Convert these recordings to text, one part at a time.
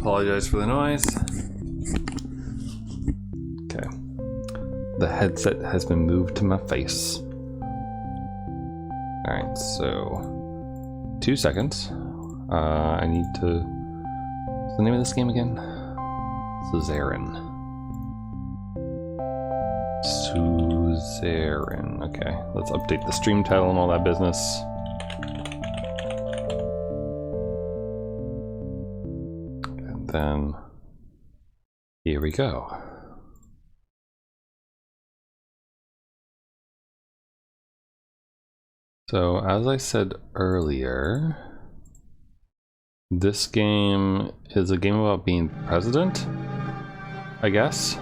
Apologize for the noise. Okay. The headset has been moved to my face. Alright, so 2 seconds. I need to... What's the name of this game again? Suzerain. Suzerain. Okay, let's update the stream title and all that business. And then here we go. So as I said earlier, this game is a game about being president, I guess.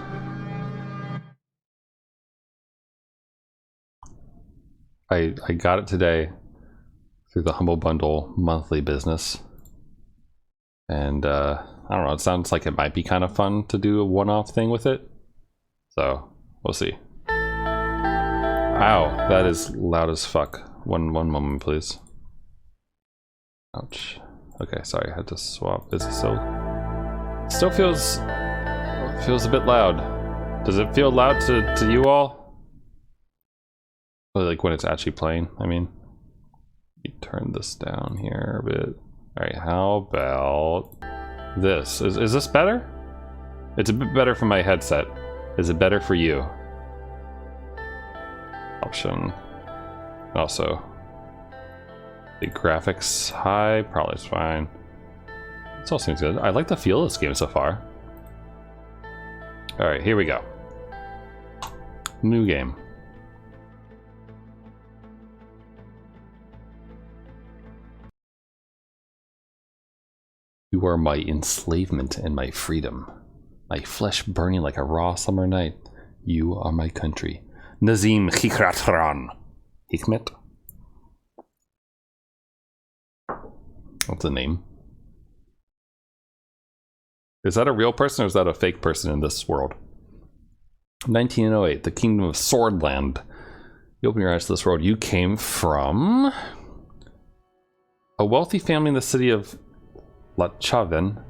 I got it today through the Humble Bundle monthly business. And I don't know, it sounds like it might be kind of fun to do a one-off thing with it. So, we'll see. Ow, that is loud as fuck. One moment, please. Ouch. Okay, sorry, I had to swap. Is it still feels a bit loud. Does it feel loud to you all? Like when it's actually playing, I mean. Let me turn this down here a bit. Alright, how about this? Is this better? It's a bit better for my headset. Is it better for you? Option. Also, the graphics high, probably is fine. This all seems good. I like the feel of this game so far. Alright, here we go. New game. You are my enslavement and my freedom. My flesh burning like a raw summer night. You are my country. Nazim Hikratran. Hikmet? What's the name? Is that a real person or is that a fake person in this world? 1908, the Kingdom of Swordland. You open your eyes to this world. You came from a wealthy family in the city of Latchaven,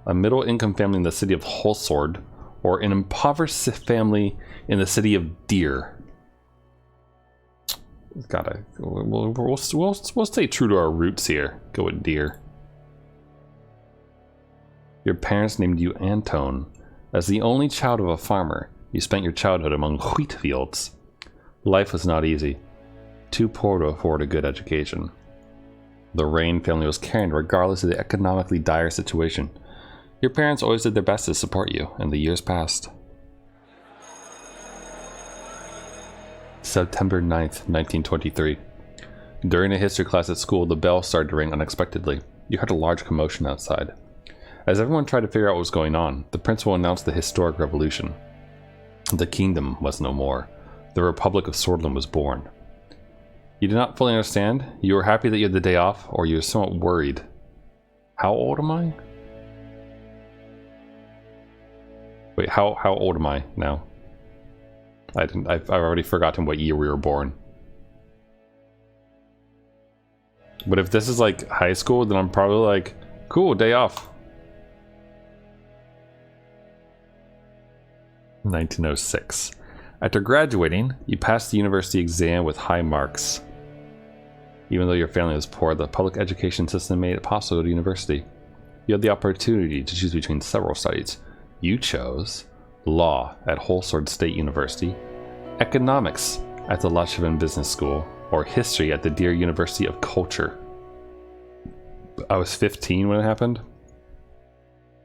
a middle-income family in the city of Holsword, or an impoverished family in the city of Deer. We'll stay true to our roots here. Go with Deer. Your parents named you Antone. As the only child of a farmer, you spent your childhood among wheat fields. Life was not easy. Too poor to afford a good education. The Rain family was caring regardless of the economically dire situation. Your parents always did their best to support you, and the years passed. September 9th, 1923. During a history class at school, the bell started to ring unexpectedly. You heard a large commotion outside. As everyone tried to figure out what was going on, the principal announced the historic revolution. The kingdom was no more. The Republic of Swordland was born. You did not fully understand? You were happy that you had the day off, or you were somewhat worried. How old am I? Wait, how old am I now? I've already forgotten what year we were born. But if this is like high school, then I'm probably like, cool, day off. 1906. After graduating, you passed the university exam with high marks. Even though your family was poor, the public education system made it possible to go to university. You had the opportunity to choose between several studies. You chose law at Holsword State University, economics at the Latchaven Business School, or history at the Deer University of Culture. I was 15 when it happened.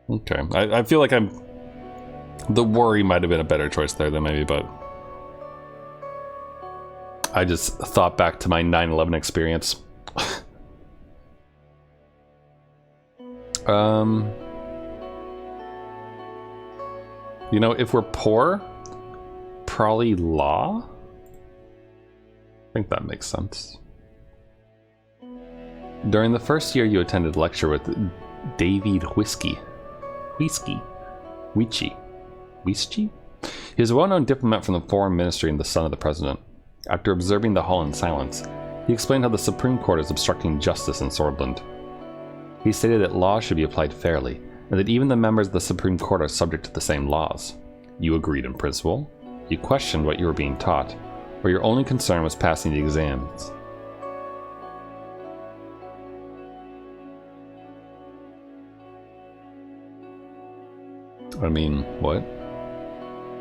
Okay, I feel like the worry might have been a better choice there than maybe, but I just thought back to my 9/11 experience. You know, if we're poor, probably law? I think that makes sense. During the first year, you attended a lecture with David Whiskey. He is a well-known diplomat from the foreign ministry and the son of the president. After observing the hall in silence, he explained how the Supreme Court is obstructing justice in Swordland. He stated that law should be applied fairly, and that even the members of the Supreme Court are subject to the same laws. You agreed in principle, you questioned what you were being taught, or your only concern was passing the exams. I mean, what?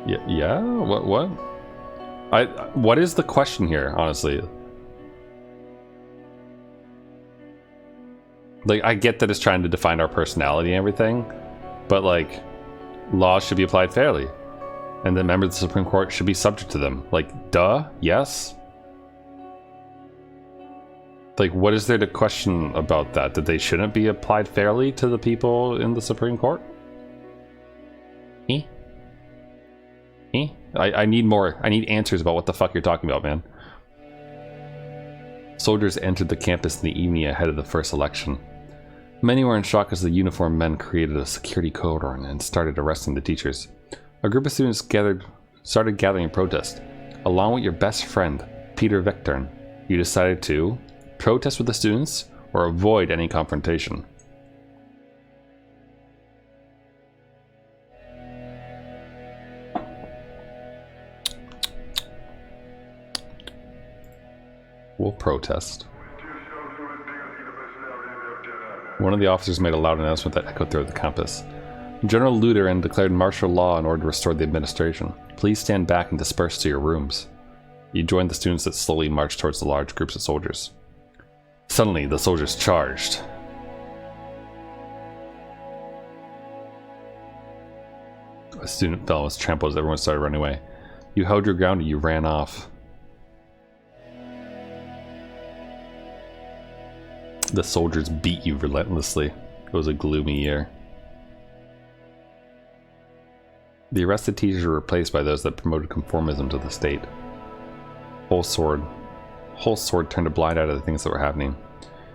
Yeah? What? What is the question here, honestly? Like, I get that it's trying to define our personality and everything, but, like, laws should be applied fairly, and the members of the Supreme Court should be subject to them. Like, duh? Yes? Like, what is there to question about that? That they shouldn't be applied fairly to the people in the Supreme Court? I need more. I need answers about what the fuck you're talking about, man. Soldiers entered the campus in the evening ahead of the first election. Many were in shock as the uniformed men created a security cordon and started arresting the teachers. A group of students started gathering in protest. Along with your best friend, Peter Victorn, you decided to protest with the students or avoid any confrontation. We'll protest. One of the officers made a loud announcement that echoed throughout the campus. General Luderin declared martial law in order to restore the administration. Please stand back and disperse to your rooms. You joined the students that slowly marched towards the large groups of soldiers. Suddenly, the soldiers charged. A student fell and was trampled as everyone started running away. You held your ground and you ran off. The soldiers beat you relentlessly. It was a gloomy year. The arrested teachers were replaced by those that promoted conformism to the state. Whole sword turned a blind eye to the things that were happening.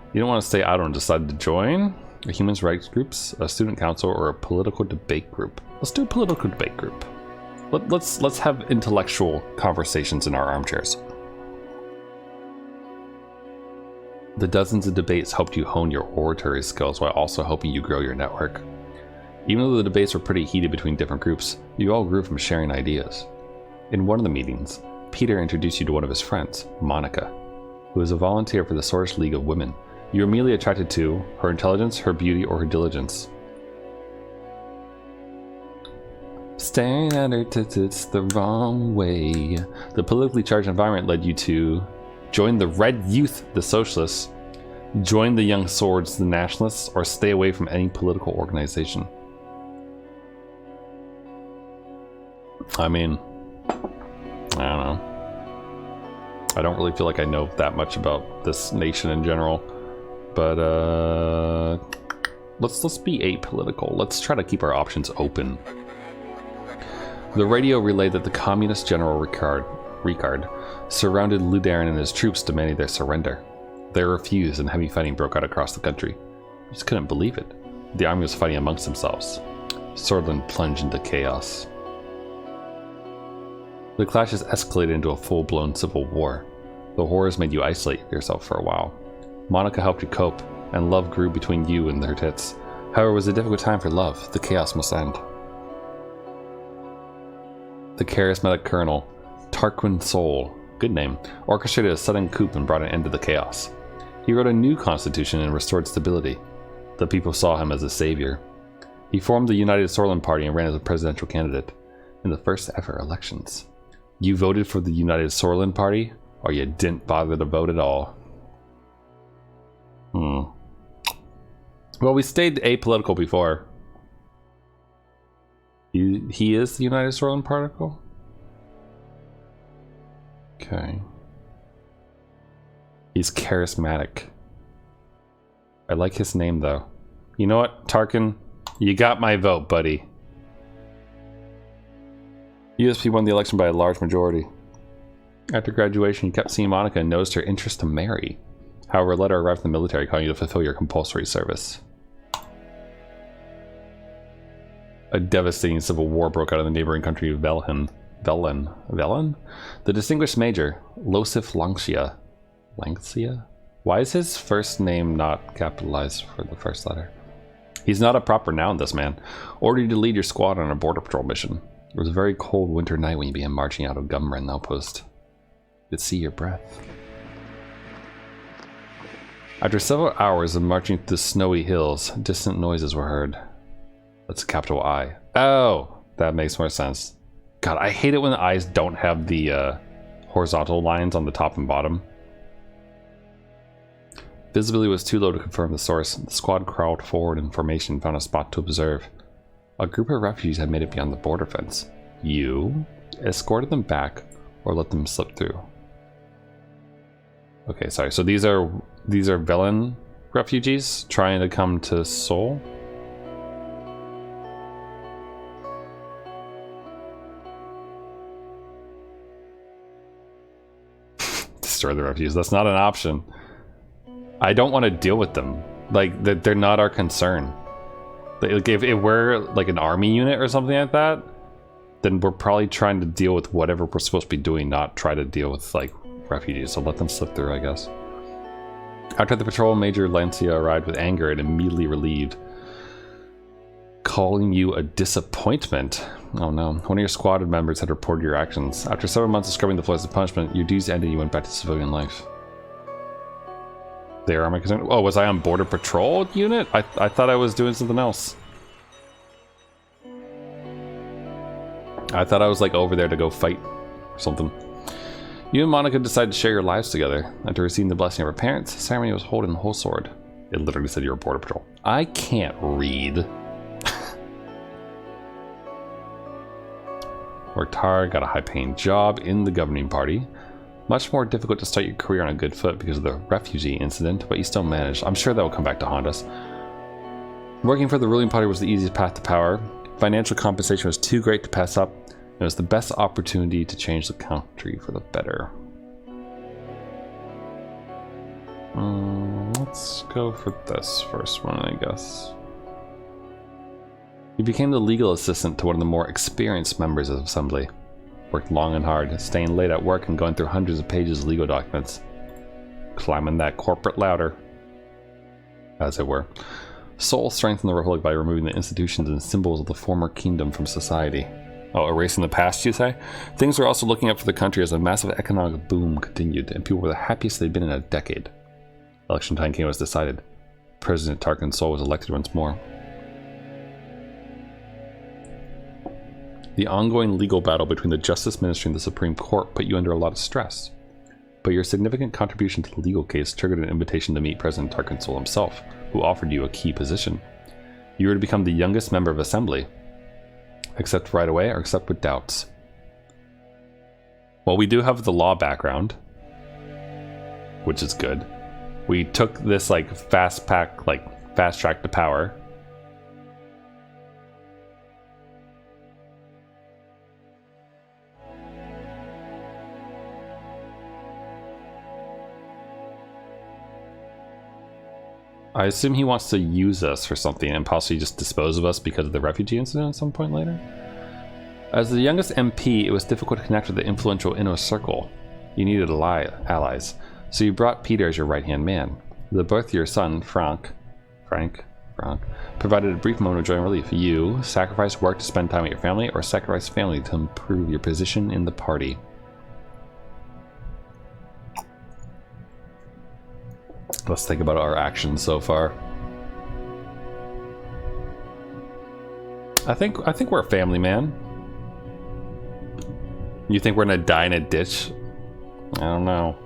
You didn't want to stay idle and decided to join a human rights groups, a student council, or a political debate group. Let's do a political debate group. Let's have intellectual conversations in our armchairs. The dozens of debates helped you hone your oratory skills while also helping you grow your network. Even though the debates were pretty heated between different groups, you all grew from sharing ideas. In one of the meetings, Peter introduced you to one of his friends, Monica, who is a volunteer for the Swordfish League of Women. You were immediately attracted to her intelligence, her beauty, or her diligence. Staring at her tits the wrong way. The politically charged environment led you to join the Red Youth, the Socialists, join the Young Swords, the Nationalists, or stay away from any political organization. I mean, I don't know. I don't really feel like I know that much about this nation in general, but let's be apolitical. Let's try to keep our options open. The radio relayed that the communist General Ricard surrounded Luderin and his troops, demanding their surrender. They refused, and heavy fighting broke out across the country. I just couldn't believe it. The army was fighting amongst themselves. Swordland plunged into chaos. The clashes escalated into a full-blown civil war. The horrors made you isolate yourself for a while. Monica helped you cope, and love grew between you and her tits. However, it was a difficult time for love. The chaos must end. The charismatic colonel, Tarquin Sol, good name, orchestrated a sudden coup and brought an end to the chaos. He wrote a new constitution and restored stability. The people saw him as a savior. He formed the United Sorland Party and ran as a presidential candidate in the first ever elections. You voted for the United Sorland Party, or you didn't bother to vote at all. Well, we stayed apolitical before. He is the United Sorland Particle? Okay. He's charismatic. I like his name, though. You know what, Tarkin? You got my vote, buddy. USP won the election by a large majority. After graduation, you kept seeing Monica and noticed her interest to marry. However, a letter arrived from the military calling you to fulfill your compulsory service. A devastating civil war broke out in the neighboring country of Velen? The distinguished major, Losif Lancia? Why is his first name not capitalized for the first letter? He's not a proper noun, this man. Ordered you to lead your squad on a border patrol mission. It was a very cold winter night when you began marching out of Gumren outpost. You could see your breath. After several hours of marching through the snowy hills, distant noises were heard. That's a capital I. Oh, that makes more sense. God, I hate it when the eyes don't have the horizontal lines on the top and bottom. Visibility was too low to confirm the source. The squad crawled forward in formation and found a spot to observe. A group of refugees had made it beyond the border fence. You escorted them back or let them slip through. Okay, sorry. So these are Velen refugees trying to come to Seoul. Destroy the refugees. That's not an option. I don't want to deal with them. Like, they're not our concern. Like, if we're like an army unit or something like that, then we're probably trying to deal with whatever we're supposed to be doing, not try to deal with like refugees. So let them slip through, I guess. After the patrol, Major Lancia arrived with anger and immediately relieved, calling you a disappointment. Oh no, one of your squad members had reported your actions. After several months of scrubbing the floors of punishment, your duties ended and you went back to civilian life. There are my concern. Oh, was I on border patrol unit? I thought I was doing something else. I thought I was like over there to go fight or something. You and Monica decided to share your lives together. After receiving the blessing of her parents, the ceremony was holding the whole sword. It literally said you were border patrol. I can't read. Worked hard, got a high-paying job in the governing party. Much more difficult to start your career on a good foot because of the refugee incident, but you still managed. I'm sure that will come back to haunt us. Working for the ruling party was the easiest path to power. Financial compensation was too great to pass up. It was the best opportunity to change the country for the better. Let's go for this first one, I guess. You became the legal assistant to one of the more experienced members of the assembly. Worked long and hard, staying late at work and going through hundreds of pages of legal documents. Climbing that corporate ladder, as it were. Seoul strengthened the Republic by removing the institutions and symbols of the former kingdom from society. Oh, erasing the past, you say? Things were also looking up for the country as a massive economic boom continued, and people were the happiest they'd been in a decade. Election time came as decided. President Tarkin Seoul was elected once more. The ongoing legal battle between the Justice Ministry and the Supreme Court put you under a lot of stress. But your significant contribution to the legal case triggered an invitation to meet President Tarkin Seoul himself, who offered you a key position. You were to become the youngest member of Assembly. Accept right away or accept with doubts. Well, we do have the law background, which is good. We took this like fast track to power. I assume he wants to use us for something and possibly just dispose of us because of the refugee incident at some point later. As the youngest MP, it was difficult to connect with the influential inner circle. You needed allies, so you brought Peter as your right-hand man. The birth of your son, Frank, provided a brief moment of joy and relief. You sacrificed work to spend time with your family, or sacrificed family to improve your position in the party. Let's think about our actions so far. I think we're a family, man. You think we're gonna die in a ditch? I don't know.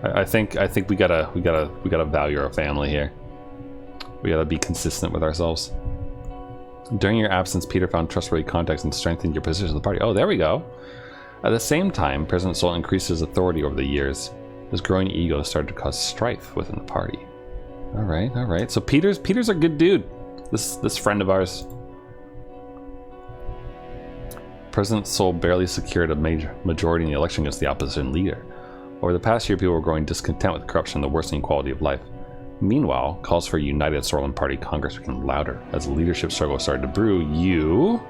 I think we gotta value our family here. We gotta be consistent with ourselves. During your absence, Peter found trustworthy contacts and strengthened your position in the party. Oh, there we go. At the same time, President Seoul increased his authority over the years. His growing ego started to cause strife within the party. All right. So Peter's a good dude. This friend of ours. President Seoul barely secured a majority in the election against the opposition leader. Over the past year, people were growing discontent with corruption and the worsening quality of life. Meanwhile, calls for a united Sorolan Party Congress became louder. As the leadership struggle started to brew, you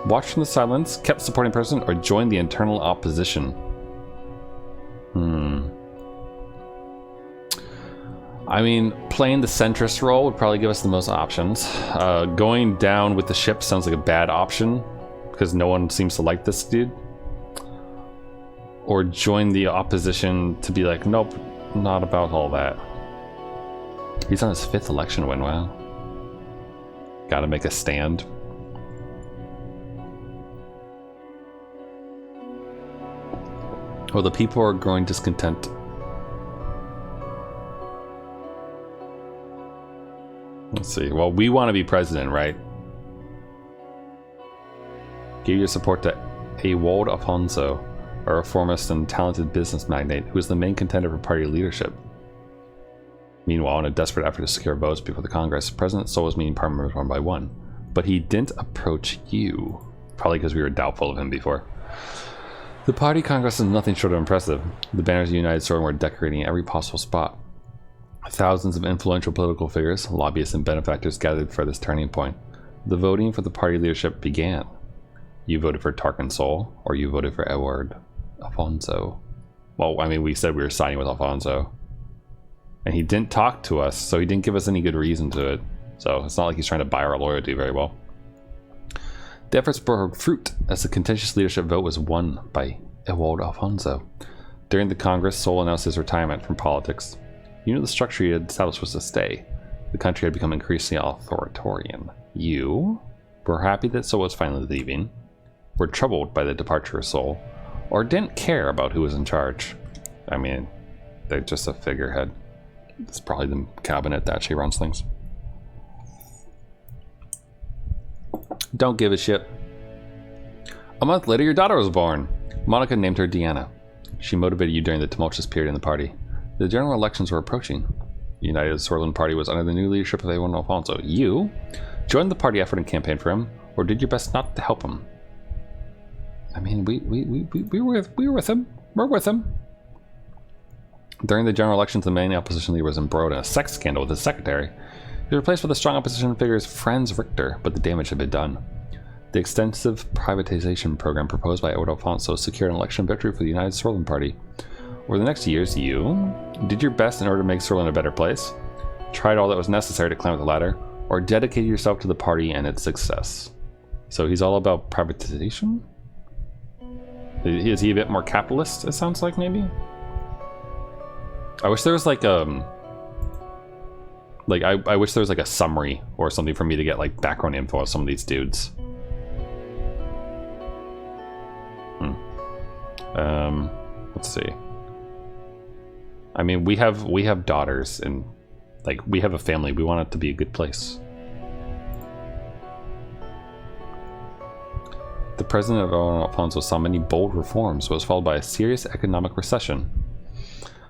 watched from the silence, kept supporting President, or joined the internal I mean, playing the centrist role would probably give us the most options. Going down with the ship sounds like a bad option because no one seems to like this dude. Or join the opposition to be like, nope, not about all that. He's on his 5th election win, wow. Gotta make a stand. Well, the people are growing discontent. Let's see. Well, we want to be president, right? Give your support to Ewald Alfonso, a reformist and talented business magnate who is the main contender for party leadership. Meanwhile, in a desperate effort to secure votes before the Congress, President Sol was meeting parliament members one by one. But he didn't approach you. Probably because we were doubtful of him before. The party Congress is nothing short of impressive. The banners of the United Sworn were decorating every possible spot. Thousands of influential political figures, lobbyists, and benefactors gathered for this turning point. The voting for the party leadership began. You voted for Tarkin Sol, or you voted for Edward Alfonso. Well, I mean, we said we were siding with Alfonso. And he didn't talk to us, so he didn't give us any good reason to it. So it's not like he's trying to buy our loyalty very well. The efforts bore fruit as the contentious leadership vote was won by Ewald Alfonso. During the Congress, Sol announced his retirement from politics. You knew the structure he had established was to stay. The country had become increasingly authoritarian. You were happy that Sol was finally leaving, were troubled by the departure of Sol, or didn't care about who was in charge. I mean, they're just a figurehead. It's probably the cabinet that actually runs things. Don't give a shit. A month later, your daughter was born. Monica named her Deanna. She motivated you during the tumultuous period in the party. The general elections were approaching. The United Sorlin Party was under the new leadership of Ewald Alfonso. You joined the party effort and campaigned for him, or did your best not to help him. I mean, we were with him. We're with him. During the general elections, the main opposition leader was embroiled in a sex scandal with his secretary. He was replaced with a strong opposition figure's Franz Richter, but the damage had been done. The extensive privatization program proposed by Ewald Alfonso secured an election victory for the United Sorlin Party. Over the next years, you did your best in order to make Sorlin a better place, tried all that was necessary to climb the ladder, or dedicated yourself to the party and its success. So he's all about privatization? Is he a bit more capitalist, it sounds like, maybe? I wish there was like I wish there was like a summary or something for me to get like background info on some of these dudes. Let's see. I mean, we have daughters and like we have a family. We want it to be a good place. The president of Alfonso saw many bold reforms, but was followed by a serious economic recession.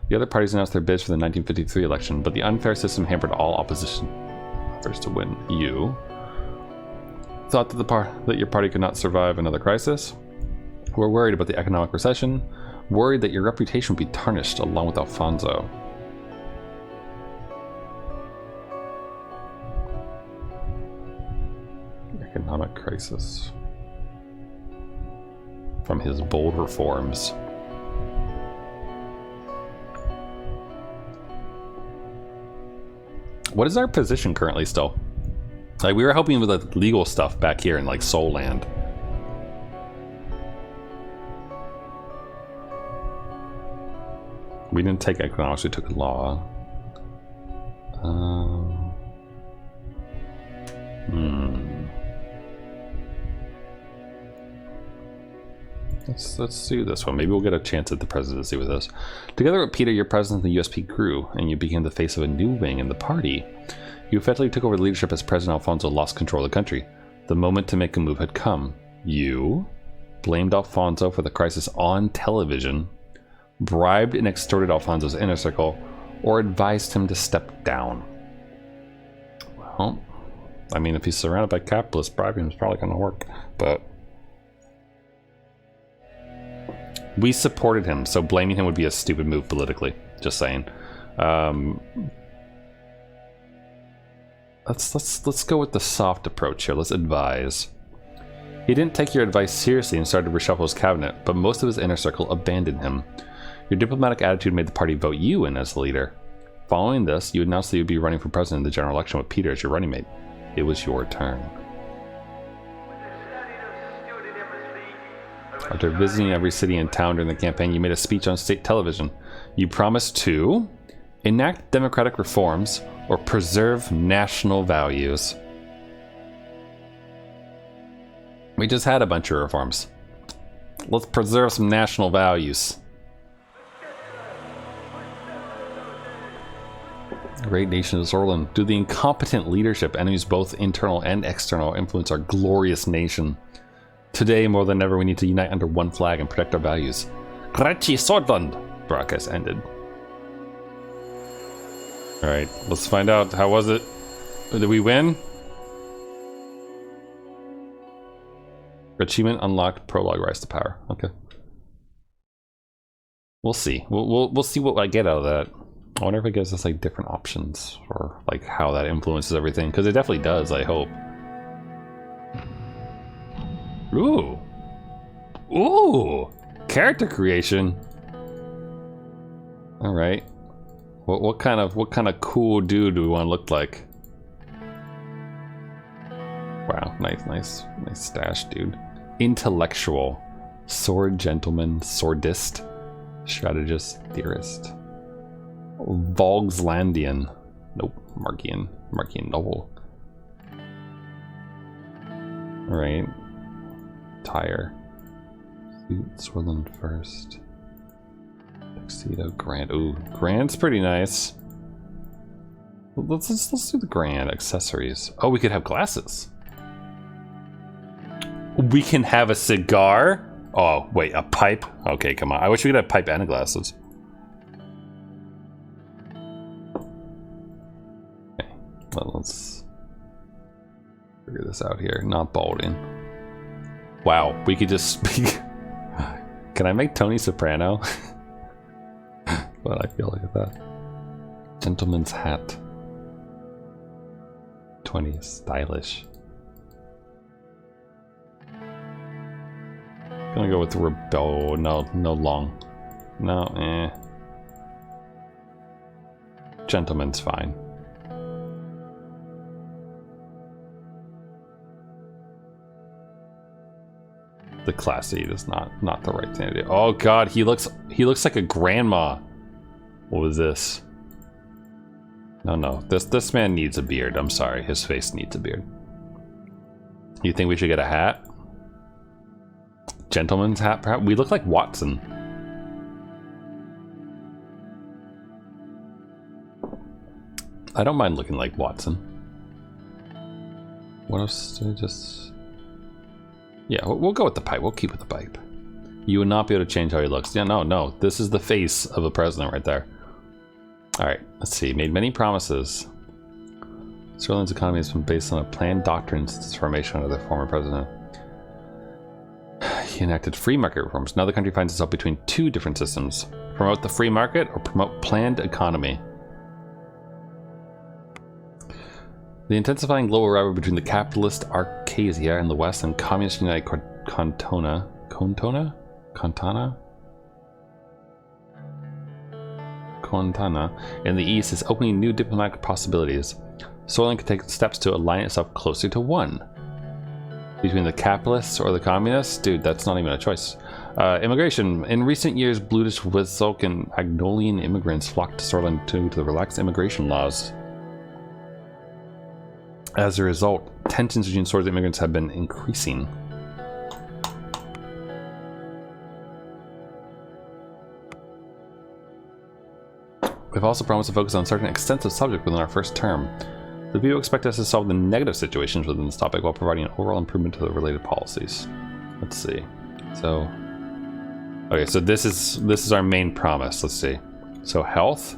The other parties announced their bids for the 1953 election, but the unfair system hampered all opposition efforts to win. You thought that your party could not survive another crisis? Were worried about the economic recession, worried that your reputation would be tarnished along with Alfonso. Economic crisis. From his bold reforms. What is our position currently still? Like, we were helping with the legal stuff back here in like Soul Land. We didn't take economics, we took law. Let's do this one. Maybe we'll get a chance at the presidency with this. Together with Peter, your presence in the USP grew, and you became the face of a new wing in the party. You effectively took over the leadership as President Alfonso lost control of the country. The moment to make a move had come. You blamed Alfonso for the crisis on television, bribed and extorted Alfonso's inner circle, or advised him to step down. Well, I mean, if he's surrounded by capitalists, bribing is probably going to work, but we supported him, so blaming him would be a stupid move politically. Just saying. Let's go with the soft approach here. Let's advise. He didn't take your advice seriously and started to reshuffle his cabinet, but most of his inner circle abandoned him. Your diplomatic attitude made the party vote you in as the leader. Following this, you announced that you'd be running for president in the general election with Peter as your running mate. It was your turn. After visiting every city and town during the campaign, you made a speech on state television. You promised to enact democratic reforms or preserve national values. We just had a bunch of reforms. Let's preserve some national values. Great nation of Zorland. Due to the incompetent leadership, enemies both internal and external influence our glorious nation. Today, more than ever, we need to unite under one flag and protect our values. Grachi Swordland! Broadcast ended. Alright, let's find out. How was it? Did we win? Achievement unlocked. Prologue rise to power. Okay. We'll see. We'll see what I get out of that. I wonder if it gives us like different options or like how that influences everything, because it definitely does, I hope. Ooh. Ooh. Character creation. All right. What kind of cool dude do we want to look like? Wow, nice stash, dude. Intellectual, sword gentleman, swordist, strategist, theorist. Volgslandian. Nope, Markian noble. All right. Tire. Swirland first. Tuxedo, Grand. Ooh, Grand's pretty nice. Let's do the Grand. Accessories. Oh, we could have glasses. We can have a cigar? Oh, wait, a pipe? Okay, come on. I wish we could have a pipe and glasses. Okay, well, let's figure this out here. Not balding. Wow, we could just speak. Can I make Tony Soprano? What I feel like that. Gentleman's hat. 20, stylish. Gonna go with rebel. No long. No, Gentleman's fine. The classy is not the right thing to do. Oh god, he looks like a grandma. What was this? No. This man needs a beard. I'm sorry, his face needs a beard. You think we should get a hat? Gentleman's hat, perhaps? We look like Watson. I don't mind looking like Watson. What else? Yeah, we'll go with the pipe. We'll keep with the pipe. You will not be able to change how he looks. Yeah, no. This is the face of a president right there. All right, let's see. Made many promises. Sterling's economy has been based on a planned doctrine since its formation under the former president. He enacted free market reforms. Now the country finds itself between two different systems. Promote the free market or promote planned economy. The intensifying global rivalry between the capitalist Arcasia in the west and communist United Contana in the east is opening new diplomatic possibilities. Soylent could take steps to align itself closer to one. Between the capitalists or the communists? Dude, that's not even a choice. Immigration. In recent years, Bludish, Wizok, and Agnolian immigrants flocked to Soylent due to the relaxed immigration laws. As a result, tensions between swords and immigrants have been increasing. We've also promised to focus on certain extensive subjects within our first term. The people expect us to solve the negative situations within this topic while providing an overall improvement to the related policies. Let's see. So, okay, so this is our main promise. Let's see. So health.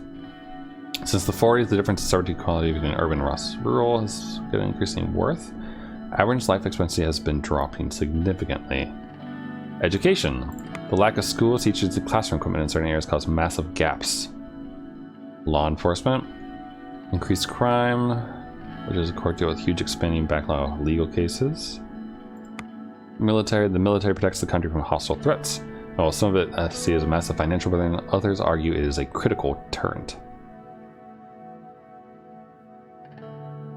Since the 40s, the difference in sovereignty equality between urban and rural has been increasing worth. Average life expectancy has been dropping significantly. Education. The lack of school teachers and classroom equipment in certain areas cause massive gaps. Law enforcement. Increased crime, which is a court deal with huge expanding backlog of legal cases. Military. The military protects the country from hostile threats. While some of it see as a massive financial burden, others argue it is a critical deterrent.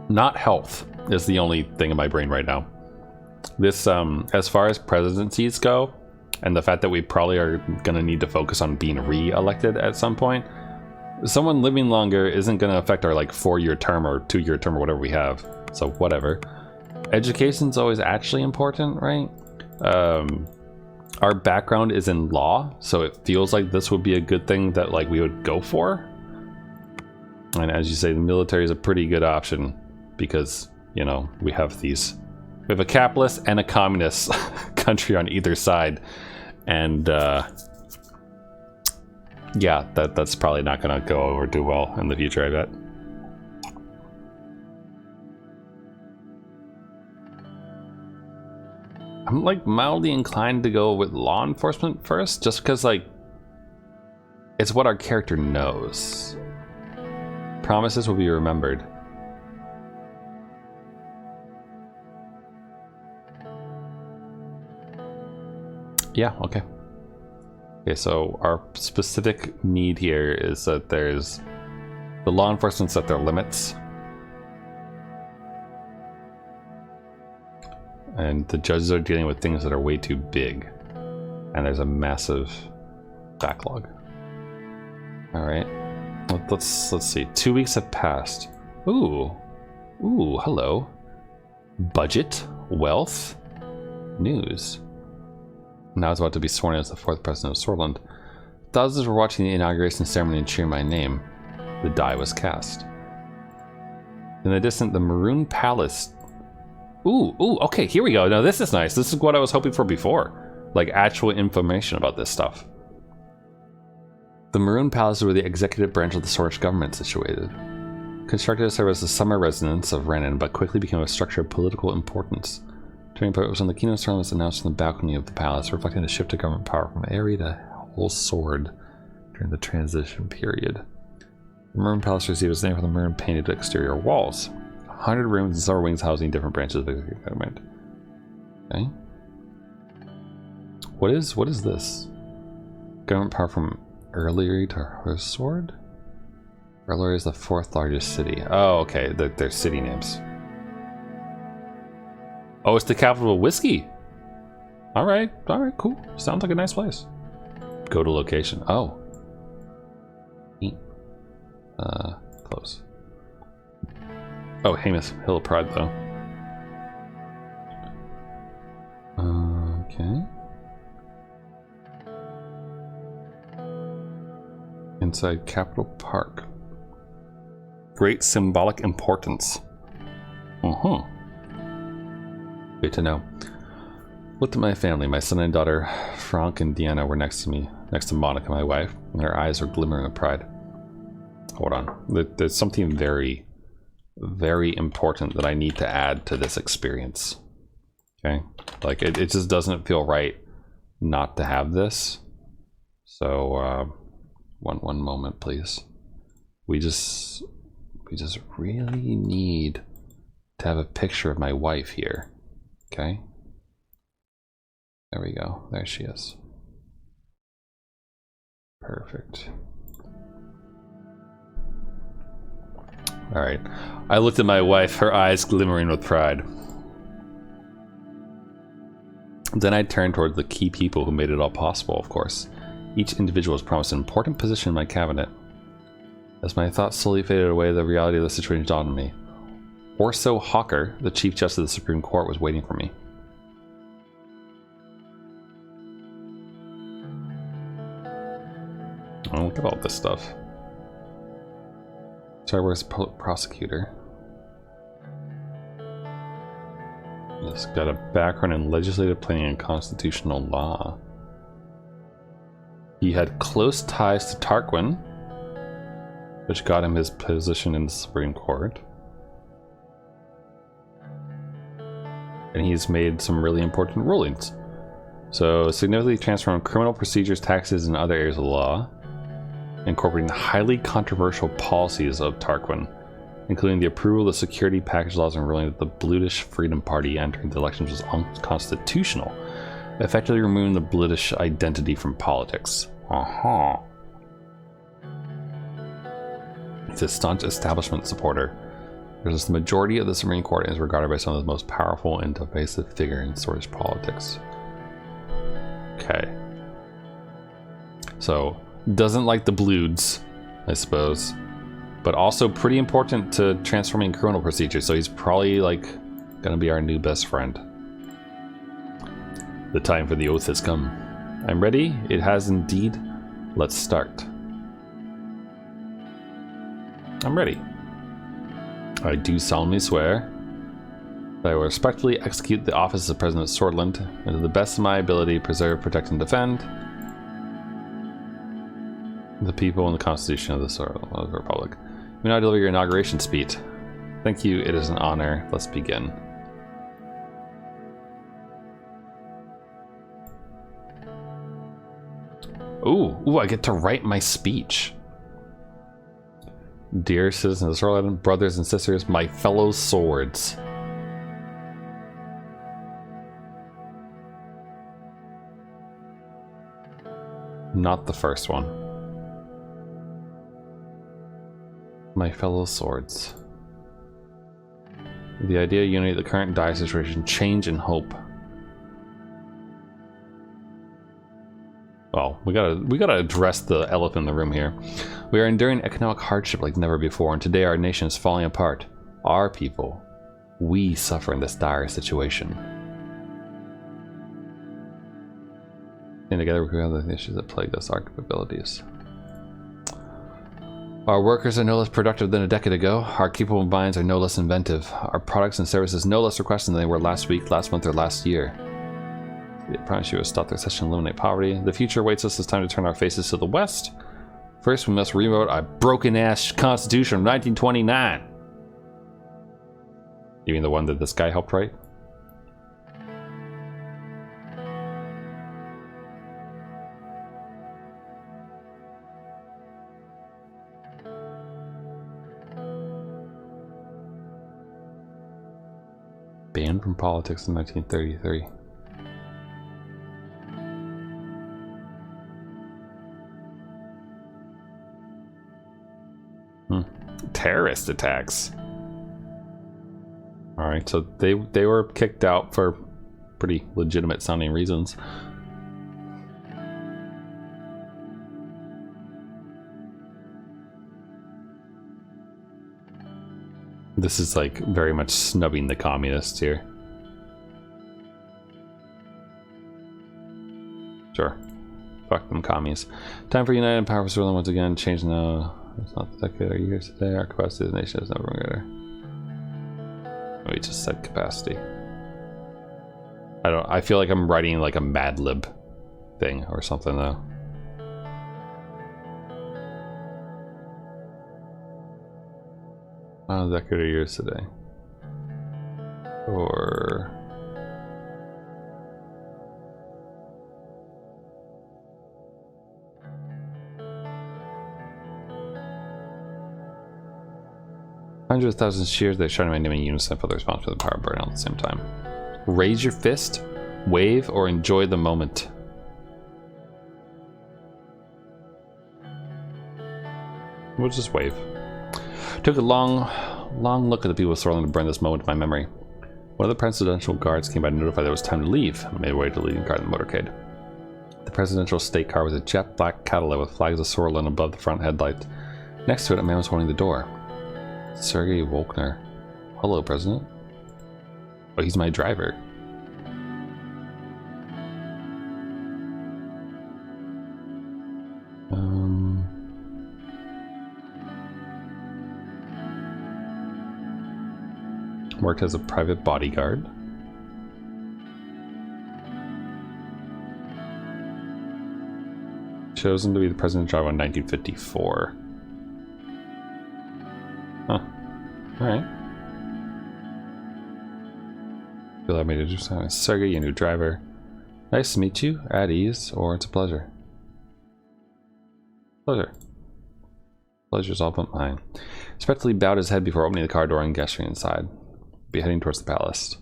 Not health is the only thing in my brain right now. This, as far as presidencies go, and the fact that we probably are going to need to focus on being re-elected at some point, someone living longer isn't going to affect our like 4-year term or 2-year term or whatever we have. So whatever. Education's always actually important, right? Our background is in law, so it feels like this would be a good thing that like we would go for. And as you say, the military is a pretty good option because, you know, we have a capitalist and a communist country on either side. And yeah, that's probably not going to go over too well in the future, I bet. I'm like mildly inclined to go with law enforcement first, just because like it's what our character knows. Promises will be remembered. Yeah, okay. Okay, so our specific need here is that there's the law enforcement set their limits. And the judges are dealing with things that are way too big. And there's a massive backlog. Alright. Let's see. 2 weeks have passed. Ooh, hello. Budget, wealth, news. Now it's about to be sworn in as the 4th president of Sworland. Thousands were watching the inauguration ceremony and cheering my name. The die was cast. In the distance, the Maroon Palace. Ooh, okay, here we go. Now this is nice. This is what I was hoping for before. Like actual information about this stuff. The Maroon Palace is where the executive branch of the Swordfish government is situated. Constructed to serve as the summer residence of Renan, but quickly became a structure of political importance. Turning point was when the keynote ceremony was announced on the balcony of the palace, reflecting the shift of government power from Aerie to whole sword during the transition period. The Maroon Palace received its name from the maroon painted exterior walls. 100 rooms and several wings housing different branches of the government. Okay. What is this? Government power from Earlery to her sword? Earlery is the 4th largest city. Oh, okay. They're city names. Oh, it's the capital of whiskey. All right, cool. Sounds like a nice place. Go to location. Oh. Close. Oh, Hamish Hill of Pride, though. Okay. Inside Capitol Park. Great symbolic importance. Good to know. Looked at my family. My son and daughter, Frank and Deanna, were next to me, next to Monica, my wife, and her eyes were glimmering with pride. Hold on. There's something very, very important that I need to add to this experience. Okay? Like, it just doesn't feel right not to have this. So, one moment, please. We just really need to have a picture of my wife here. Okay? There we go. There she is. Perfect. Alright. I looked at my wife, her eyes glimmering with pride. Then I turned toward the key people who made it all possible, of course. Each individual was promised an important position in my cabinet. As my thoughts slowly faded away, the reality of the situation dawned on me. Orso Hawker, the Chief Justice of the Supreme Court, was waiting for me. Oh, look at all this stuff. Sorry, where's the public prosecutor? He's got a background in legislative planning and constitutional law. He had close ties to Tarquin, which got him his position in the Supreme Court. And he's made some really important rulings. So, significantly transformed criminal procedures, taxes, and other areas of the law, incorporating the highly controversial policies of Tarquin, including the approval of the security package laws and ruling that the British Freedom Party entering the elections was unconstitutional, effectively removing the British identity from politics. He's a staunch establishment supporter. As the majority of the Supreme Court is regarded by some of the most powerful and divisive figure in Swedish politics. Okay. So, doesn't like the Bloods, I suppose. But also pretty important to transforming criminal procedures, so he's probably, like, gonna be our new best friend. The time for the oath has come. I'm ready. It has indeed. Let's start. I'm ready. I do solemnly swear that I will respectfully execute the office of President of Swordland and to the best of my ability preserve, protect, and defend the people and the Constitution of the Swordland Republic. You now deliver your inauguration speech. Thank you. It is an honor. Let's begin. Ooh, I get to write my speech. Dear citizens of Suzerain, brothers and sisters, my fellow swords. Not the first one. My fellow swords. The idea of unity, the current dire situation, change and hope. Well, we gotta address the elephant in the room here. We are enduring economic hardship like never before, and today our nation is falling apart. Our people, we suffer in this dire situation. And together we can the issues that plague us, our capabilities. Our workers are no less productive than a decade ago. Our capable minds are no less inventive. Our products and services no less requested than they were last week, last month, or last year. I promise you will stop the recession and eliminate poverty. The future awaits us. It's time to turn our faces to the west. First, we must rewrite our broken-ass Constitution of 1929. You mean the one that this guy helped write? Banned from politics in 1933. Terrorist attacks. All right, so they were kicked out for pretty legitimate sounding reasons. This is like very much snubbing the communists here. Sure. Fuck them commies. Time for united and powerful Suzerain once again. Change now. It's not the decade or years today. Our capacity as a nation is never greater. Oh, we just said capacity. I feel like I'm writing like a Mad Lib thing or something though. Not a decade or years today. Or hundreds of thousands of cheers. They shouted my name in unison for the response to the power burn at the same time. Raise your fist, wave, or enjoy the moment. We'll just wave. Took a long look at the people swirling to burn this moment in my memory. One of the presidential guards came by to notify that it was time to leave. I made way to the leading car in the motorcade. The presidential state car was a jet black Cadillac with flags of Sworland above the front headlight. Next to it, a man was holding the door. Sergei Volkner. Hello, President. Oh, he's my driver. Worked as a private bodyguard. Chosen to be the president driver in 1954. Huh. Alright. You allow me to do something. Sergey, your new driver. Nice to meet you. At ease, or it's a pleasure. Pleasure. Pleasure's all but mine. Respectfully bowed his head before opening the car door and gesturing inside. Be heading towards the palace.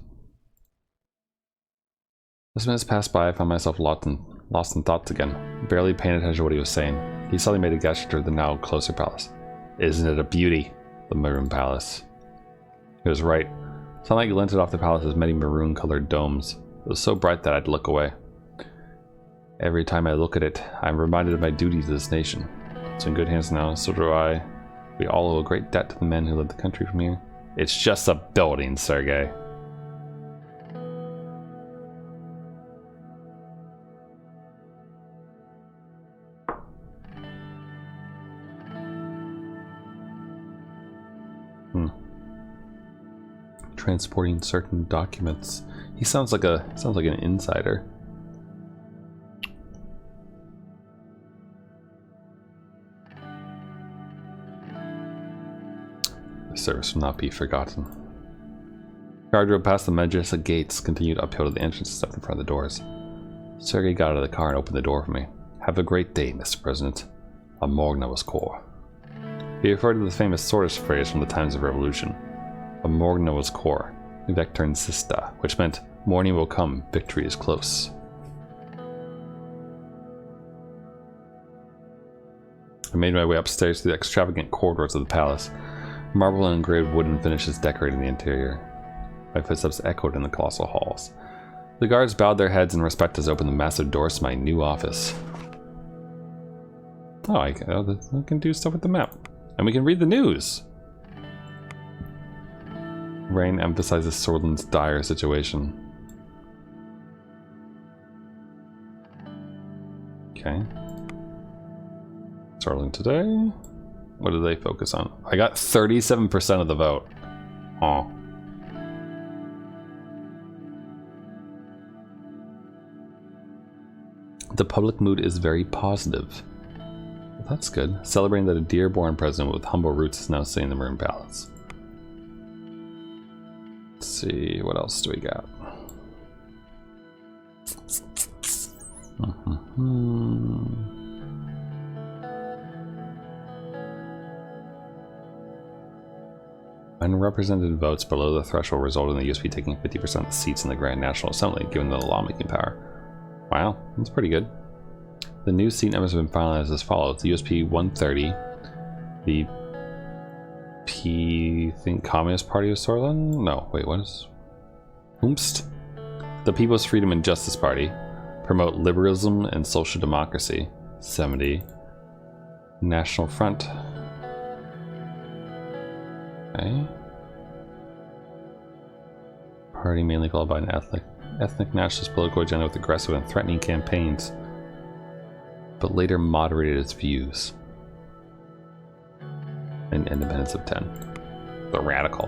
As minutes passed by, I found myself lost in thoughts again, barely paying attention to what he was saying. He suddenly made a gesture to the now closer palace. Isn't it a beauty? The Maroon Palace. He was right. Sunlight glinted off the palace's many maroon-colored domes. It was so bright that I'd look away. Every time I look at it, I'm reminded of my duty to this nation. It's in good hands now, so do I. We all owe a great debt to the men who led the country from here. It's just a building, Sergei. Transporting certain documents. He sounds like an insider. The service will not be forgotten. Guard drove past the majestic gates, continued uphill to the entrance and stepped in front of the doors. Sergei got out of the car and opened the door for me. Have a great day, Mr. President. A morgna was core. He referred to the famous swordist phrase from the times of revolution. A morgna was core, vector insista, which meant morning will come, victory is close. I made my way upstairs to the extravagant corridors of the palace, marble and engraved wooden finishes decorating the interior. My footsteps echoed in the colossal halls. The guards bowed their heads in respect as I opened the massive doors to my new office. Oh, I can do stuff with the map. And we can read the news! Rain emphasizes Sorlin's dire situation. Okay. Sorlin today? What do they focus on? I got 37% of the vote. Aw. The public mood is very positive. Well, that's good. Celebrating that a dear-born president with humble roots is now staying in the Maroon Palace. Let's see, what else do we got? Unrepresented votes below the threshold resulted in the USP taking 50% of the seats in the Grand National Assembly, giving them the lawmaking power. Wow, that's pretty good. The new seat numbers have been finalized as follows. The USP 130, the Communist Party of Sorlin? No, wait, what is... Oomst? The People's Freedom and Justice Party. Promote liberalism and social democracy. 70. National Front. Okay. Party mainly followed by an ethnic nationalist political agenda with aggressive and threatening campaigns, but later moderated its views. An independence of 10. The Radical.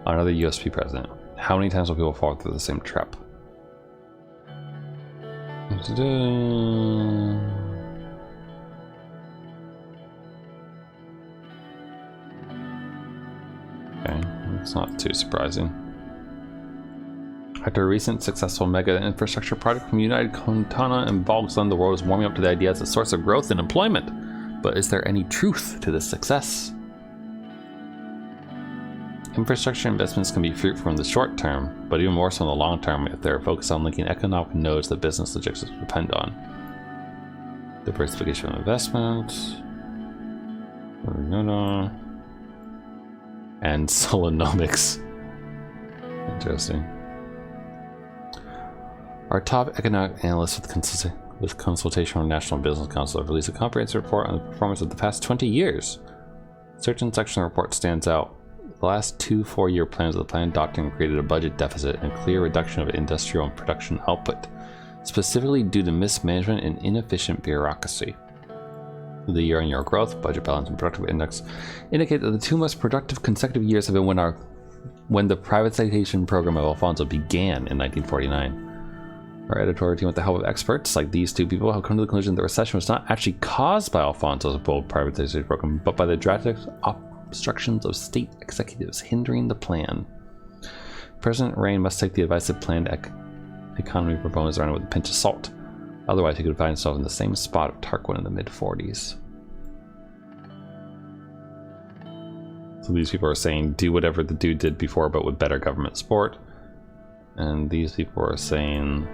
Another USP president. How many times will people fall through the same trap? Okay, it's not too surprising. After a recent successful mega infrastructure project from United Kontana and Volksland, the world is warming up to the idea as a source of growth and employment. But is there any truth to this success? Infrastructure investments can be fruitful in the short term, but even more so in the long term if they're focused on linking economic nodes that business logistics depend on. Diversification of investment. And solonomics. Interesting. Our top economic analysts with consultation from National Business Council have released a comprehensive report on the performance of the past 20 years. A certain section of the report stands out. The last 2 4-year plans of the plan doctrine created a budget deficit and clear reduction of industrial and production output, specifically due to mismanagement and inefficient bureaucracy. The year-on-year growth, budget balance, and productive index indicate that the 2 most productive consecutive years have been when the privatization program of Alfonso began in 1949. Our editorial team, with the help of experts like these 2 people, have come to the conclusion that the recession was not actually caused by Alfonso's bold privatization program, but by the drastic obstructions of state executives hindering the plan. President Rain must take the advice of planned economy proponents around it with a pinch of salt. Otherwise, he could find himself in the same spot of Tarquin in the mid-40s. So these people are saying, do whatever the dude did before, but with better government support. And these people are saying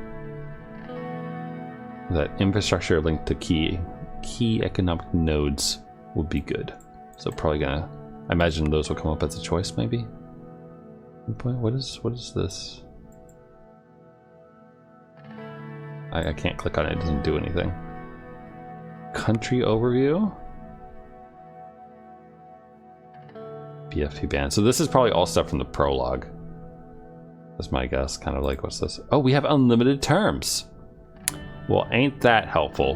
that infrastructure linked to key economic nodes would be good. So probably gonna, I imagine those will come up as a choice, maybe. What is this? I can't click on it. It doesn't do anything. Country overview. BFP ban. So this is probably all stuff from the prologue. That's my guess. Kind of like, what's this? Oh, we have unlimited terms. Well, ain't that helpful?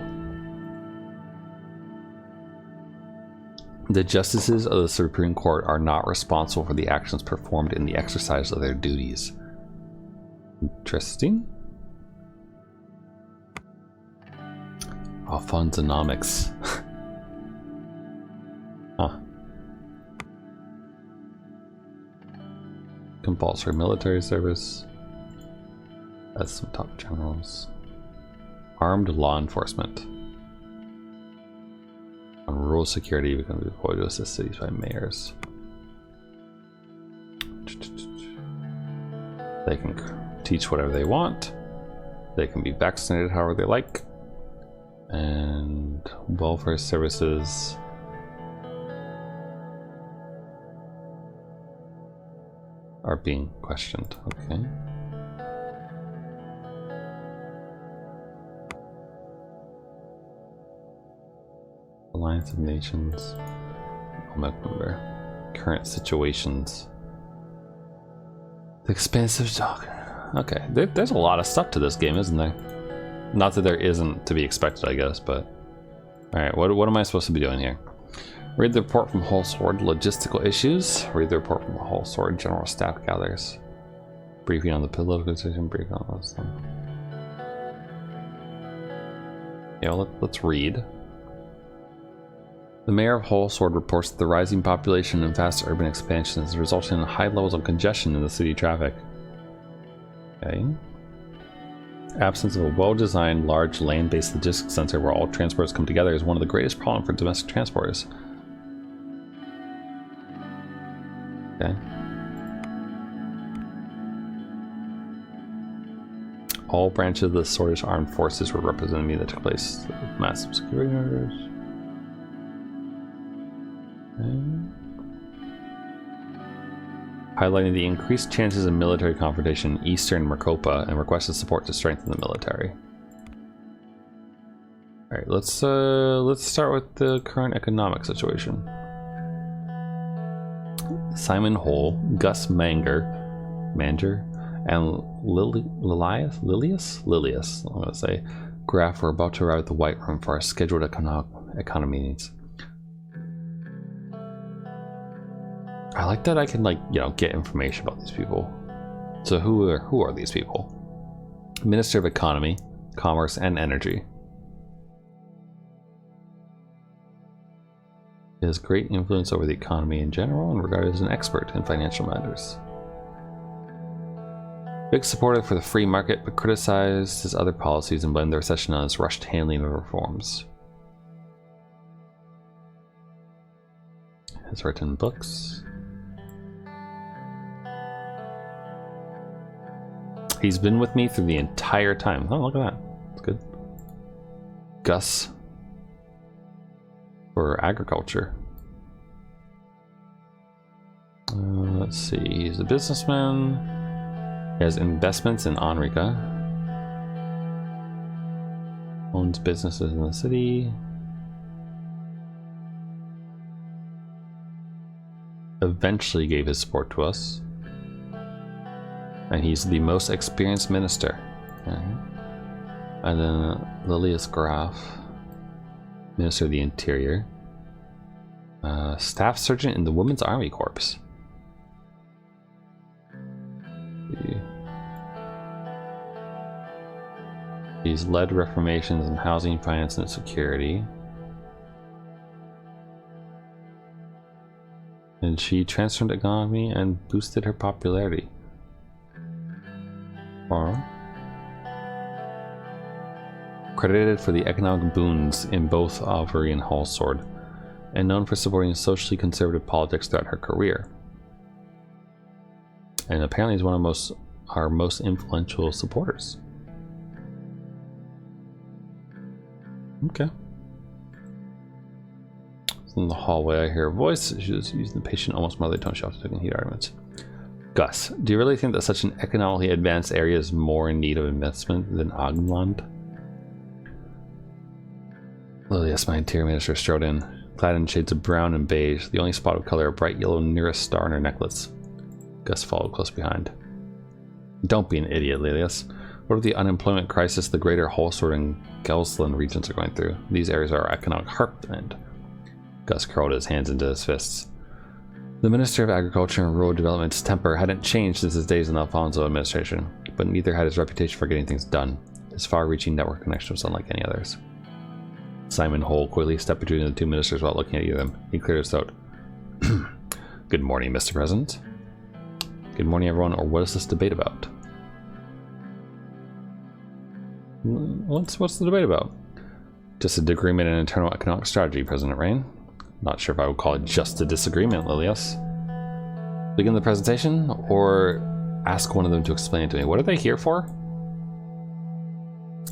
The justices of the Supreme Court are not responsible for the actions performed in the exercise of their duties. Interesting. Alphonsonomics. Huh. Compulsory military service. That's some top generals. Armed law enforcement. On rural security, we can be deployed to assist cities by mayors. They can teach whatever they want. They can be vaccinated however they like. And welfare services. Are being questioned. Okay. Alliance of Nations. Member. Current situations. The expansive dog. Okay, there's a lot of stuff to this game, isn't there? Not that there isn't to be expected, I guess, but... Alright, what am I supposed to be doing here? Read the report from Whole Sword, logistical issues. Read the report from Whole Sword, general staff gathers. Briefing on the political decision, briefing on those things. Yeah, let's read. The mayor of Whole Sword reports that the rising population and fast urban expansion is resulting in high levels of congestion in the city traffic. Okay. Absence of a well-designed, large, land-based logistics center where all transports come together is one of the greatest problems for domestic transporters. Okay. All branches of the Swordfish Armed Forces were represented me that took place with massive security orders. Okay. Highlighting the increased chances of military confrontation in eastern Marcopa and requested support to strengthen the military. All right, let's start with the current economic situation. Simon Hole, Gus Manger, and Lilius, I'm gonna say, Graf were about to arrive at the White Room for our scheduled economy meetings. I like that I can, like, you know, get information about these people. So who are these people? Minister of Economy, Commerce, and Energy. He has great influence over the economy in general and regarded as an expert in financial matters. Big supporter for the free market, but criticized his other policies and blamed the recession on his rushed handling of reforms. Has written books. He's been with me through the entire time. Oh, look at that. That's good. Gus. For agriculture. Let's see. He's a businessman. He has investments in Enrica. Owns businesses in the city. Eventually gave his support to us. And he's the most experienced minister. Okay. And then Lilius Graf, Minister of the Interior. Staff Sergeant in the Women's Army Corps. He's led reformations in housing, finance, and security. And she transformed the economy and boosted her popularity. Credited for the economic boons in both Avery and Whole Sword, and known for supporting socially conservative politics throughout her career. And apparently is one of our most influential supporters. Okay. In the hallway, I hear a voice. She was using the patient, almost motherly tone, shouted, taking heat arguments. Gus, do you really think that such an economically advanced area is more in need of investment than Ogdenland? Lilius, my interior minister, strode in, clad in shades of brown and beige, the only spot of color a bright yellow nearest star on her necklace. Gus followed close behind. Don't be an idiot, Lilius. What are the unemployment crisis the greater Holsword and Gelsland regions are going through? These areas are our economic heartland. Gus curled his hands into his fists. The Minister of Agriculture and Rural Development's temper hadn't changed since his days in the Alfonso administration, but neither had his reputation for getting things done. His far-reaching network connection was unlike any others. Simon Hole quickly stepped between the two ministers without looking at either of them. He cleared his throat. Good morning, Mr. President. Good morning, everyone, or what is this debate about? What's the debate about? Just a disagreement in internal economic strategy, President Rain. Not sure if I would call it just a disagreement, Lilius. Begin the presentation, or ask one of them to explain it to me. What are they here for?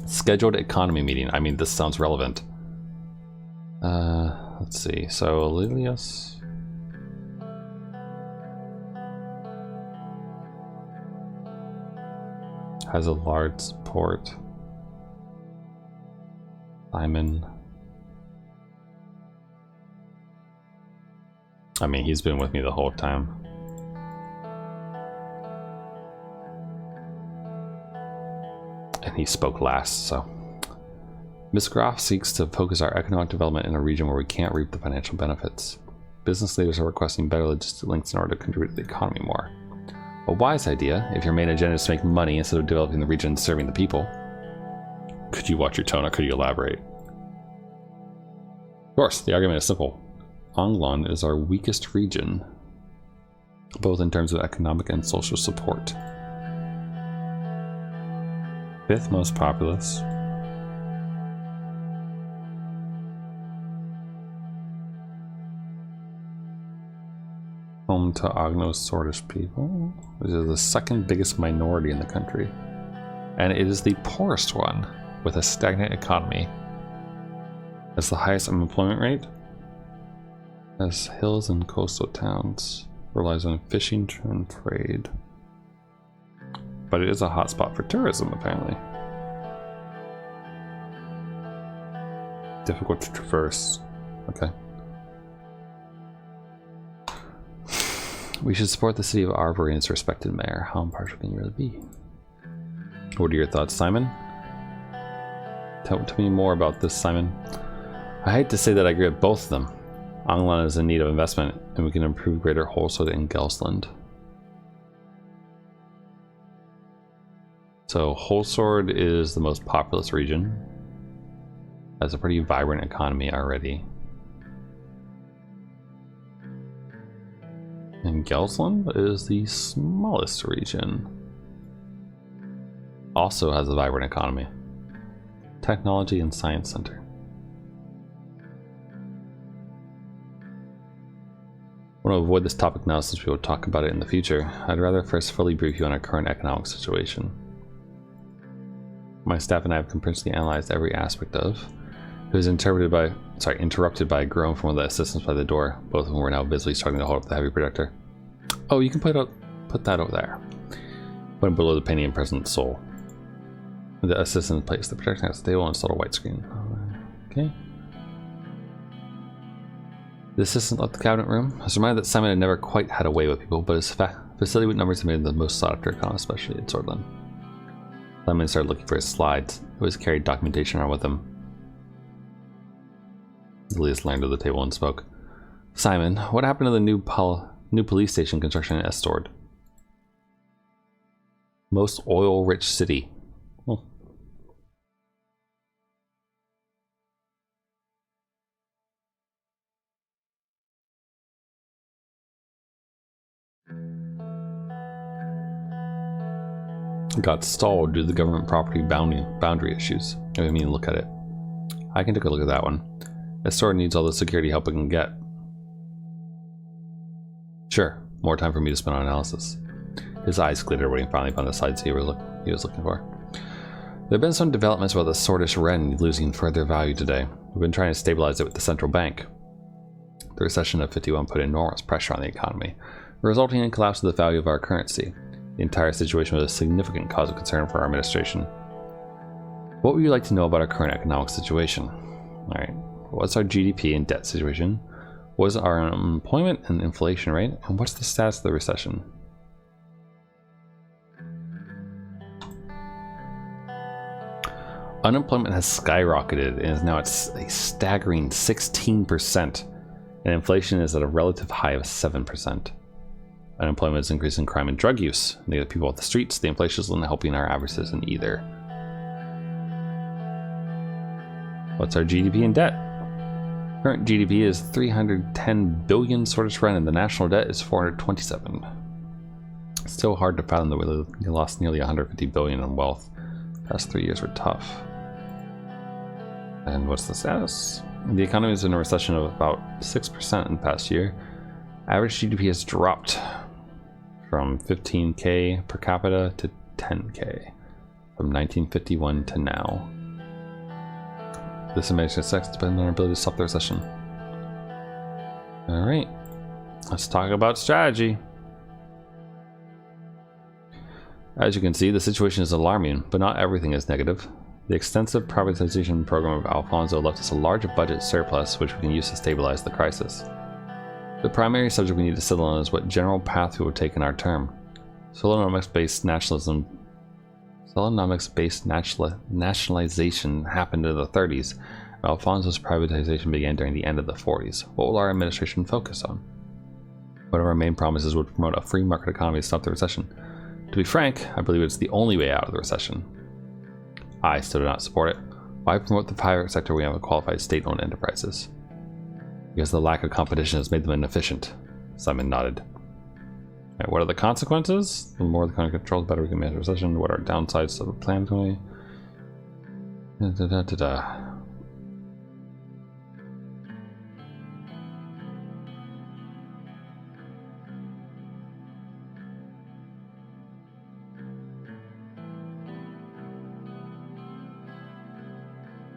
Scheduled economy meeting. I mean, this sounds relevant. Let's see. So, Lilius... has a large support. Simon... I mean, he's been with me the whole time. And he spoke last, so... Ms. Groff seeks to focus our economic development in a region where we can't reap the financial benefits. Business leaders are requesting better logistic links in order to contribute to the economy more. A wise idea, if your main agenda is to make money instead of developing the region and serving the people. Could you watch your tone, or could you elaborate? Of course, the argument is simple. Anglan is our weakest region, both in terms of economic and social support. Fifth most populous. Home to Ogno's Swordish people. It is the second biggest minority in the country. And it is the poorest one, with a stagnant economy. Has the highest unemployment rate. Has hills and coastal towns. Relies on fishing and trade. But it is a hotspot for tourism, apparently. Difficult to traverse. Okay. We should support the city of Arbury and its respected mayor. How impartial can you really be? What are your thoughts, Simon? Tell me more about this, Simon. I hate to say that I agree with both of them. Anglan is in need of investment, and we can improve Greater Holsword and Gelsland. So Holsword is the most populous region. Has a pretty vibrant economy already. And Gelsland is the smallest region. Also has a vibrant economy. Technology and Science Center. I want to avoid this topic now since we will talk about it in the future. I'd rather first fully brief you on our current economic situation. My staff and I have comprehensively analyzed every aspect of. It was interrupted by a groan from one of the assistants by the door. Both of them were now visibly starting to hold up the heavy projector. Oh, you can put that over there. Went below the painting and President's soul. The assistant placed the projector next to the table and installed a white screen. Okay. The assistant left the cabinet room. I was reminded that Simon had never quite had a way with people, but his facility with numbers had made him the most sought after economist, especially in Swordland. Simon started looking for his slides. He always carried documentation around with him. Lilius leaned to the table and spoke. Simon, what happened to the new police station construction in Estord? Most oil-rich city. Oh. Got stalled due to the government property boundary issues. I mean, look at it. I can take a look at that one. Estord needs all the security help it can get. Sure, more time for me to spend on analysis. His eyes glittered when he finally found the slides he was looking for. There have been some developments about the Swordish Wren losing further value today. We've been trying to stabilize it with the central bank. The recession of '51 put enormous pressure on the economy. resulting in collapse of the value of our currency. The entire situation was a significant cause of concern for our administration. What would you like to know about our current economic situation? Alright, what's our GDP and debt situation? What is our unemployment and inflation rate? And what's the status of the recession? Unemployment has skyrocketed and is now at a staggering 16%, and inflation is at a relative high of 7%. Unemployment is increasing crime and drug use. And the people off the streets, the inflation isn't helping our average citizen either. What's our GDP and debt? Current GDP is 310 billion Swedish yen and the national debt is 427. It's still hard to fathom that we lost nearly 150 billion in wealth. The past 3 years were tough. And what's the status? The economy is in a recession of about 6% in the past year. Average GDP has dropped from 15k per capita to 10k from 1951 to now. This amazing success depends on our ability to stop the recession. Alright, let's talk about strategy. As you can see, the situation is alarming, but not everything is negative. The extensive privatization program of Alfonso left us a large budget surplus which we can use to stabilize the crisis. The primary subject we need to settle on is what general path we will take in our term. Solonomics-based nationalization happened in the 30s, and Alfonso's privatization began during the end of the 40s. What will our administration focus on? One of our main promises would promote a free market economy to stop the recession. To be frank, I believe it's the only way out of the recession. I still do not support it. Why promote the private sector when we have qualified state-owned enterprises? Because the lack of competition has made them inefficient. Simon nodded. Right, what are the consequences? The more the economy controls, the better we can manage recession. What are downsides of a plan?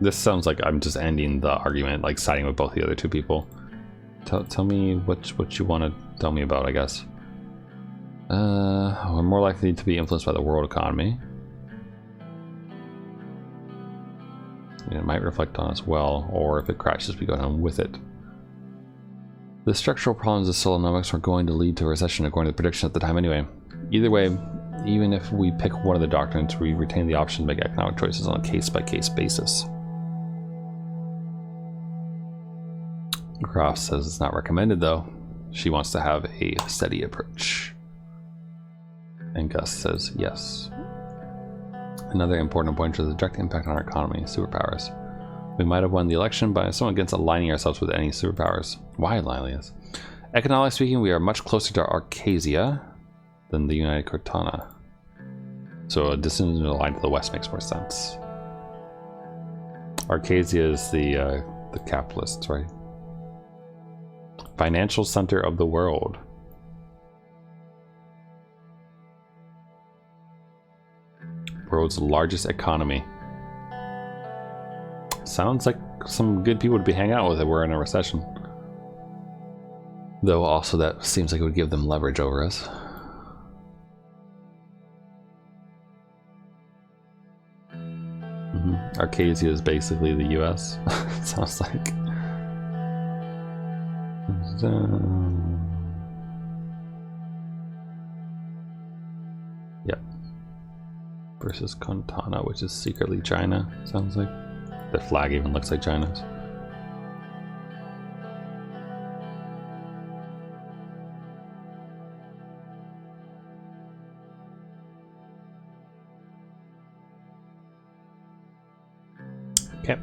This sounds like I'm just ending the argument, like siding with both the other two people. Tell me what you want to tell me about, I guess. We're more likely to be influenced by the world economy. It might reflect on us well, or if it crashes, we go down with it. The structural problems of Solonomics are going to lead to a recession according to the prediction at the time anyway. Either way, even if we pick one of the doctrines, we retain the option to make economic choices on a case-by-case basis. Graf says it's not recommended though. She wants to have a steady approach. And Gus says yes. Another important point is the direct impact on our economy, superpowers. We might have won the election, but I'm somewhat against aligning ourselves with any superpowers. Why aligning us? Economically speaking, we are much closer to Arcasia than the United Cortana. So a distance aligned to the west makes more sense. Arcasia is the capitalists, right? Financial center of the world. World's largest economy. Sounds like some good people to be hanging out with if we're in a recession. Though also that seems like it would give them leverage over us. Arcasia is basically the US. Sounds like. Yep. Versus Cortana, which is secretly China, sounds like. Their flag even looks like China's. Okay.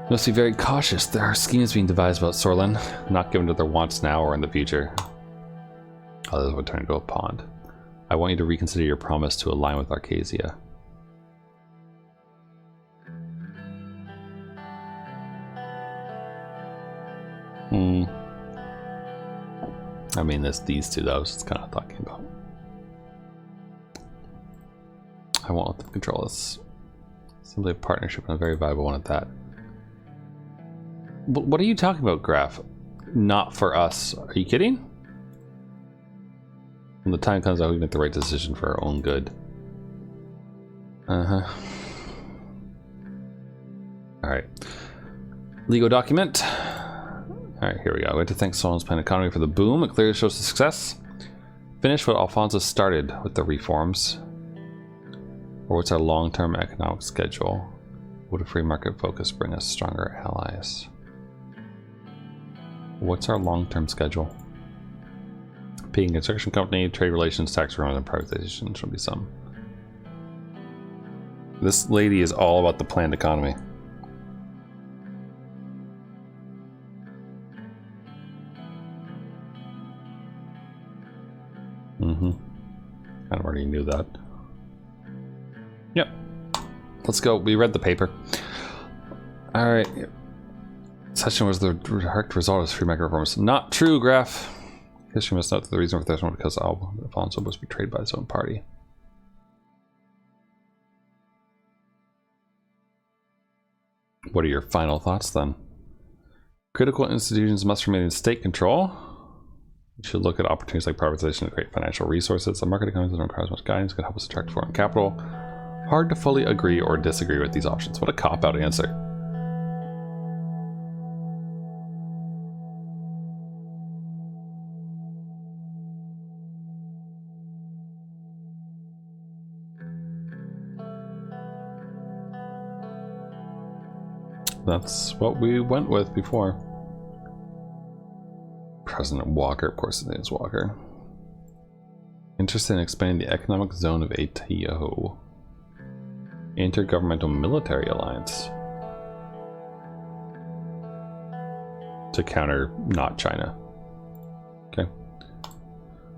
Must be very cautious. There are schemes being devised about Sorlin, not given to their wants now or in the future. Others would turn into a pond. I want you to reconsider your promise to align with Arcasia. I mean, there's these two that I was just kind of talking about. I won't let them control us. Simply a partnership and a very valuable one at that. What are you talking about, Graf? Not for us. Are you kidding? When the time comes, I will make the right decision for our own good. Uh-huh. Alright. Legal document. Alright, here we go. We have to thank Solon's planned economy for the boom. It clearly shows the success. Finish what Alfonso started with the reforms. Or what's our long-term economic schedule? Would a free market focus bring us stronger allies? What's our long-term schedule? Being a construction company, trade relations, tax reform, and privatization should be some. This lady is all about the planned economy. I already knew that. Yep. Let's go. We read the paper. Alright. Session was the direct result of free market reforms. Not true, Graf. History must note that the reason for this one was because Alfonso was betrayed by his own party. What are your final thoughts then? Critical institutions must remain in state control. You should look at opportunities like privatization to create financial resources. A market economy that requires much guidance could help us attract foreign capital. Hard to fully agree or disagree with these options. What a cop-out answer. That's what we went with before. President Walker, of course his name is Walker. Interested in expanding the economic zone of ATO. Intergovernmental Military Alliance. To counter not China. Okay.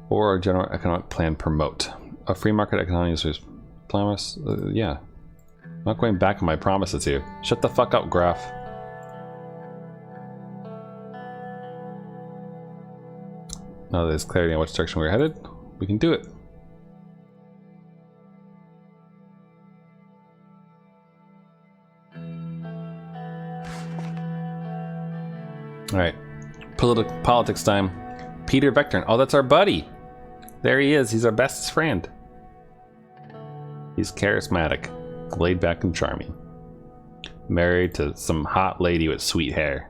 Or a general economic plan promote. A free market economy is promise. Yeah. I'm not going back on my promises here. Shut the fuck up, Graf. Now that there's clarity on which direction we're headed, we can do it. Alright. Politics time. Peter Vectorn. Oh, that's our buddy. There he is. He's our best friend. He's charismatic, laid back and charming. Married to some hot lady with sweet hair.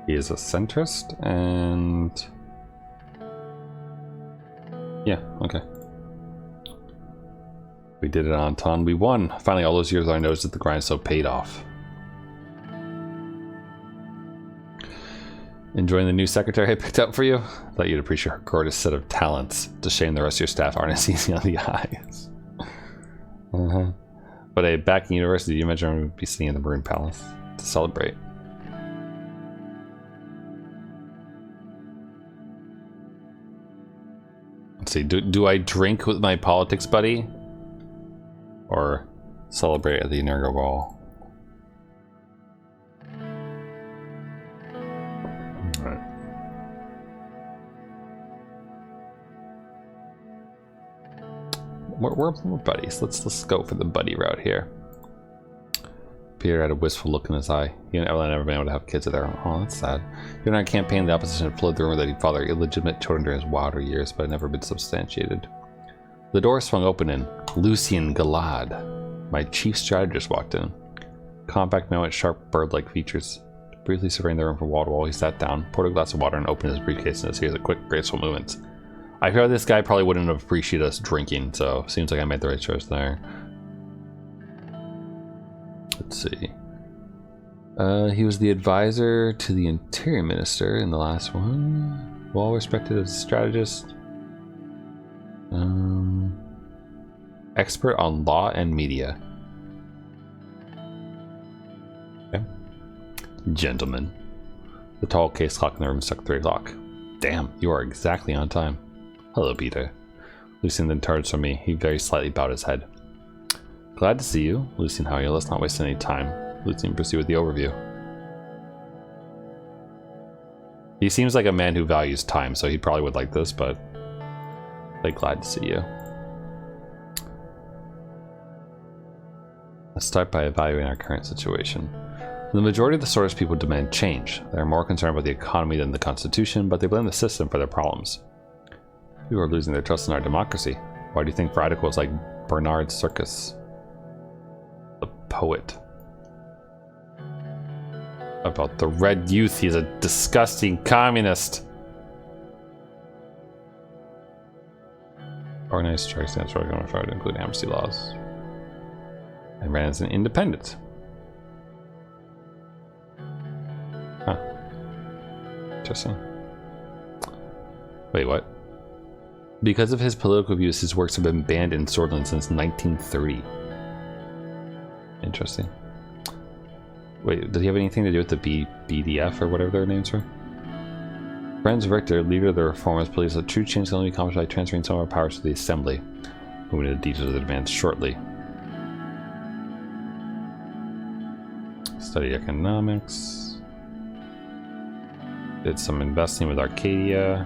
He is a centrist and... yeah, okay. We did it, Anton. We won. Finally, all those years I noticed that the grindstone paid off. Enjoying the new secretary I picked up for you? I thought you'd appreciate her gorgeous set of talents. It's a shame the rest of your staff aren't as easy on the eyes. But back in university, you imagine I would be sitting in the Maroon Palace to celebrate. Let's see, do I drink with my politics buddy? Or celebrate at the inaugural ball? Alright. We're buddies. Let's go for the buddy route here. Peter had a wistful look in his eye. He and Evelyn never been able to have kids of their own. Oh, that's sad. During our campaign, the opposition had flowed the rumor that he'd fathered illegitimate children during his wilder years, but had never been substantiated. The door swung open and Lucien Galad, my chief strategist, walked in. Compact man with sharp bird-like features. Briefly surveying the room from wall to wall, he sat down, poured a glass of water, and opened his briefcase in a series of quick, graceful movements. I feel like this guy probably wouldn't have appreciated us drinking, so seems like I made the right choice there. Let's see. He was the advisor to the Interior Minister in the last one. Well respected as a strategist. Expert on law and media. Okay. Gentlemen. The tall case clock in the room struck 3 o'clock. Damn, you are exactly on time. Hello, Peter. Lucien then turned from me. He very slightly bowed his head. Glad to see you. Lucien, how are you? Let's not waste any time. Lucien proceeded with the overview. He seems like a man who values time, so he probably would like this, but glad to see you. Let's start by evaluating our current situation. The majority of the Soros people demand change. They are more concerned about the economy than the Constitution, but they blame the system for their problems. People are losing their trust in our democracy. Why do you think radicals like Bernard Circus, the poet, about the Red Youth? He's a disgusting communist. Organized strike stands for going to include amnesty laws. And ran as an independent. Huh. Interesting. Wait, what? Because of his political views, his works have been banned in Swordland since 1930. Interesting. Wait, did he have anything to do with the BDF or whatever their names were? Franz Richter, leader of the reformers, believes that true change can only be accomplished by transferring some of our powers to the Assembly. Moving to the details of the demands shortly. Studied economics. Did some investing with Arcadia.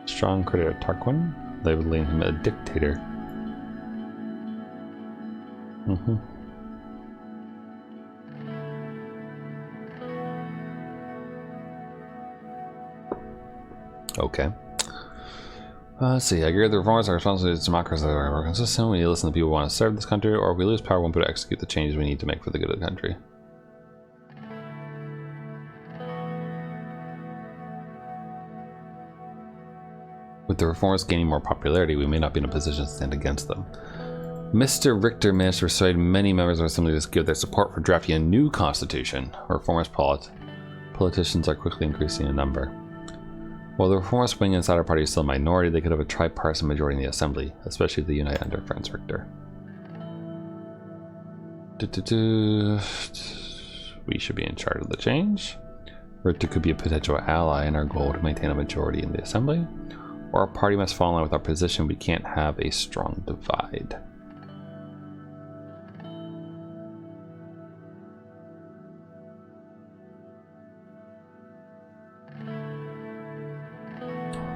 Strong critic of Tarquin, labeling him a dictator. Okay. Let's see. I agree the reformers are responsible to democracy. We're consistent. We need to listen to people who want to serve this country, or if we lose power, we won't be able to execute the changes we need to make for the good of the country. With the reformers gaining more popularity, we may not be in a position to stand against them. Mr. Richter managed to persuade many members of our assembly to give their support for drafting a new constitution. Reformist politicians are quickly increasing in number. While the reformist wing inside our party is still a minority, they could have a tripartisan majority in the assembly, especially if they unite under Franz Richter. We should be in charge of the change. Richter could be a potential ally in our goal to maintain a majority in the assembly. Or our party must fall in line with our position. We can't have a strong divide.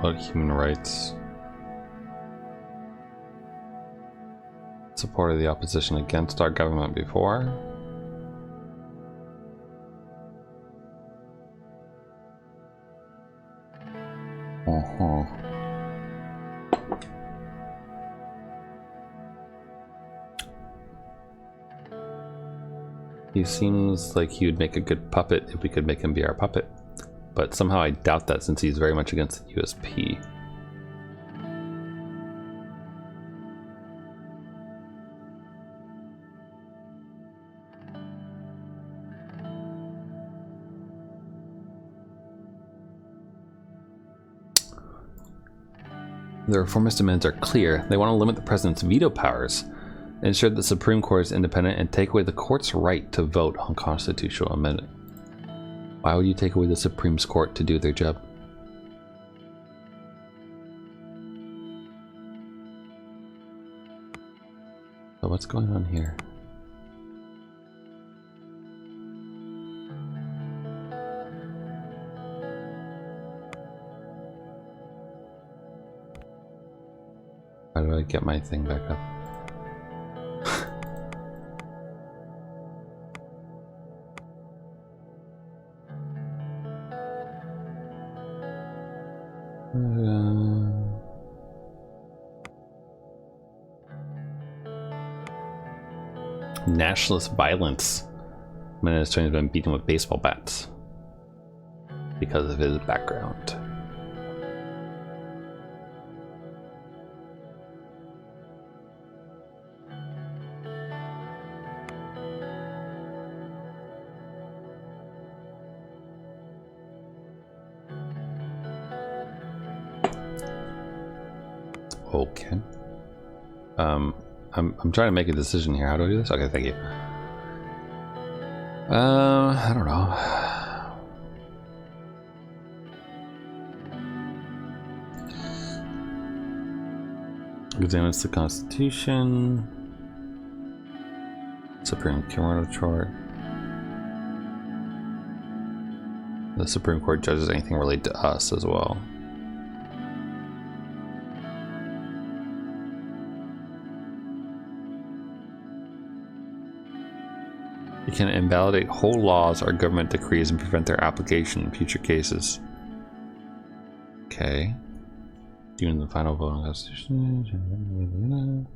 What about human rights? Supported the opposition against our government before. He seems like he would make a good puppet if we could make him be our puppet. But somehow I doubt that since he's very much against the USP. The reformist demands are clear. They want to limit the president's veto powers, ensure that the Supreme Court is independent, and take away the court's right to vote on constitutional amendment. Why would you take away the Supreme Court to do their job? So what's going on here? How do I get my thing back up? Nationalist violence. Man has been beaten with baseball bats because of his background. Okay. I'm trying to make a decision here. How do I do this? Okay, thank you. I don't know. Examines the Constitution. Supreme Court chart. The Supreme Court judges anything related to us as well. It can invalidate whole laws or government decrees and prevent their application in future cases. Okay. Doing the final vote on the Constitution.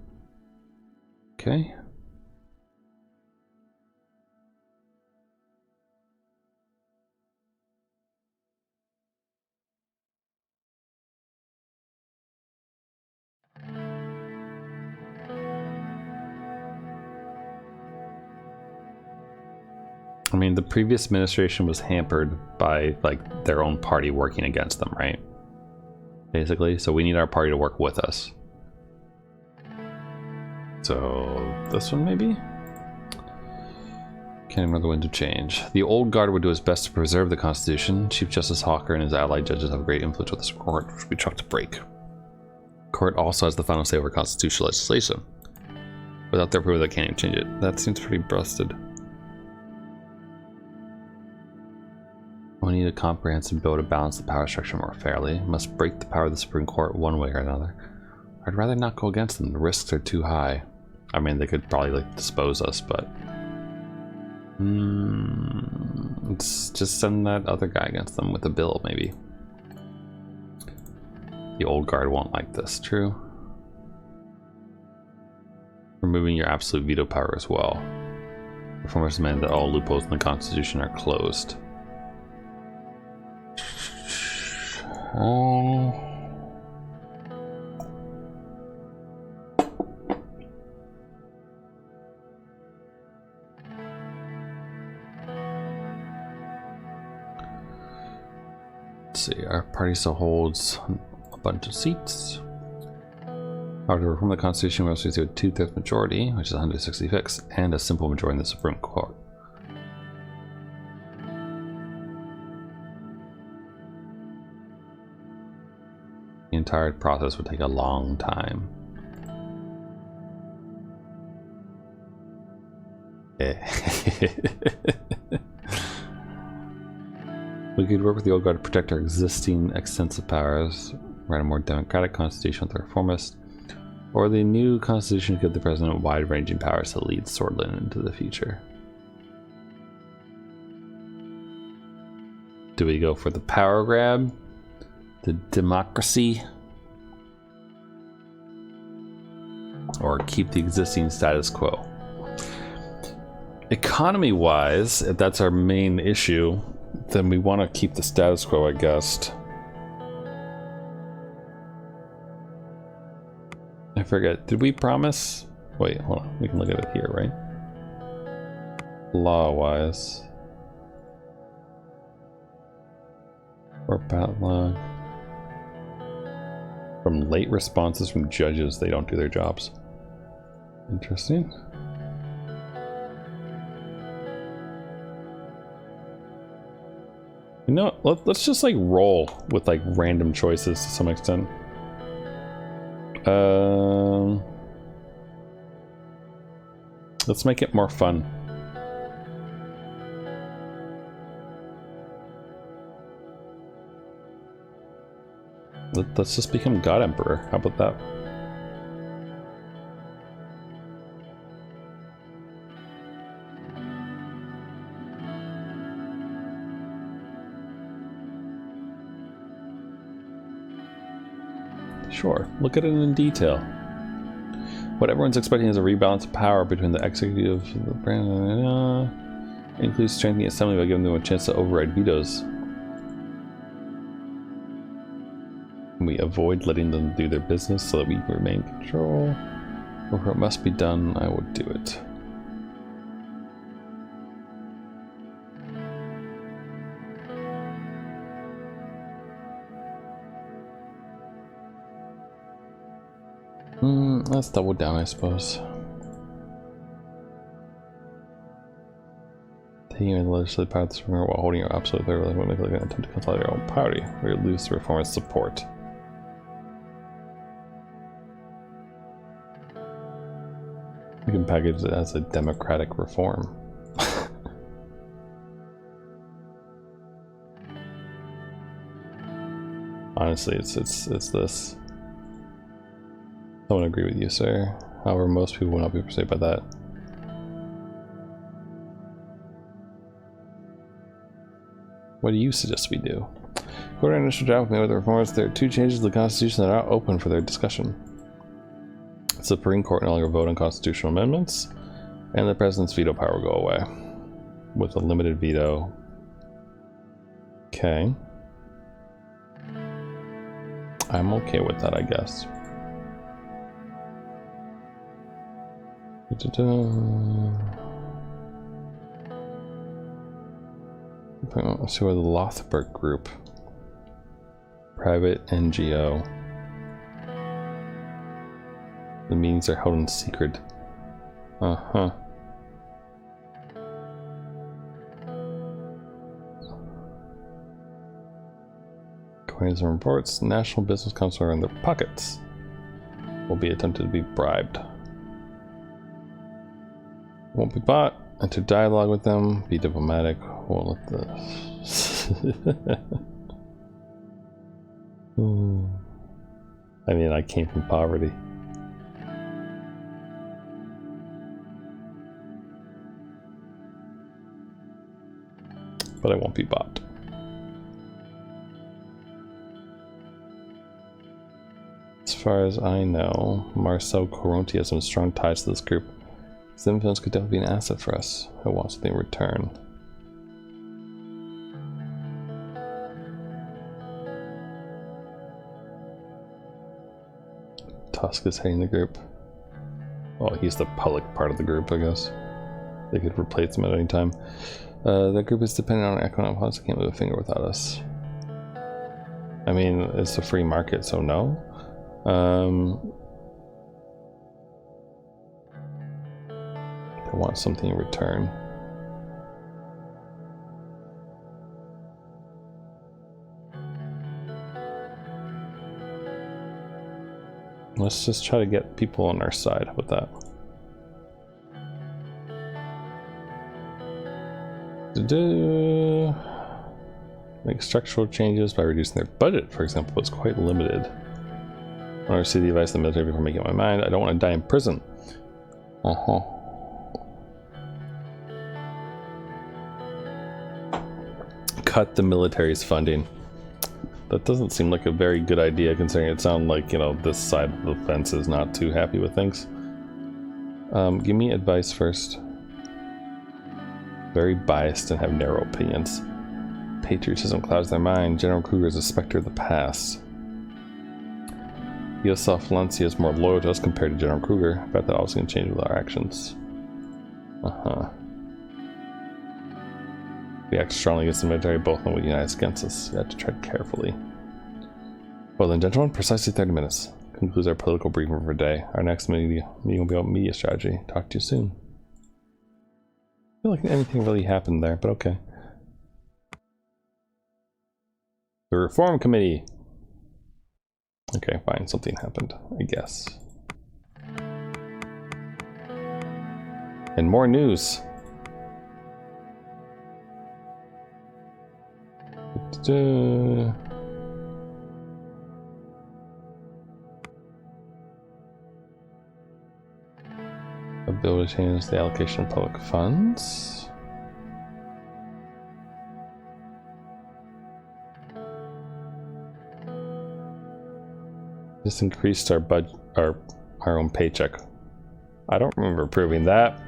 Okay. I mean, the previous administration was hampered by like their own party working against them, right? Basically, so we need our party to work with us. So this one maybe? Can't remember the winds of change. The old guard would do his best to preserve the Constitution. Chief Justice Hawker and his allied judges have great influence with the Supreme Court, which we try to break. Court also has the final say over constitutional legislation. Without their approval, they can't even change it. That seems pretty busted. We need a comprehensive bill to balance the power structure more fairly. Must break the power of the Supreme Court one way or another. I'd rather not go against them. The risks are too high. I mean, they could probably like dispose us, but let's just send that other guy against them with a bill, maybe. The old guard won't like this. True. Removing your absolute veto power as well. Reformers demand that all loopholes in the Constitution are closed. Let's see, our party still holds a bunch of seats. However, to reform the Constitution, we must receive a 2/3 majority, which is 166, and a simple majority in the Supreme Court. The entire process would take a long time. We could work with the old guard to protect our existing extensive powers, write a more democratic constitution with the reformists, or the new constitution give the president wide-ranging powers to lead Swordland into the future. Do we go for the power grab? The democracy? Or keep the existing status quo? Economy-wise, if that's our main issue, then we want to keep the status quo, I guess. I forget, did we promise? Wait, hold on, we can look at it here, right? Law-wise. Or backlog. From late responses from judges, they don't do their jobs. Interesting. You know, let's just like roll with like random choices to some extent. Let's make it more fun. Let's just become God Emperor. How about that? Sure, look at it in detail. What everyone's expecting is a rebalance of power between the executive and the brand. Includes strengthening the assembly by giving them a chance to override vetoes. We avoid letting them do their business so that we remain in control. Or if it must be done, I would do it. Let's double down, I suppose. Taking the legislative power of the Supreme Court while holding your absolute authority will make an attempt to consolidate your own party, where you lose the reformist support. You can package it as a democratic reform. Honestly, it's this. I won't agree with you, sir. However, most people will not be persuaded by that. What do you suggest we do? According to initial draft made with the reformers, there are 2 changes to the Constitution that are not open for their discussion. The Supreme Court no longer vote on constitutional amendments, and the President's veto power will go away. With a limited veto. Okay. I'm okay with that, I guess. Let's see where the Lothberg Group. Private NGO. The meetings are held in secret. Uh-huh. According to some reports, National Business Council are in their pockets. Will be attempted to be bribed. Won't be bought. Enter dialogue with them. Be diplomatic. Won't let this. I mean, I came from poverty. But I won't be bought. As far as I know, Marcel Coronti has some strong ties to this group. His influence could definitely be an asset for us. I want something in return. Tusk is heading the group. Oh, he's the public part of the group, I guess. They could replace him at any time. The group is dependent on our economic policy. Can't move a finger without us. I mean, it's a free market, so no. I want something in return. Let's just try to get people on our side with that. Make structural changes by reducing their budget, for example, was quite limited. I want to see the advice of the military before making up my mind. I don't want to die in prison. Cut the military's funding. That doesn't seem like a very good idea, considering it sounds like, you know, this side of the fence is not too happy with things. Give me advice first. Very biased and have narrow opinions. Patriotism clouds their mind. General Kruger is a specter of the past. Yosef Lancia is more loyal to us compared to General Kruger. I bet that also can change with our actions. We act strongly against the military, both know we unite against us. You have to tread carefully. Well then, gentlemen, precisely 30 minutes. Concludes our political briefing for the day. Our next meeting will be about media strategy. Talk to you soon. I feel like anything really happened there, but okay. The Reform Committee. Okay, fine, something happened, I guess. And more news. A bill to change the allocation of public funds. This increased our budget, our own paycheck. I don't remember approving that.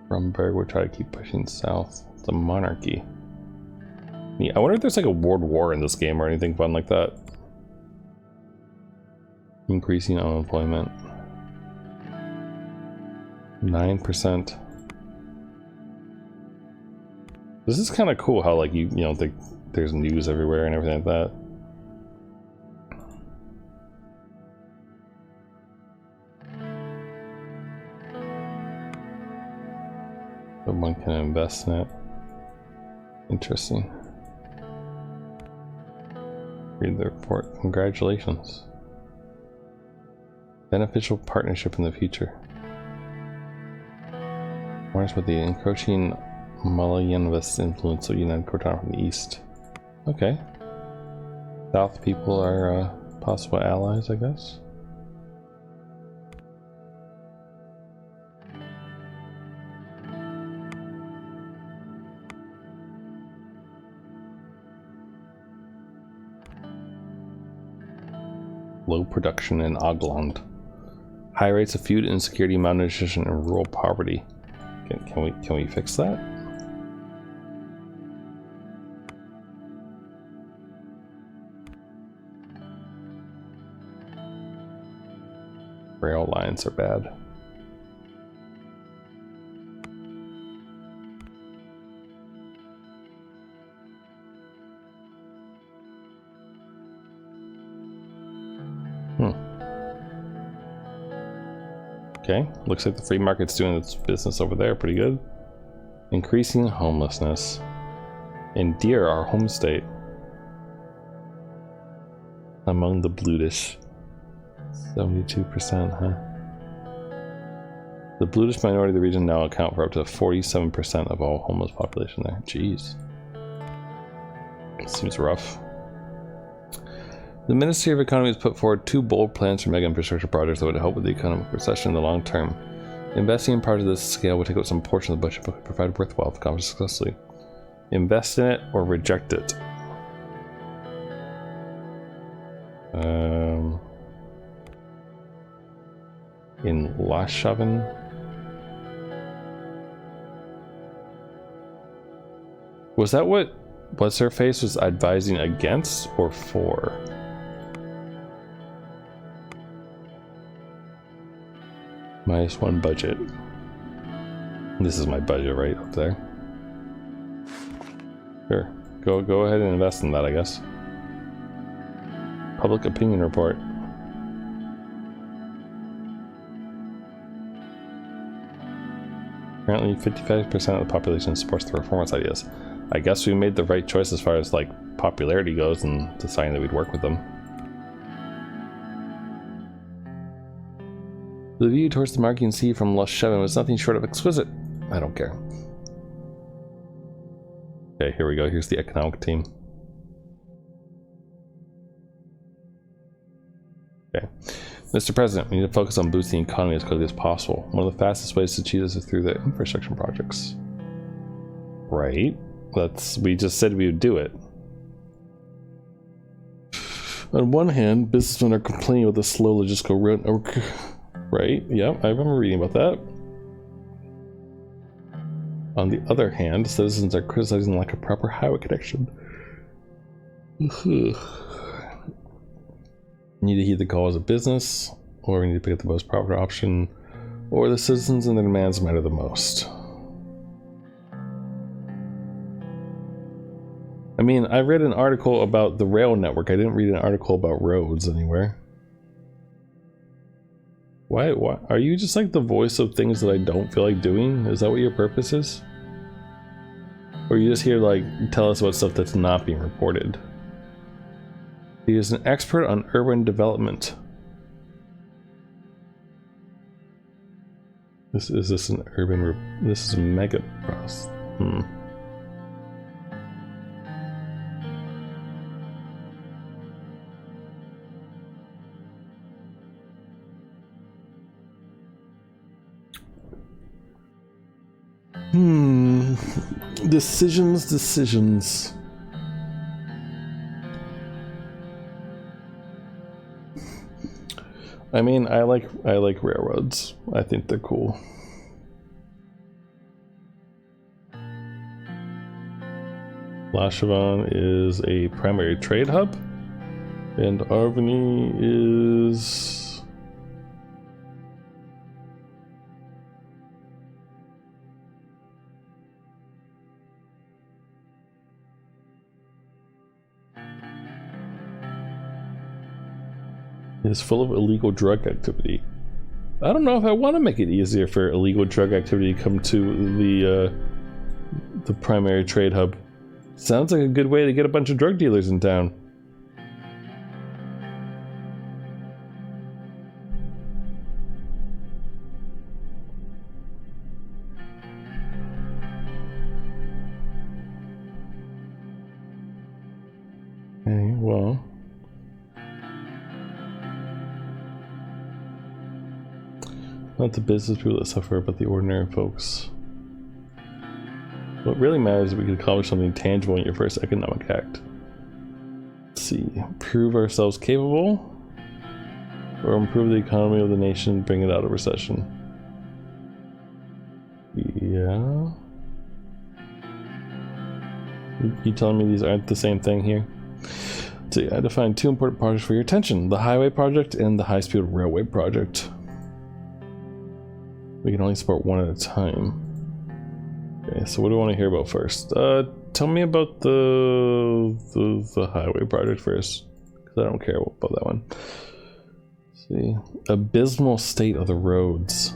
Rumberg will try to keep pushing south. The monarchy. Yeah, I wonder if there's like a world war in this game or anything fun like that. Increasing unemployment. 9%. This is kind of cool how like you know there's news everywhere and everything like that. But one can invest in it. Interesting. Read the report. Congratulations. Beneficial partnership in the future. Warns with the encroaching Malayanvest influence of United Cortana from the east. Okay. South people are possible allies, I guess. Low production in Ogland. High rates of food insecurity, malnutrition, and rural poverty. Can we fix that? Rail lines are bad. Okay, looks like the free market's doing its business over there pretty good. Increasing homelessness. Endear our home state among the blutish. 72%, huh? The blutish minority of the region now account for up to 47% of all homeless population there. Jeez. Seems rough. The Ministry of Economy has put forward 2 bold plans for mega infrastructure projects that would help with the economic recession in the long term. Investing in projects of this scale would take up some portion of the budget but could provide worthwhile if accomplished successfully. Invest in it or reject it. In Lashaven. Was that what What's-Her-Face was advising against or for? -1 budget. This is my budget right up there. Sure. Go ahead and invest in that, I guess. Public opinion report. Apparently 55% of the population supports the reformist ideas. I guess we made the right choice as far as like popularity goes and deciding that we'd work with them. The view towards the Marking Sea from Lashaven was nothing short of exquisite. I don't care. Okay, here we go. Here's the economic team. Okay. Mr. President, we need to focus on boosting the economy as quickly as possible. One of the fastest ways to achieve this is through the infrastructure projects. Right. We just said we would do it. On one hand, businessmen are complaining about the slow logistical run. Right, yeah, I remember reading about that. On the other hand, citizens are criticizing the lack of proper highway connection. We need to heed the calls of business, or we need to pick up the most proper option, or the citizens and their demands matter the most. I mean, I read an article about the rail network. I didn't read an article about roads anywhere. Why are you just like the voice of things that I don't feel like doing? Is that what your purpose is? Or you just here like tell us about stuff that's not being reported? He is an expert on urban development. This is an urban this is a mega process. Decisions. I mean, I like railroads. I think they're cool. Lashaven is a primary trade hub, and Arvany is full of illegal drug activity. I don't know if I want to make it easier for illegal drug activity to come to the primary trade hub. Sounds like a good way to get a bunch of drug dealers in town. Okay, well. Not the business people that suffer, but the ordinary folks. What really matters is we can accomplish something tangible in your first economic act. Let's see. Prove ourselves capable. or improve the economy of the nation, bring it out of recession. Yeah. You telling me these aren't the same thing here? So yeah, I defined two important projects for your attention: the highway project and the high-speed railway project. We can only support one at a time. Okay, so what do I want to hear about first? Tell me about the highway project first, because I don't care about that one. Let's see, abysmal state of the roads.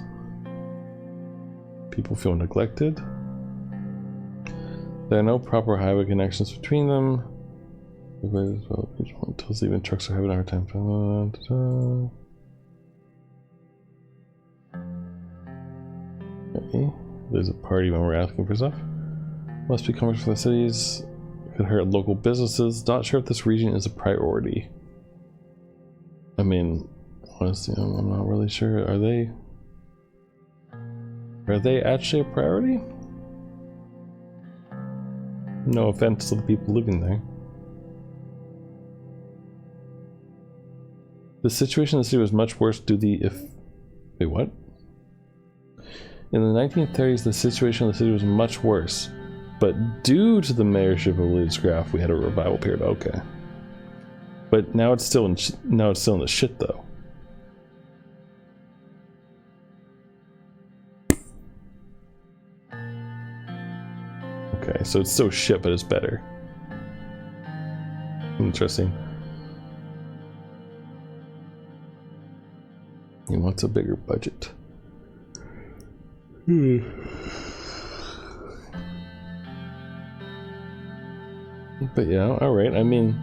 People feel neglected. There are no proper highway connections between them. Until even trucks are having a hard time. Okay. There's a party when we're asking for stuff. Must be commercial for the cities. Could hurt local businesses. Not sure if this region is a priority. I mean, honestly, I'm not really sure. Are they actually a priority? No offense to the people living there. The situation in the city was much worse due to the wait, what? In the 1930s, the situation in the city was much worse, but due to the mayorship of Williams Graff, we had a revival period. Okay, but now it's still in the shit though. Okay, so it's still shit, but it's better. Interesting. He wants a bigger budget. But yeah, alright, I mean,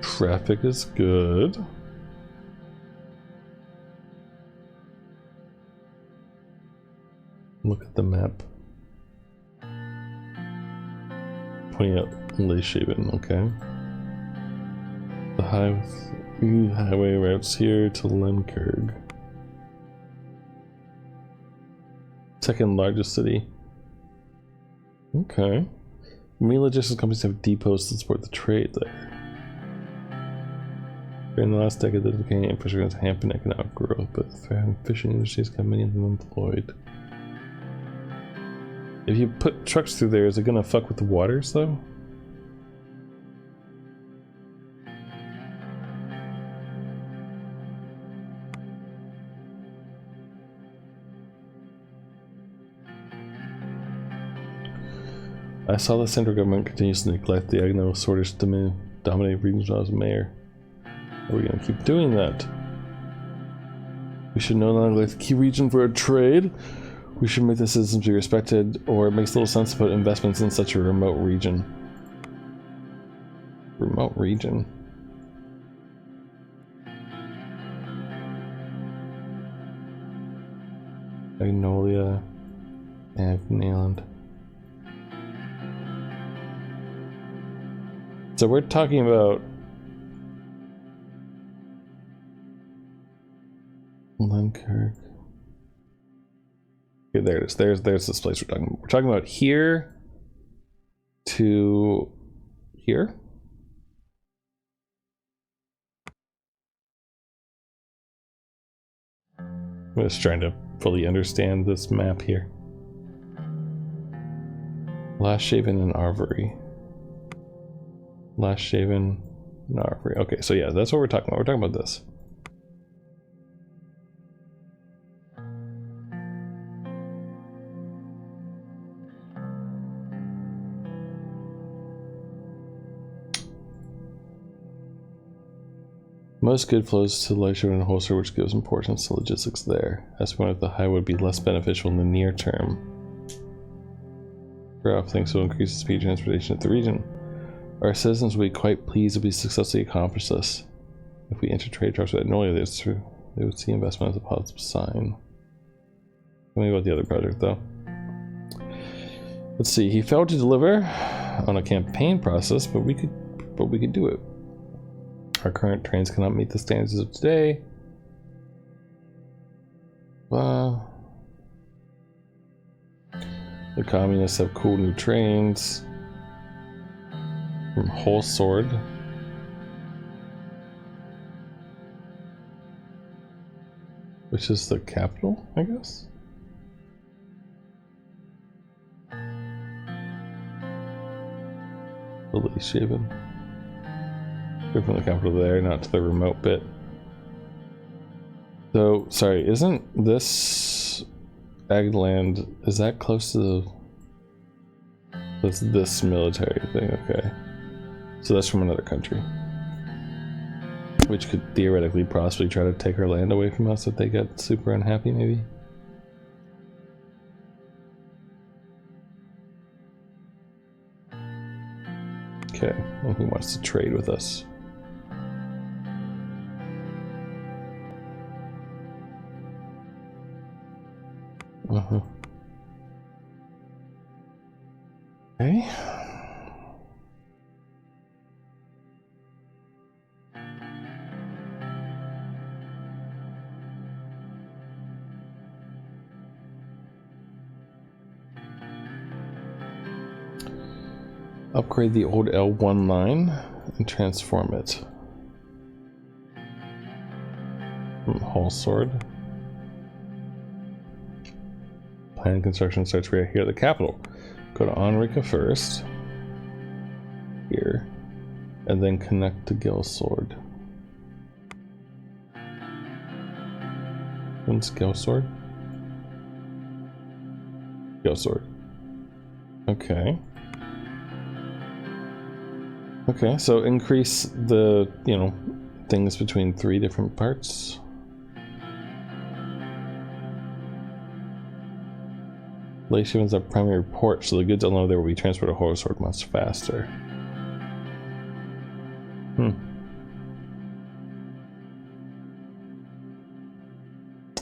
traffic is good. Look at the map. Pointing out Leyshaven, okay. The highway routes here to Lemberg. Second largest city. Okay. Many logistics companies have depots to support the trade there. In the last decade, the decaying infrastructure has hampered economic growth, but the fishing industry has kept many of them employed. If you put trucks through there, is it gonna fuck with the waters though? I saw the central government continues to neglect the Agno Sortish dominate regions as mayor. Are we gonna keep doing that? We should no longer neglect the key region for our trade. We should make the citizens be respected, or it makes little sense to put investments in such a remote region. Remote region? Magnolia, Agnaland. So we're talking about Lemberg. Okay, there it is. There's this place we're talking about. We're talking about here to here. I'm just trying to fully understand this map here. Last Shaven and Arvery. Last Shaven and Arvery. Okay, so yeah, that's what we're talking about. We're talking about this. Most good flows to Leyshaven and Holster, which gives importance to logistics there. Estimating that the highway would be less beneficial in the near term. Graph thinks it will increase the speed of transportation of the region. Our citizens will be quite pleased if we successfully accomplish this. If we enter trade talks with Agnolia, they would see investment as a positive sign. Tell me about the other project, though. Let's see. He failed to deliver on a campaign process, but we could do it. Our current trains cannot meet the standards of today. The communists have cool new trains from Whole Sword. which is the capital, I guess. Shaven. Go from the capital there, not to the remote bit. So, sorry, isn't this Agland, is that close to the... That's this military thing, okay. So that's from another country. Which could theoretically possibly try to take our land away from us if they get super unhappy, maybe? Okay, well, he wants to trade with us. Okay. Upgrade the old L1 line and transform it. Hull sword. Plan construction starts right here at the capital. Go to Onrika first. Here. And then connect to Gil sword. When's Gil sword? Gil sword. Okay. Okay, so increase the, you know, things between 3 different parts. Latium is our primary port, so the goods unloaded there will be transported to Horror much faster.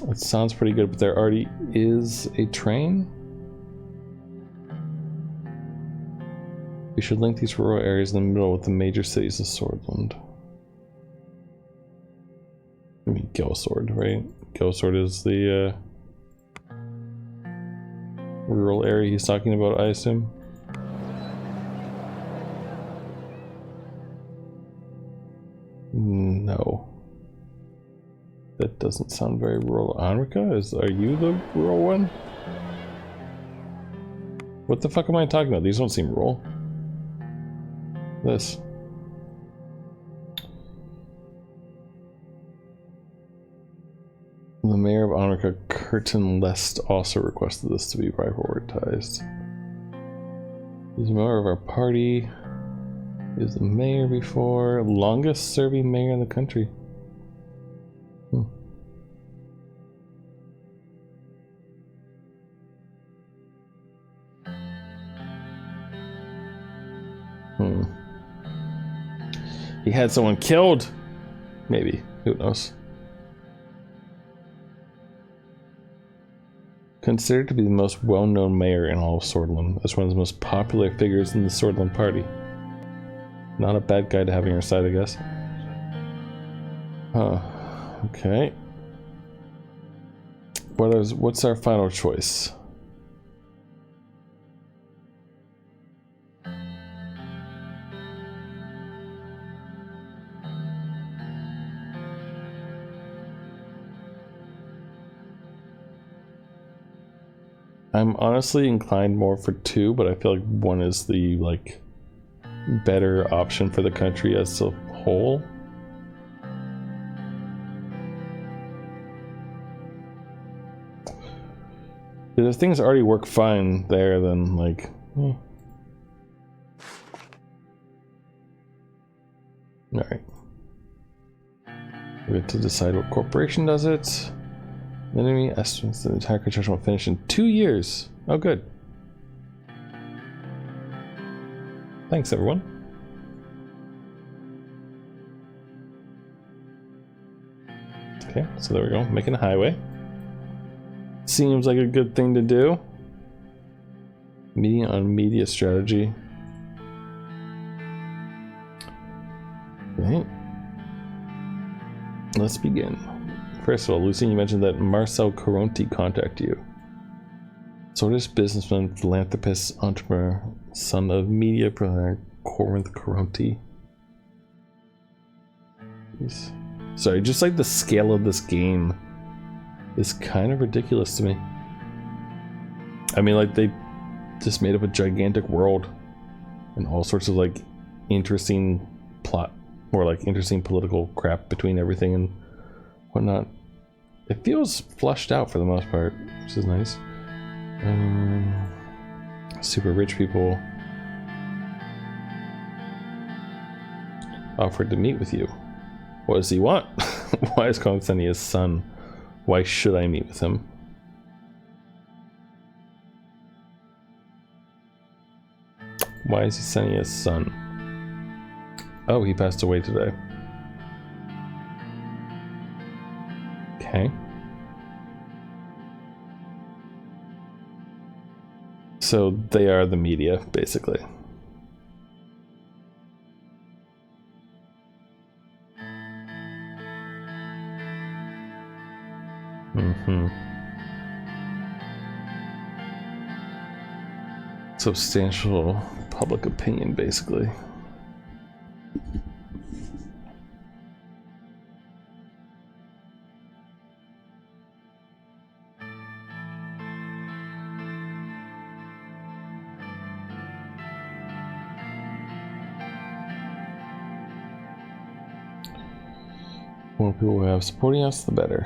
It sounds pretty good, but there already is a train? We should link these rural areas in the middle with the major cities of Swordland. I mean, Gelsword, right? Gelsword is the rural area he's talking about, I assume. No. That doesn't sound very rural. Anrika? Are you the rural one? What the fuck am I talking about? These don't seem rural. This. The mayor of Anrika, Curtin Lest, also requested this to be prioritized. He's a member of our party. He was the mayor before. Longest serving mayor in the country. He had someone killed. Maybe. Who knows? Considered to be the most well-known mayor in all of Swordland, as one of the most popular figures in the Swordland party. Not a bad guy to have on your side, I guess. Okay. What's our final choice? I'm honestly inclined more for 2, but I feel like 1 is the, like, better option for the country as a whole. If things already work fine there, then, like... Alright. We have to decide what corporation does it. Enemy estimates the entire construction will finish in 2 years. Oh, good. Thanks, everyone. Okay, so there we go. Making a highway. Seems like a good thing to do. Meeting on media strategy. Okay. Let's begin. First of all, Lucy, you mentioned that Marcel Caronti contacted you. Swordist businessman, philanthropist, entrepreneur, son of media provider Corinth Caronti. Jeez. Sorry, just like the scale of this game is kind of ridiculous to me. I mean, like, they just made up a gigantic world and all sorts of like interesting plot or like interesting political crap between everything and whatnot. It feels flushed out for the most part, which is nice. Super rich people offered to meet with you. What does he want? Why is Kong sending his son? Why should I meet with him? Why is he sending his son? Oh, he passed away today. Okay. So they are the media, basically. Substantial public opinion, basically. The more people we have supporting us, the better.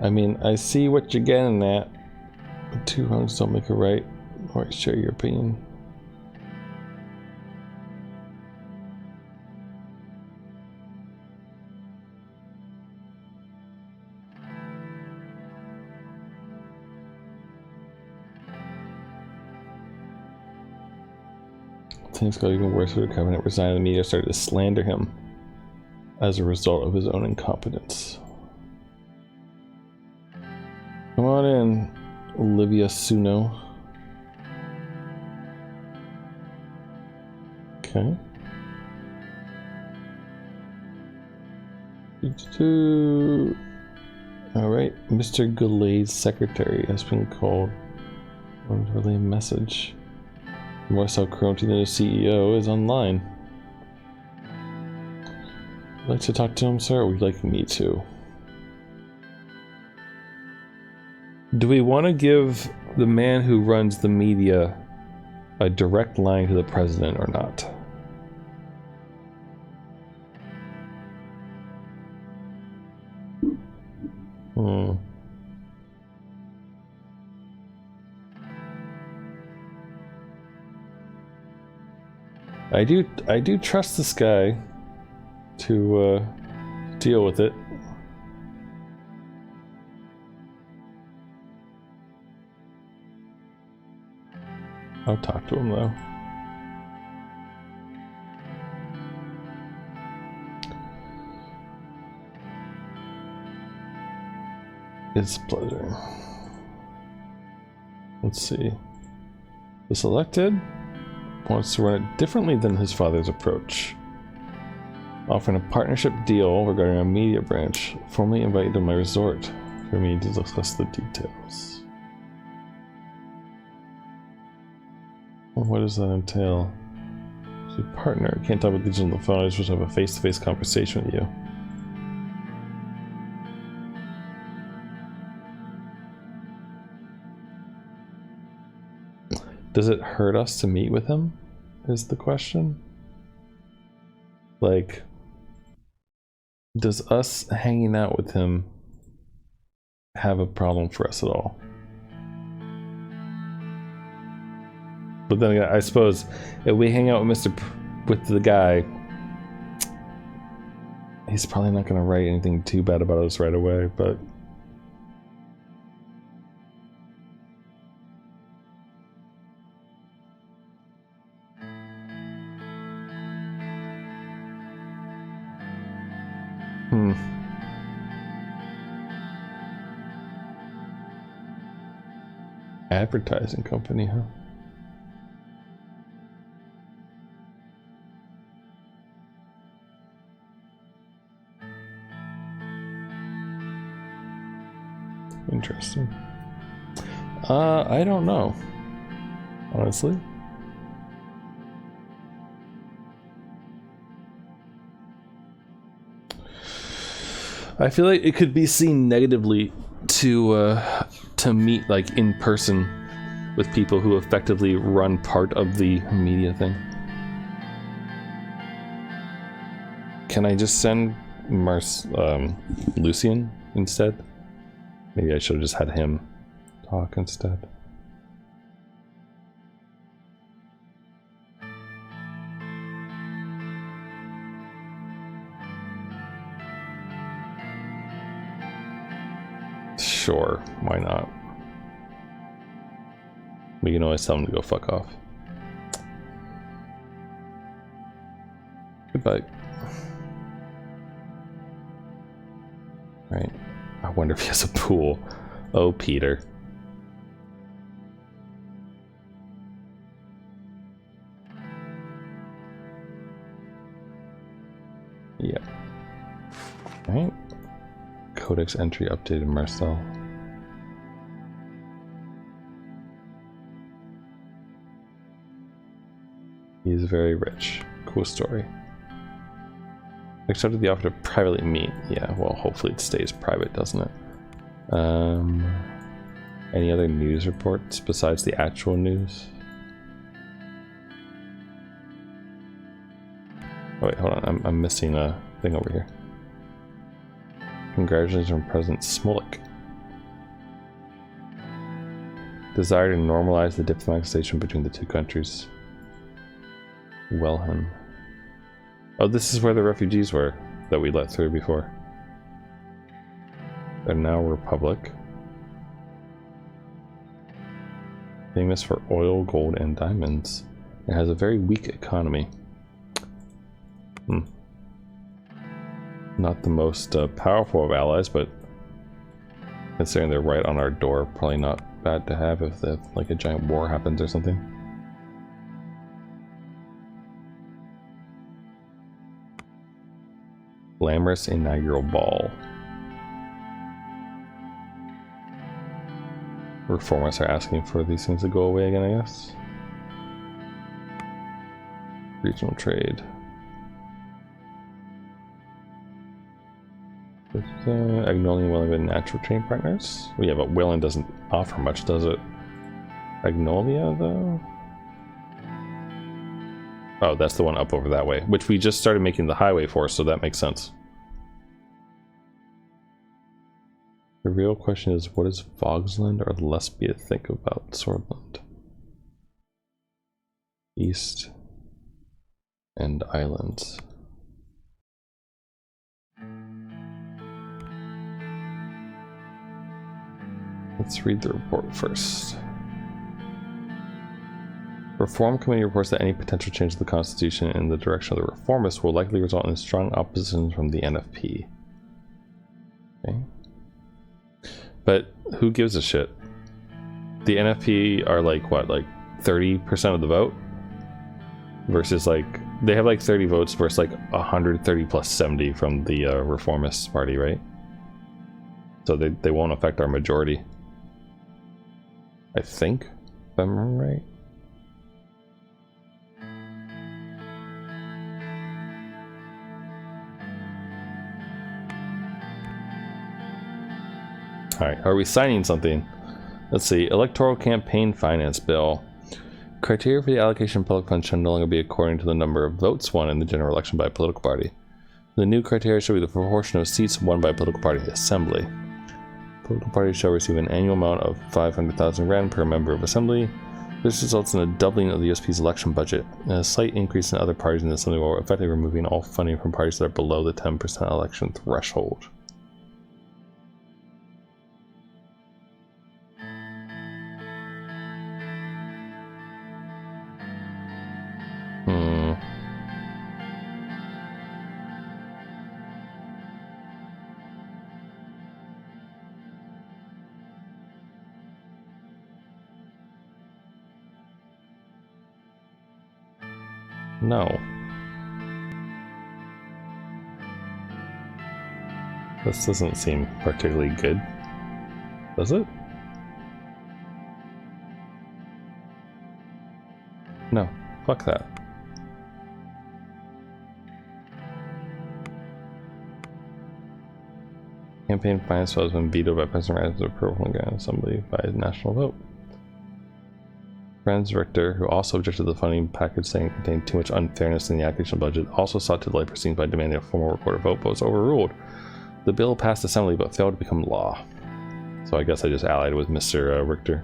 I mean, I see what you're getting at. Two wrongs don't make a right. Or share your opinion. Things got even worse with the cabinet resigned. The media started to slander him as a result of his own incompetence. Come on in, Olivia Suno. Okay. Alright, Mr. Goulet's secretary has been called. I want to relay a message. Marcel Croty, the CEO, is online. Would you like to talk to him, sir, or would you like me to? Do we want to give the man who runs the media a direct line to the president or not? I do trust this guy to deal with it. I'll talk to him though. It's a pleasure. Let's see. The selected wants to run it differently than his father's approach. Offering a partnership deal regarding a media branch. Formally invite you to my resort for me to discuss the details. What does that entail? As your partner, can't talk about these on the phone. I just want to have a face-to-face conversation with you. Does it hurt us to meet with him? Is the question. Like, does us hanging out with him have a problem for us at all? But then again, I suppose if we hang out with with the guy, he's probably not going to write anything too bad about us right away, but advertising company, huh? Interesting. I don't know, honestly. I feel like it could be seen negatively to meet like in person with people who effectively run part of the media thing. Can I just send Lucian instead? Maybe I should have just had him talk instead. Sure, why not? We can always tell him to go fuck off. Goodbye. Right. I wonder if he has a pool. Oh, Peter. Yeah. Right. Codex entry updated Marcel. He is very rich. Cool story. Accepted the offer to privately meet. Yeah, well, hopefully it stays private, doesn't it? Any other news reports besides the actual news? Oh wait, hold on. I'm missing a thing over here. Congratulations from President Smolik. Desire to normalize the diplomatic relation between the two countries. Wellham. Oh, this is where the refugees were that we let through before. They're now a republic. Famous for oil, gold, and diamonds. It has a very weak economy. Not the most powerful of allies, but considering they're right on our door, probably not bad to have if like a giant war happens or something. Glamorous inaugural ball. Reformers are asking for these things to go away again, I guess. Regional trade. Agnolia and Welland been natural trading partners? Well, yeah, but Welland doesn't offer much, does it? Agnolia, though? Oh, that's the one up over that way, which we just started making the highway for, so that makes sense. The real question is, what does Vogsland or Lesbia think about Swordland? East and Islands. Let's read the report first. Reform Committee reports that any potential change to the Constitution in the direction of the reformists will likely result in strong opposition from the NFP. Okay. But who gives a shit? The NFP are like, what, like 30% of the vote? Versus like, they have like 30 votes versus like 130 plus 70 from the Reformist Party, right? So they won't affect our majority. I think, if I'm right. Alright, are we signing something? Let's see. Electoral Campaign Finance Bill. Criteria for the allocation of public funds shall no longer be according to the number of votes won in the general election by a political party. The new criteria shall be the proportion of seats won by a political party assembly. Political parties shall receive an annual amount of 500,000 rand per member of assembly. This results in a doubling of the USP's election budget and a slight increase in other parties in the assembly while effectively removing all funding from parties that are below the 10% election threshold. No. This doesn't seem particularly good, does it? No, fuck that. Campaign finance bill has been vetoed by President Rice's approval in Assembly by a national vote. Franz Richter, who also objected to the funding package saying it contained too much unfairness in the allocation budget, also sought to delay proceedings by demanding a formal recorded vote, but was overruled. The bill passed Assembly but failed to become law. So I guess I just allied with Mr. Richter.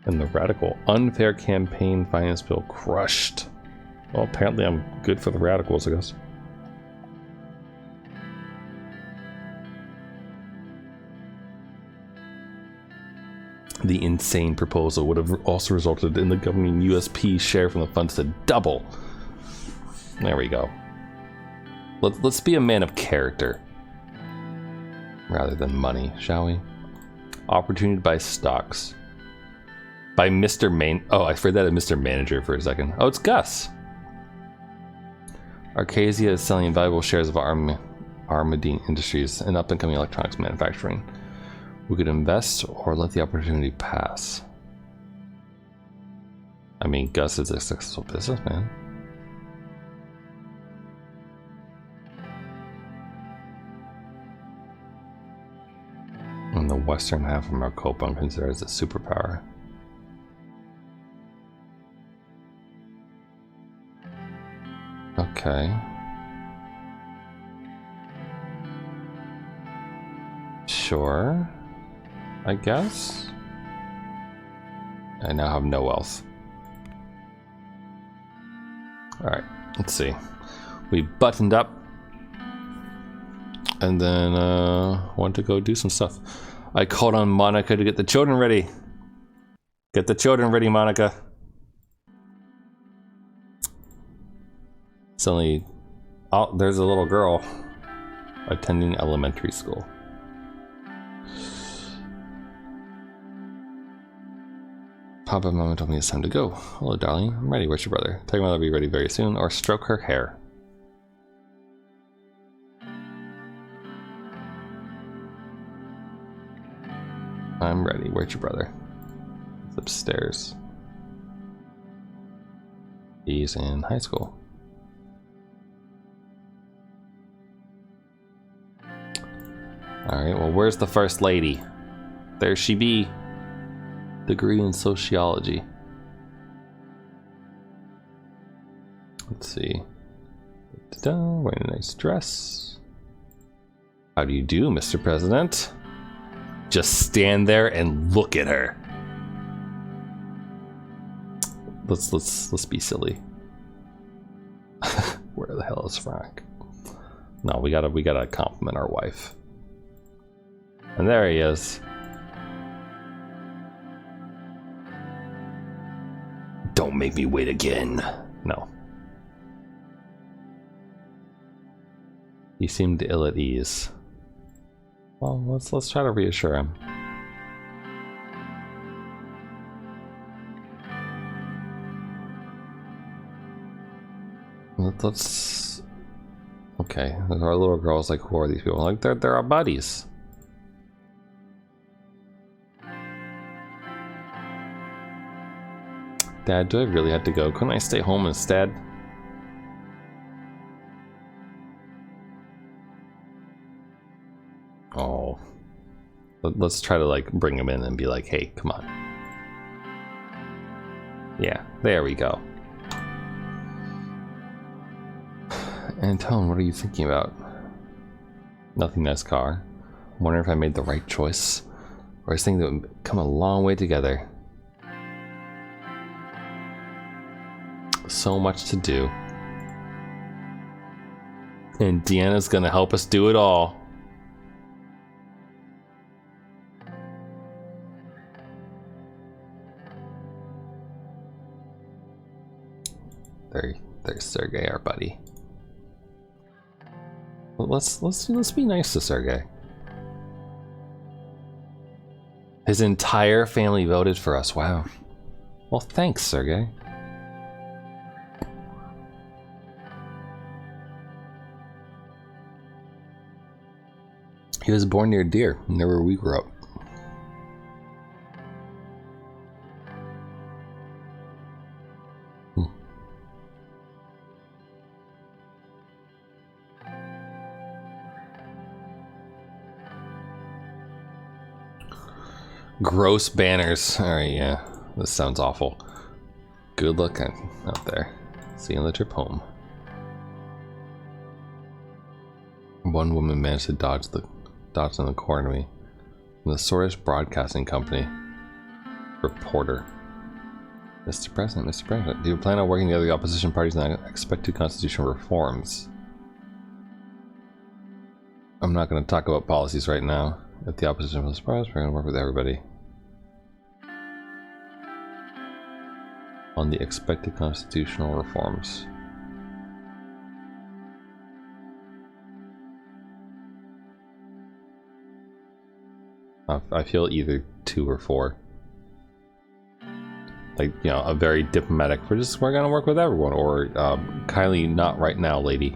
And the radical unfair campaign finance bill crushed. Well, apparently I'm good for the radicals, I guess. The insane proposal would have also resulted in the governing USP share from the funds to double. There we go. Let's be a man of character rather than money, shall we? Opportunity to buy stocks. By Mr. Main. Oh, I forgot that Mr. Manager for a second. Oh, it's Gus. Arcasia is selling valuable shares of Armadine Industries, an up-and-coming electronics manufacturing. We could invest or let the opportunity pass. I mean, Gus is a successful businessman. And the western half of Maricopa considered as a superpower. Okay. Sure. I guess. I now have no wealth. Alright, let's see. We buttoned up. And then went to go do some stuff. I called on Monica to get the children ready. Get the children ready, Monica. Suddenly, oh, there's a little girl attending elementary school. Papa and Mama told me it's time to go. Hello, darling. I'm ready. Where's your brother? Tell your mother I'll be ready very soon, or stroke her hair. I'm ready. Where's your brother? He's upstairs. He's in high school. Alright, well, where's the first lady? There she be. Degree in sociology. Let's see. Wearing a nice dress. How do you do, Mr. President? Just stand there and look at her. Let's be silly. Where the hell is Frank? No, we gotta compliment our wife. And there he is. Don't make me wait again. No. He seemed ill at ease. Well, let's try to reassure him. Let's. Okay, our little girl's like, who are these people? Like, they're our buddies. Dad, do I really have to go? Couldn't I stay home instead? Oh. Let's try to like bring him in and be like, hey, come on. Yeah, there we go. Antone, what are you thinking about? Nothing, nice car. I'm wondering if I made the right choice. Or I was thinking that we've come a long way together. So much to do. And Deanna's gonna help us do it all. There's Sergey, our buddy. Let's be nice to Sergey. His entire family voted for us. Wow. Well, thanks, Sergey. He was born near Deer, near where we grew up. Gross banners. Alright, yeah. This sounds awful. Good luck out there. See you on the trip home. One woman managed to dodge in the corner of me. The Source Broadcasting Company. Reporter. Mr. President, do you plan on working together with the opposition parties on expected constitutional reforms? I'm not going to talk about policies right now. If the opposition was surprised, we're going to work with everybody. On the expected constitutional reforms. I feel either 2 or 4. Like, you know, a very diplomatic, we're gonna work with everyone, or Kylie, not right now, lady.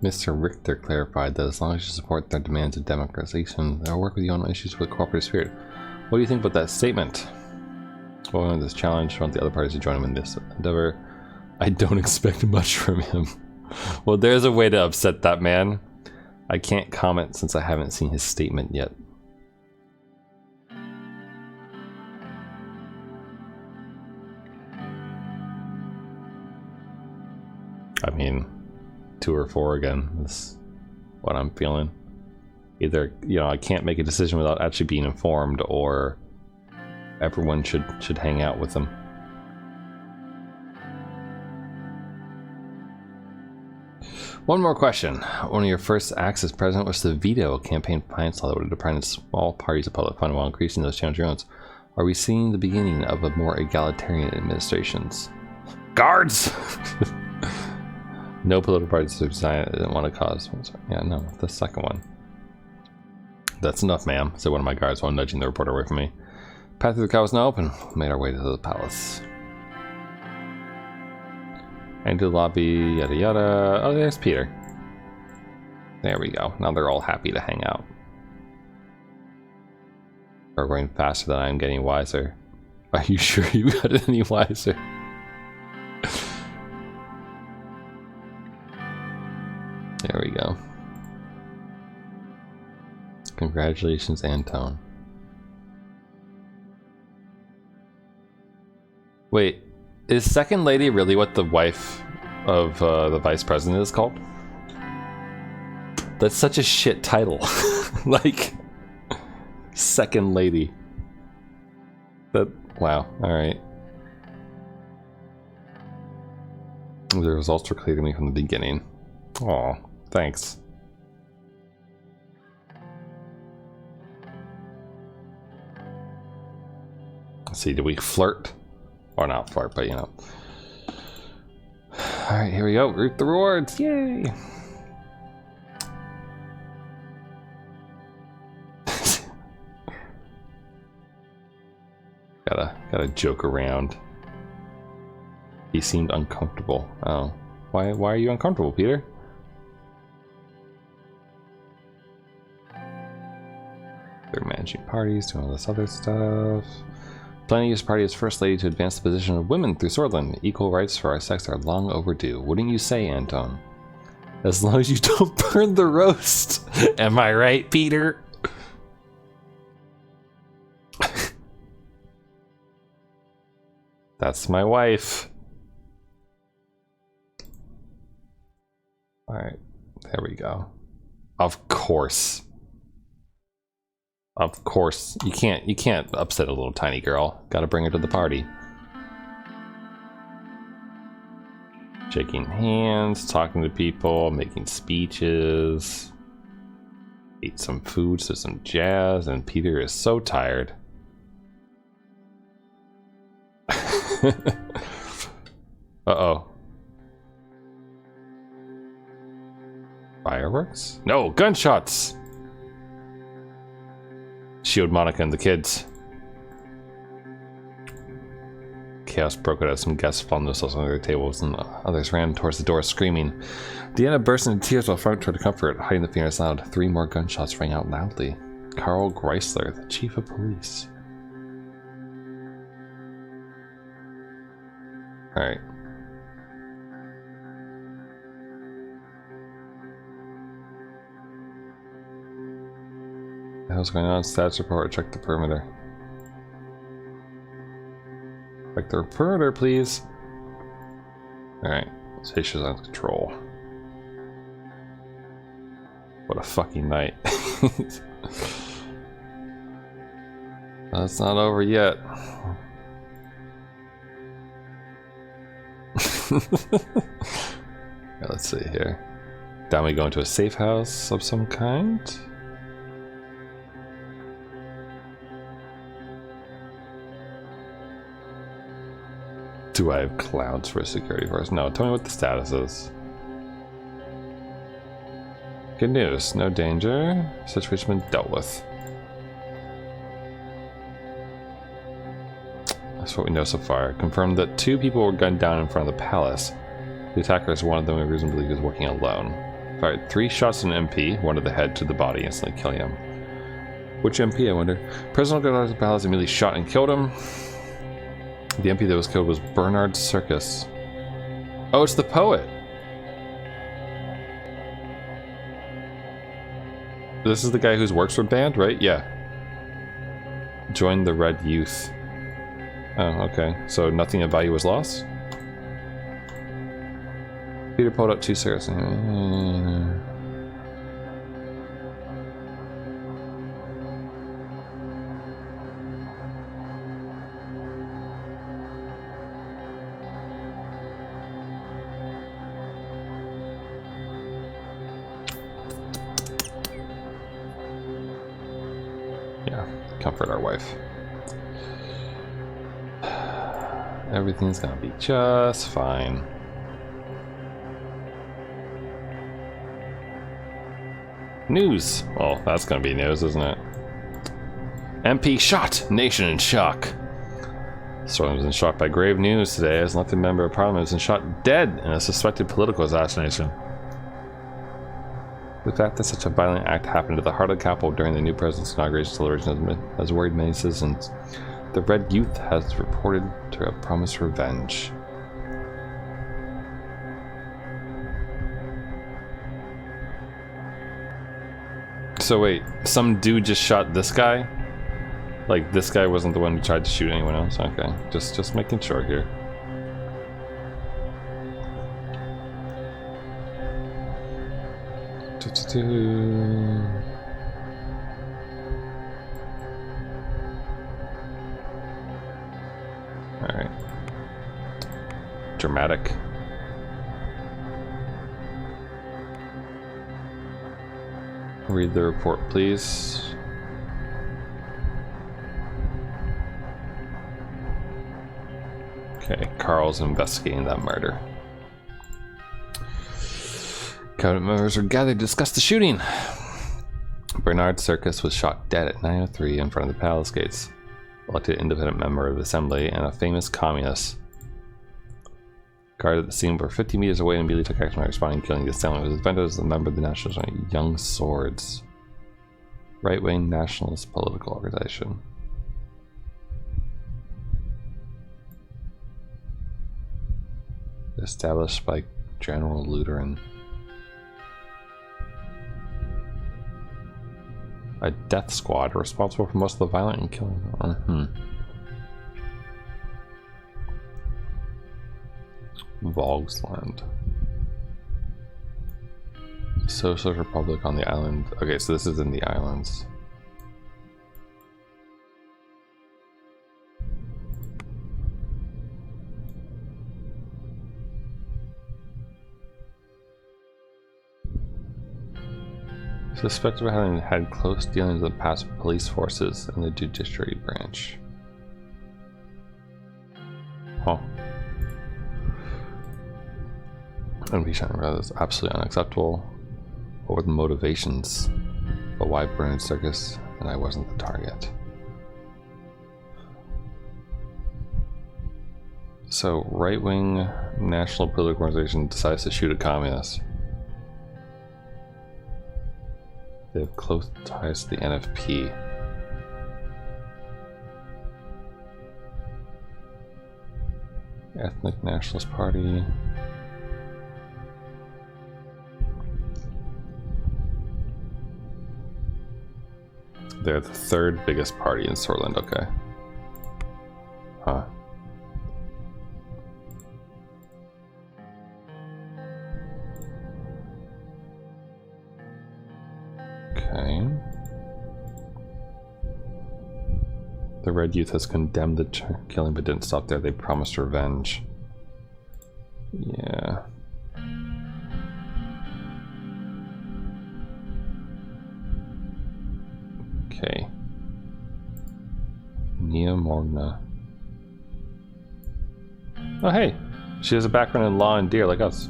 Mr. Richter clarified that as long as you support their demands of democratization, they'll work with you on issues with cooperative spirit. What do you think about that statement? Well, this challenge, I want the other parties to join him in this endeavor. I don't expect much from him. Well, there's a way to upset that man. I can't comment since I haven't seen his statement yet. I mean, 2 or 4 again is what I'm feeling. Either, you know, I can't make a decision without actually being informed, or everyone should hang out with them. One more question. One of your first acts as president was to veto a campaign finance law that would have deprived small parties of public funding while increasing those challenge drones. Are we seeing the beginning of a more egalitarian administrations? Guards! No political parties didn't want to cause. Yeah, no, the second one. That's enough, ma'am, said one of my guards while nudging the reporter away from me. Path through the car was now open. We made our way to the palace. Into the lobby, yada yada. Oh, there's Peter. There we go. Now they're all happy to hang out. We're going faster than I'm getting wiser. Are you sure you got any wiser? There we go. Congratulations, Anton. Wait, is Second Lady really what the wife of the Vice President is called? That's such a shit title. Like, Second Lady. That, wow, alright. The results were clear to me from the beginning. Aw, thanks. Let's see, do we flirt? Or not flirt, but you know. Alright, here we go. Reap the rewards. Yay! Gotta joke around. He seemed uncomfortable. Oh. Why are you uncomfortable, Peter? They're managing parties, doing all this other stuff. Planning his party as First Lady to advance the position of women through Swordland. Equal rights for our sex are long overdue. Wouldn't you say, Anton? As long as you don't burn the roast. Am I right, Peter? That's my wife. Alright, there we go. Of course. Of course, you can't upset a little tiny girl. Gotta bring her to the party. Shaking hands, talking to people, making speeches. Eat some food, so some jazz, and Peter is so tired. Uh-oh. Fireworks? No, gunshots! Shield Monica and the kids. Chaos broke out as some guests flung themselves on their tables and others ran towards the door screaming. Deanna burst into tears while Frank tried to comfort, hiding the fears loud. 3 more gunshots rang out loudly. Carl Greisler, the chief of police. Alright. hell's going on? Status report. Check the perimeter. Check the perimeter, please. Alright. Station's on control. What a fucking night. It's not over yet. Yeah, let's see here. Down we go into a safe house of some kind. Do I have clouds for a security force? No, tell me what the status is. Good news, no danger. Situation been dealt with. That's what we know so far. Confirmed that 2 people were gunned down in front of the palace. The attackers, one of them we reason to believe is working alone. Fired 3 shots at an MP, one to the head, to the body, instantly killing him. Which MP, I wonder? Prisoner got out of the palace, immediately shot and killed him. The MP that was killed was Bernard Circus. Oh, it's the poet! This is the guy whose works were banned, right? Yeah. Joined the Red Youth. Oh, okay. So nothing of value was lost? Peter pulled out 2 cigarettes. Yeah, comfort our wife. Everything's gonna be just fine. News! Well, that's gonna be news, isn't it? MP shot! Nation in shock. Sterling was in shock by grave news today as an elected member of parliament was shot dead in a suspected political assassination. The fact that such a violent act happened at the heart of the capital during the new president's inauguration celebration has worried many citizens. The Red Youth has reported to have promised revenge. So wait, some dude just shot this guy? Like this guy wasn't the one who tried to shoot anyone else? Okay, just making sure here. Alright. Dramatic. Read the report, please. Okay, Carl's investigating that murder. Cabinet members are gathered to discuss the shooting. Bernard Circus was shot dead at 9:03 in front of the palace gates. Elected independent member of the assembly and a famous communist. Guard at the scene were 50 meters away and immediately took action by responding, killing the assailant. His defender was a member of the National Young Swords, right-wing nationalist political organization. Established by General Lutheran. A death squad responsible for most of the violent and killing. Volksland. Socialist Republic on the island. Okay, so this is in the islands. Suspected of having had close dealings with past police forces and the judiciary branch. Huh. Impeachment rather is absolutely unacceptable. What were the motivations? But why Bernard Circus and I wasn't the target? So, right-wing national political organization decides to shoot a communist. They have close ties to the NFP. Ethnic Nationalist Party. They're the third biggest party in Sorland, okay. Huh. Okay. The Red Youth has condemned the killing but didn't stop there. They promised revenge. Yeah. Okay. Nia Morgna. Oh hey, she has a background in law and deer like us.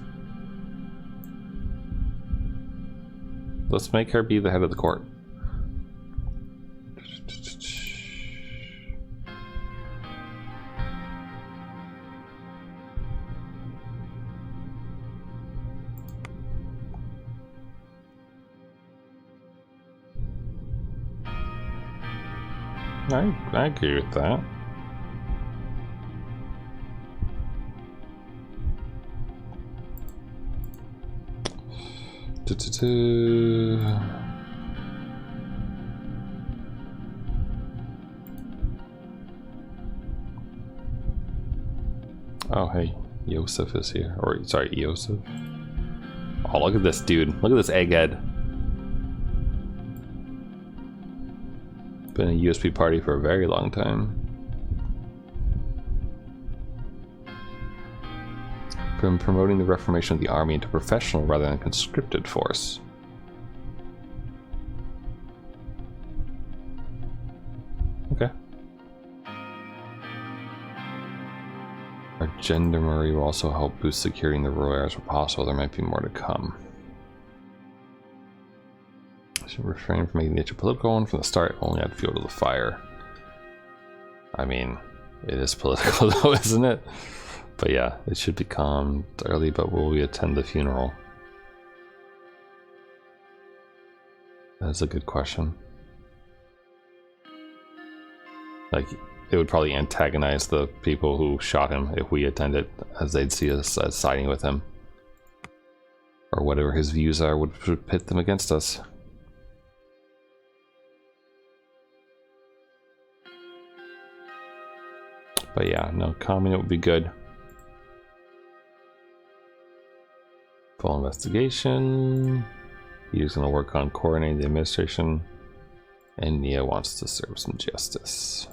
Let's make her be the head of the court. I agree with that. Oh hey, Yosef is here. Or sorry, Yosef. Oh, look at this dude. Look at this egghead. Been a USP party for a very long time. From promoting the reformation of the army into professional rather than conscripted force. Okay. Our gendarmerie will also help boost security in the rural areas where possible. There might be more to come. Should refrain from making the issue political one from the start, only add fuel to the fire. I mean, it is political though, isn't it? But yeah, it should be calmed early, but will we attend the funeral? That's a good question. Like, it would probably antagonize the people who shot him if we attended, as they'd see us as siding with him. Or whatever his views are would pit them against us. But yeah, no, calming it would be good. Full investigation. He's going to work on coordinating the administration. And Nia wants to serve some justice.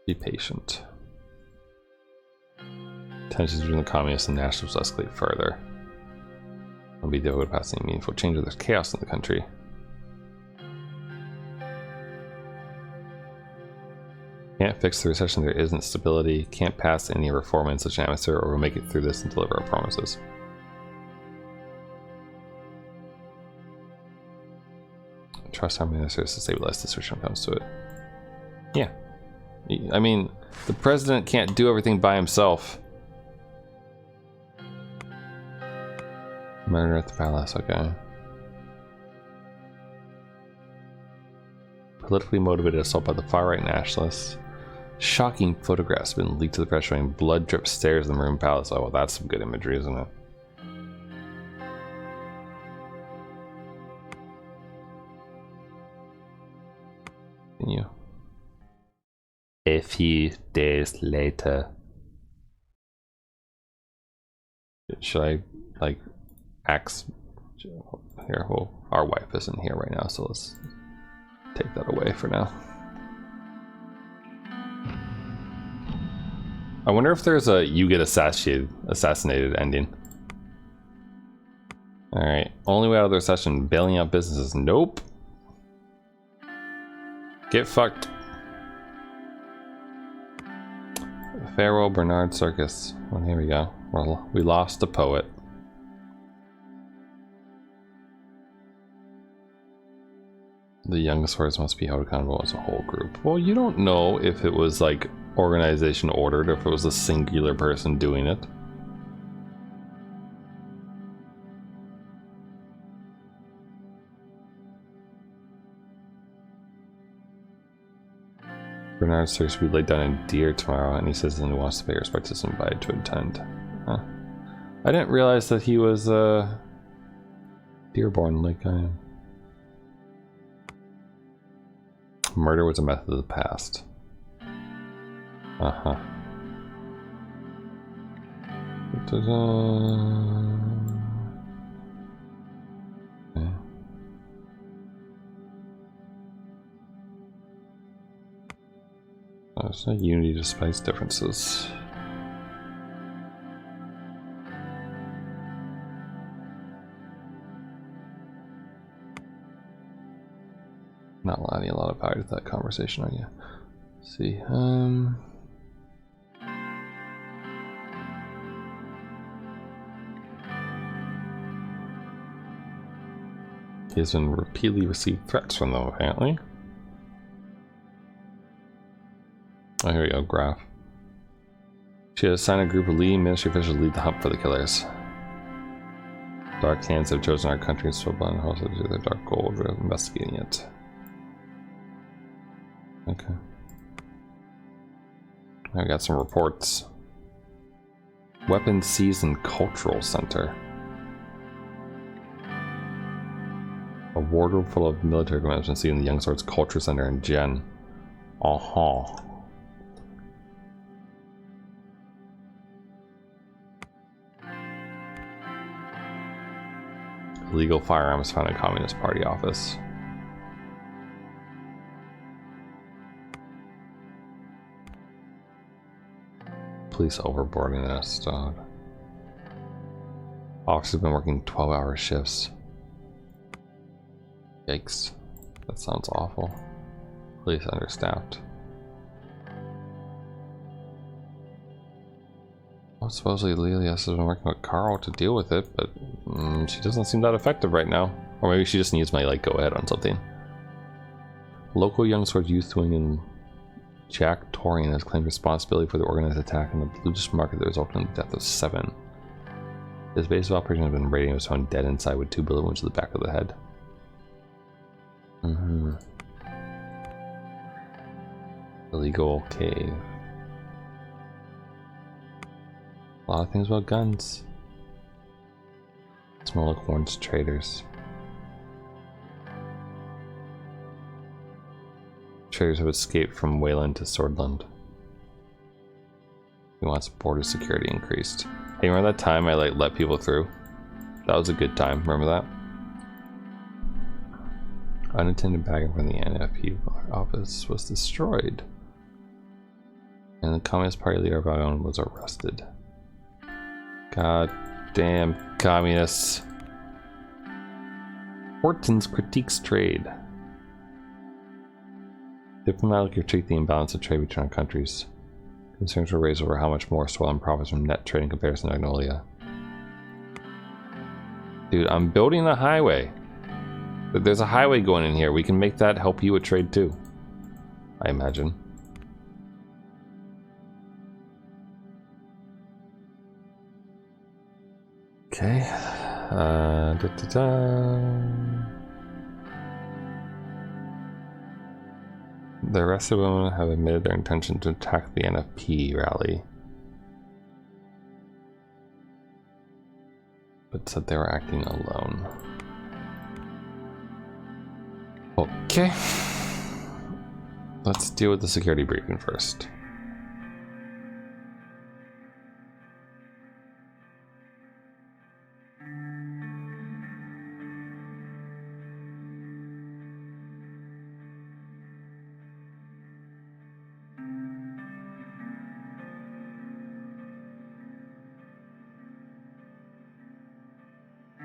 Be patient. Tensions between the communists and nationalists escalate further. It'll be difficult to pass any meaningful change. There's chaos in the country. Can't fix the recession. There isn't stability. Can't pass any reform in such an atmosphere, or we'll make it through this and deliver our promises. Trust our ministers to stabilize the situation when it comes to it. Yeah. I mean, the president can't do everything by himself. Murder at the palace, okay. Politically motivated assault by the far-right nationalists. Shocking photographs have been leaked to the press showing blood-dripped stairs in the Maroon Palace. Oh, well, that's some good imagery, isn't it? Continue. A few days later. Should I, like, axe? Here, well, our wife isn't here right now, so let's take that away for now. I wonder if there's a you get assassinated ending. Alright, only way out of the recession, bailing out businesses. Nope. Get fucked. Farewell Bernard Circus. Well, here we go. Well, we lost the poet. The youngest warriors must be held accountable as a whole group. Well, you don't know if it was like organization ordered or if it was a singular person doing it. Bernard's service will be laid down in Deer tomorrow, and he says he wants to pay respect to somebody to attend. Huh. I didn't realize that he was Dearborn like I am. Murder was a method of the past. Uh-huh. Okay. There's no unity despite differences. Not adding a lot of value to that conversation, are you? Let's see. He has been repeatedly received threats from them, apparently. Oh, here we go, graph. She has assigned a group of leading ministry officials to lead the hunt for the killers. Dark hands have chosen our country and Swibble and hosted to their dark gold. We're investigating it. Okay. I got some reports. Weapons seized in Cultural Center. A wardrobe full of military equipment has been seen in the Young Swords Culture Center in Gen. Uh-huh. Illegal firearms found in Communist Party office. Police overboarding this dog. Officers have been working 12-hour shifts. Yikes. That sounds awful. Police understaffed. Well, supposedly Lilias has been working with Carl to deal with it, but she doesn't seem that effective right now. Or maybe she just needs my like go ahead on something. Local Young Swords Youth Wing in Jack Torian has claimed responsibility for the organized attack in the Bluish market that resulted in the death of 7. His base of operation has been raided and was found dead inside with 2 bullet wounds to the back of the head. Illegal cave. A lot of things about guns. Small like orange traders. Traders have escaped from Wayland to Swordland. He wants border security increased. Hey, remember that time I like let people through? That was a good time. Remember that? Unattended baggage from the NFP office was destroyed, and the Communist Party leader Valion was arrested. God damn communists! Hortons critiques trade. Diplomatically critique the imbalance of trade between our countries. Concerns were raised over how much more Swollen profits from net trade in comparison to Magnolia. Dude, I'm building a highway. There's a highway going in here. We can make that help you with trade too, I imagine. Okay. The rest of them have admitted their intention to attack the NFP rally, but said they were acting alone. Okay. Let's deal with the security briefing first.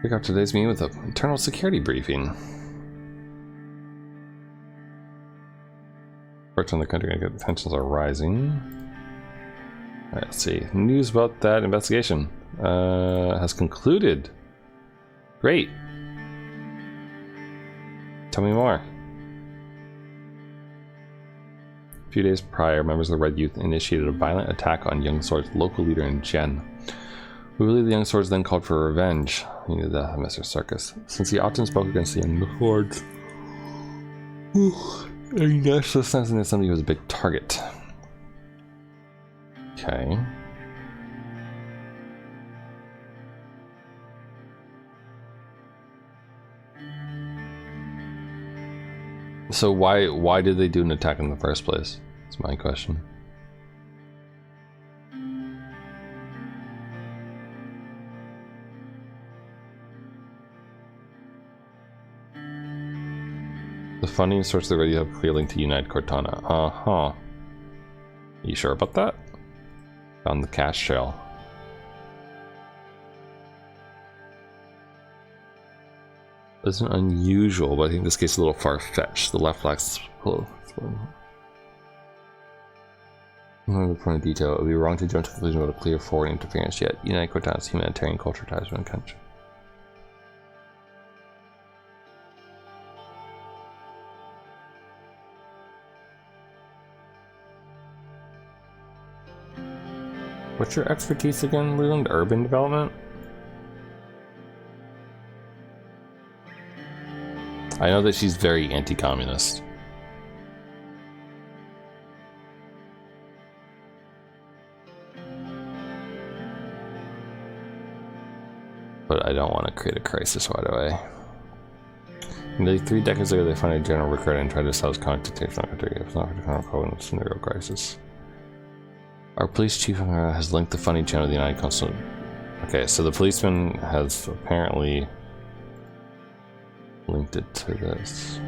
We got today's meeting with an internal security briefing. Parts on the country, tensions are rising. Alright, let's see. News about that investigation has concluded. Great. Tell me more. A few days prior, members of the Red Youth initiated a violent attack on Young Sword's local leader in Gen. We believe the Young Swords then called for revenge. He knew Mr. Circus. Since he often spoke against the Young Swords, A nationalist in the assembly was a big target. Okay. So why did they do an attack in the first place? That's my question. The funding source of the radio have clear link to United Cortana. Uh-huh. You sure about that? Found the cash trail. Isn't unusual, but I think this case is a little far-fetched. The left lacks the point of detail. It would be wrong to jump to the conclusion about a clear foreign interference yet. United Cortana's humanitarian culture ties with the country. What's your expertise again, Leland? Urban development? I know that she's very anti-communist. But I don't want to create a crisis right away. Nearly 3 decades ago, they found a general record and tried to sell his content to the country. If not for the current scenario crisis. Our police chief has linked the funding channel to the United Council. Okay, so the policeman has apparently linked it to this.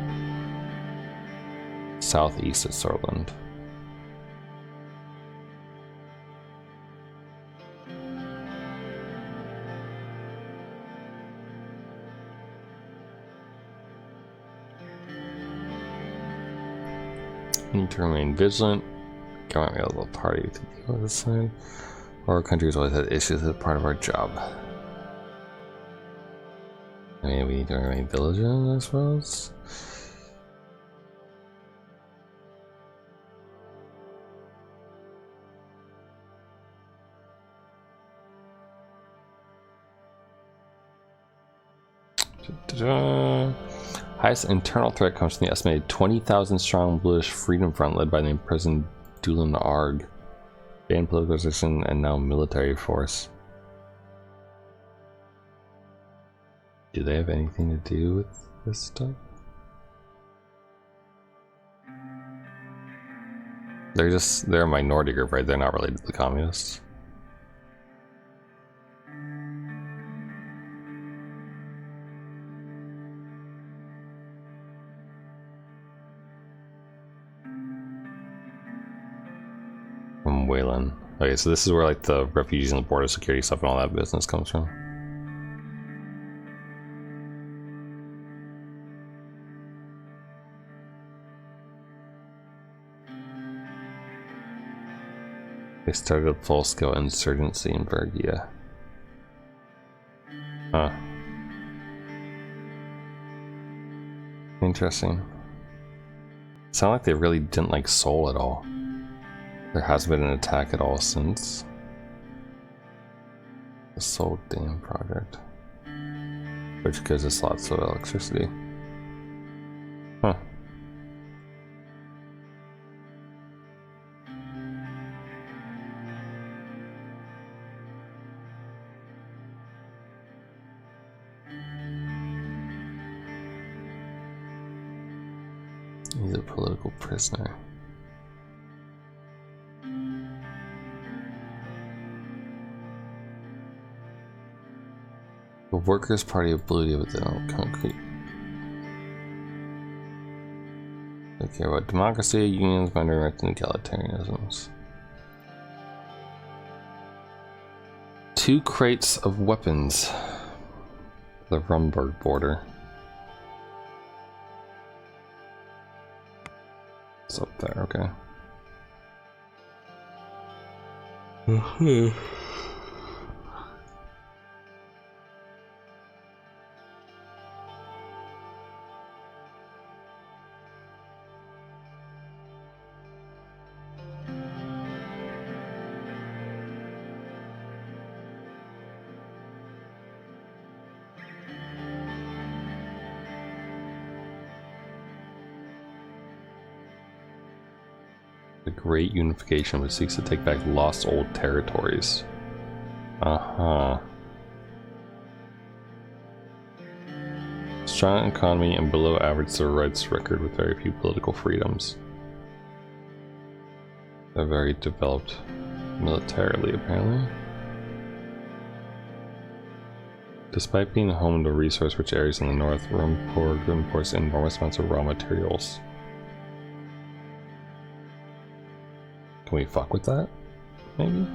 Southeast of Sorland. Need to remain vigilant. Government may have a little party to deal with this side. Our country's always had issues as part of our job. I mean, we need to remain vigilant, I suppose. Highest internal threat comes from the estimated 20,000 strong Bluish Freedom Front led by the imprisoned Dulan Arg, banned political position and now military force. Do they have anything to do with this stuff? They're a minority group, right? They're not related to the communists. From Wayland. Okay, so this is where like the refugees and the border security stuff and all that business comes from. They started a full-scale insurgency in Bergia. Huh. Interesting. Sound like they really didn't like Seoul at all. There hasn't been an attack at all since the Seoul Dam project, which gives us lots of electricity. Huh. He's a political prisoner. The Workers' Party of Bolivia with their own concrete. They care about democracy, unions, minority rights, and egalitarianisms. 2 crates of weapons. The Rumburg border. It's up there, okay. The Great Unification, which seeks to take back lost old territories. Uh-huh. Strong economy and below average civil rights record with very few political freedoms. They're very developed militarily, apparently. Despite being home to resource-rich areas in the north, Rumpur imports enormous amounts of raw materials. Can we fuck with that? Maybe?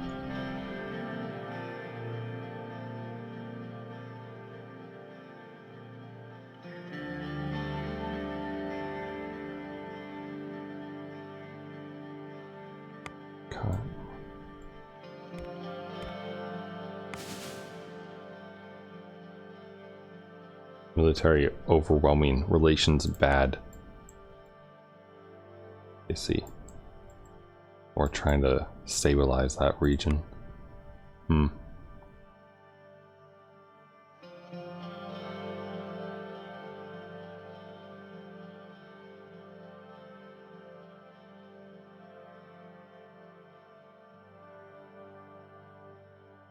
God. Military overwhelming, relations bad. I see. We're trying to stabilize that region.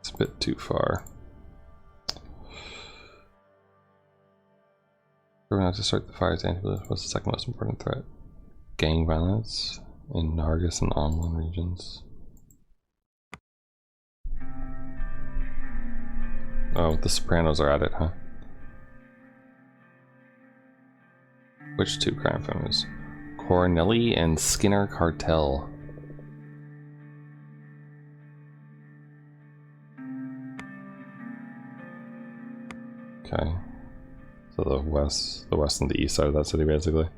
It's a bit too far. We're going to have to start the fires. What's the second most important threat? Gang violence in Nargis and Omlan regions. Oh, the Sopranos are at it, huh? Which two crime families? Coronelli and Skinner cartel. Okay. So the west and the east side of that city, basically.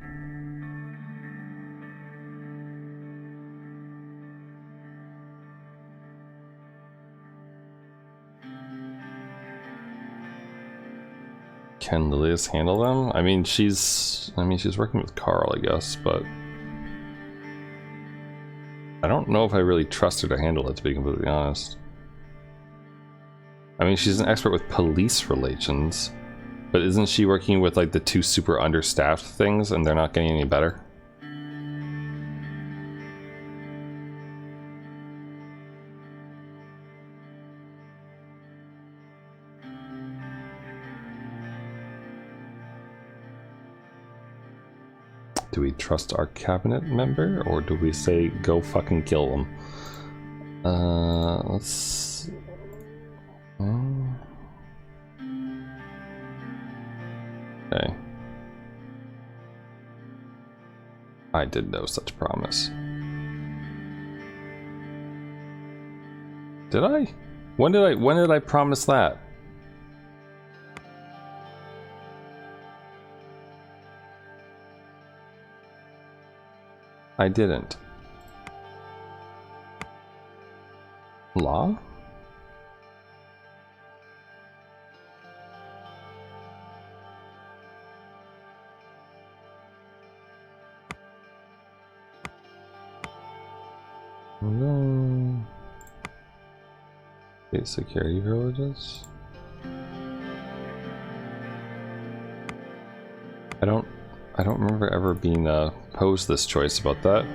Can Lilius handle them? I mean, she's working with Carl, I guess, but I don't know if I really trust her to handle it, to be completely honest. I mean, she's an expert with police relations, but isn't she working with like the two super understaffed things and they're not getting any better? Do we trust our cabinet member, or do we say go fucking kill them? Let's... Okay. I did no such promise. Did I? When did I promise that? I didn't. Law? No. State security villages? I don't remember ever being posed this choice about that.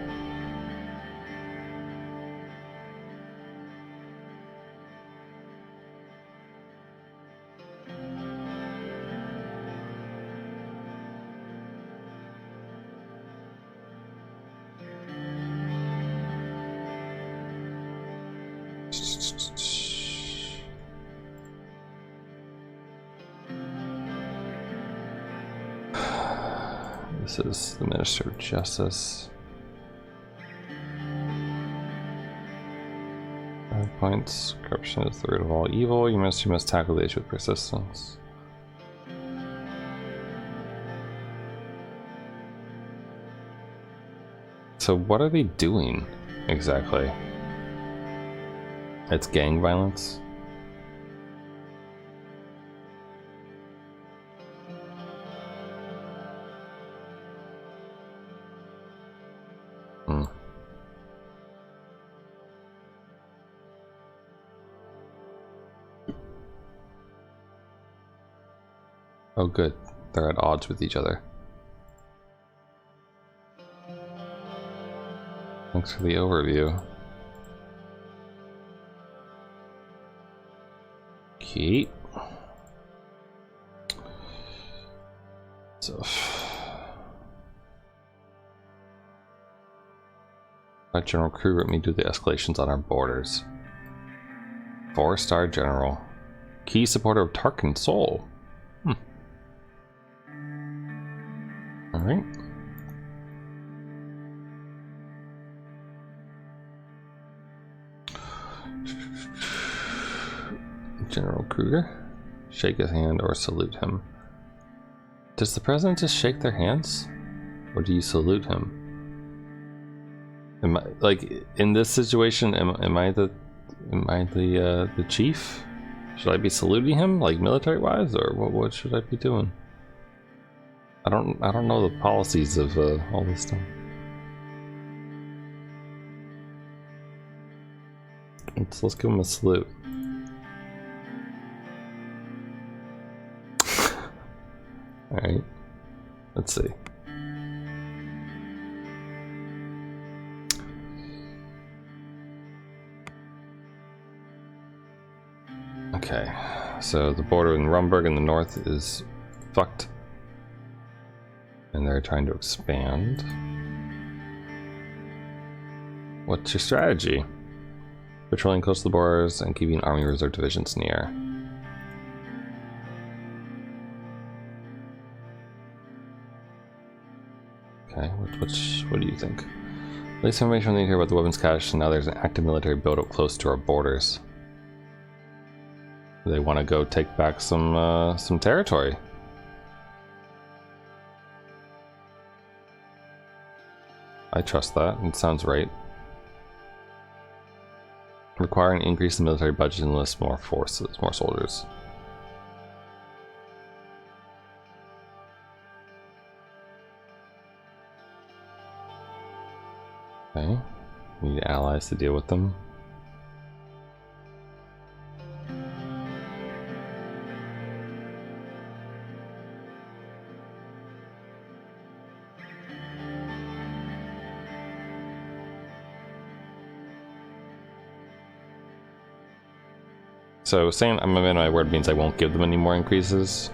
This is the Minister of Justice. 5 points. Corruption is the root of all evil. You must tackle the issue with persistence. So what are they doing exactly? It's gang violence. Oh good, they're at odds with each other. Thanks for the overview. Okay. So, let General Kruger let me do the escalations on our borders. 4-star General. Key supporter of Tarkin Soul. Alright. General Kruger. Shake his hand or salute him. Does the president just shake their hands? Or do you salute him? Am I, like, in this situation, am I the chief? Should I be saluting him, like military wise, or what should I be doing? I don't know the policies of all this stuff. Let's give him a salute. All right. Let's see. Okay, so the border in Rumburg in the north is fucked. And they're trying to expand. What's your strategy? Patrolling close to the borders and keeping army reserve divisions near. Okay, what do you think? Latest information we hear about the weapons cache, and now there's an active military buildup close to our borders. They want to go take back some territory. I trust that. It sounds right. Requiring an increase in military budget and enlist more forces, more soldiers. Okay. We need allies to deal with them. So saying I'm a man of my word means I won't give them any more increases.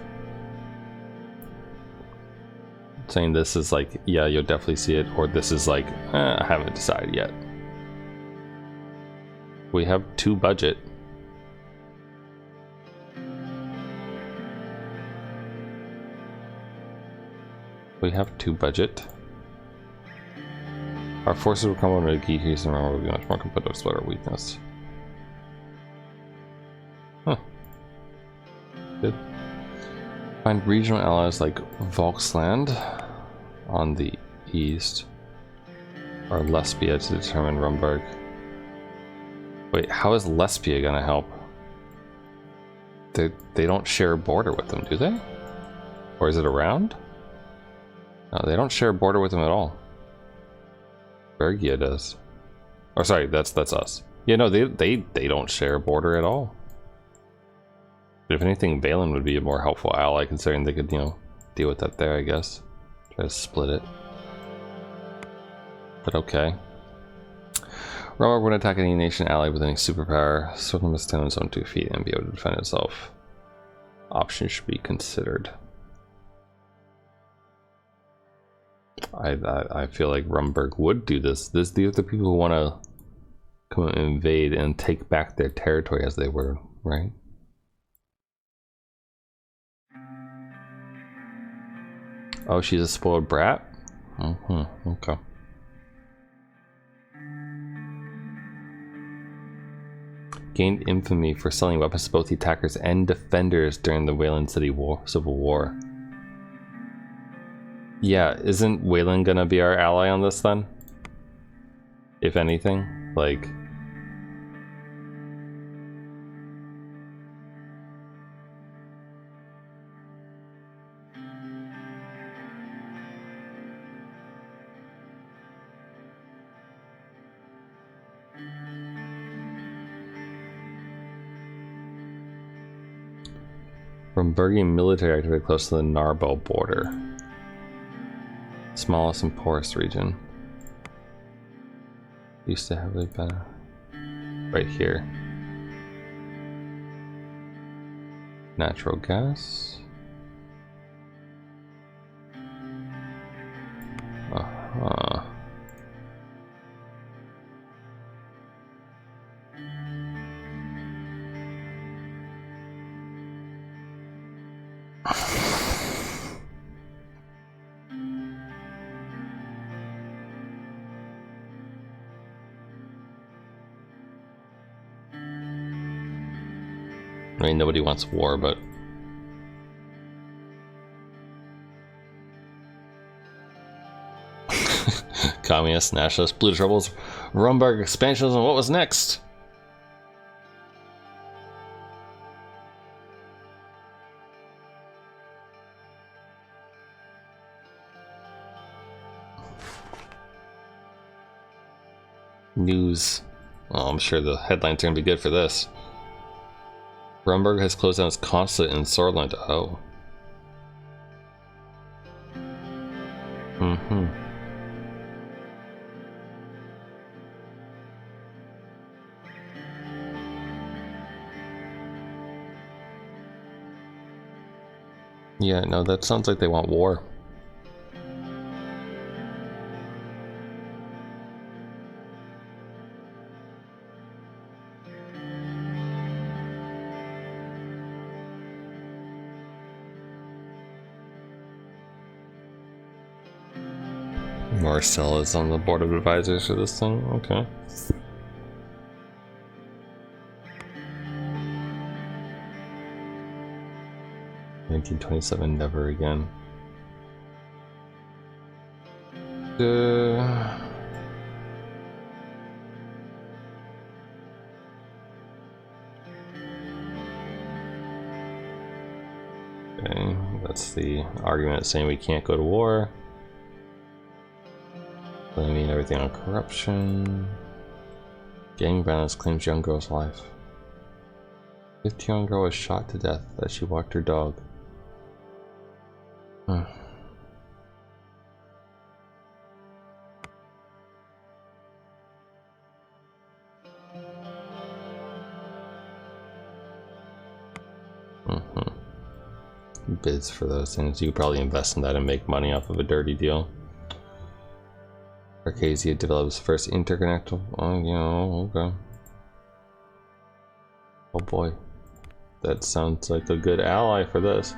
Saying this is like, yeah, you'll definitely see it, or this is like, I haven't decided yet. We have 2 budget. We have 2 budget. Our forces will come under the key case and will be much more competitive despite our weakness. Huh. Good. Find regional allies like Volksland on the east, or Lesbia to determine Rumburg. Wait, how is Lesbia gonna help? They don't share a border with them, do they? Or is it around? No, they don't share a border with them at all. Bergia does. Or sorry, that's us. Yeah, no, they don't share a border at all. If anything, Valen would be a more helpful ally, considering they could, you know, deal with that there, I guess. Try to split it. But okay. Rumburg would attack any nation ally with any superpower, so it must stand on its own 2 feet and be able to defend itself. Options should be considered. I feel like Rumburg would do this. These are the people who want to come and invade and take back their territory as they were, right? Oh, she's a spoiled brat? Okay. Gained infamy for selling weapons to both the attackers and defenders during the Wayland City Civil War. Yeah, isn't Wayland gonna be our ally on this then? If anything, like... Rumburgian military activity close to the Narbel border. Smallest and poorest region. Used to have like right here. Natural gas. Uh-huh. I mean, nobody wants war, but communist, nationalist, blue troubles, Rumberg expansionism. What was next? News. Oh, I'm sure the headlines are gonna be good for this. Rumberg has closed down its consulate in Sorland. Oh. Mm-hmm. Yeah, no, that sounds like they want war. Marcel is on the board of advisors for this thing. Okay. $1927, never again. Okay, that's the argument saying we can't go to war. Blaming everything on corruption. Gang violence claims young girl's life. 15-year-old girl was shot to death as she walked her dog. Bids for those things. You could probably invest in that and make money off of a dirty deal. Arcasia develops first interconnectable. Oh, you know, okay. Oh boy. That sounds like a good ally for this.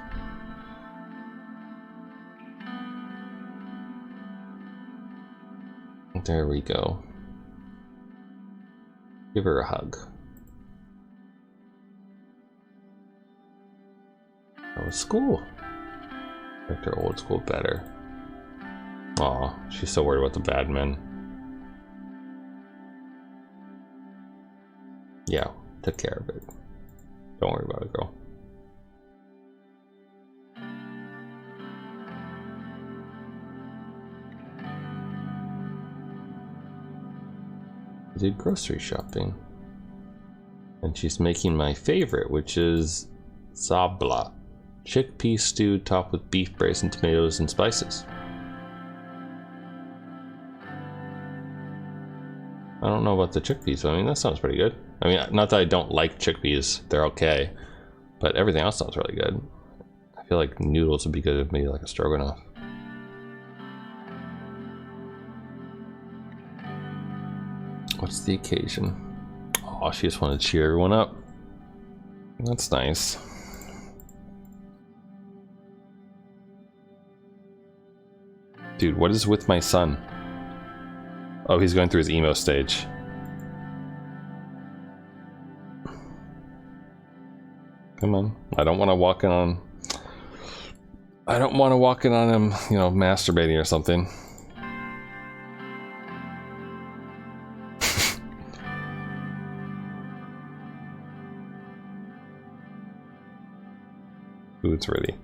There we go. Give her a hug. That was school. I liked her old school better. Aw, she's so worried about the bad men. Yeah, took care of it. Don't worry about it, girl. Did grocery shopping. And she's making my favorite, which is sabla. Chickpea stew topped with beef braised and tomatoes and spices. I don't know about the chickpeas, but I mean, that sounds pretty good. I mean, not that I don't like chickpeas, they're okay, but everything else sounds really good. I feel like noodles would be good with maybe like a stroganoff. What's the occasion? Oh, she just wanted to cheer everyone up. That's nice. Dude, what is with my son? Oh, he's going through his emo stage. Come on. I don't want to walk in on... I don't want to walk in on him, you know, masturbating or something. Food's ready.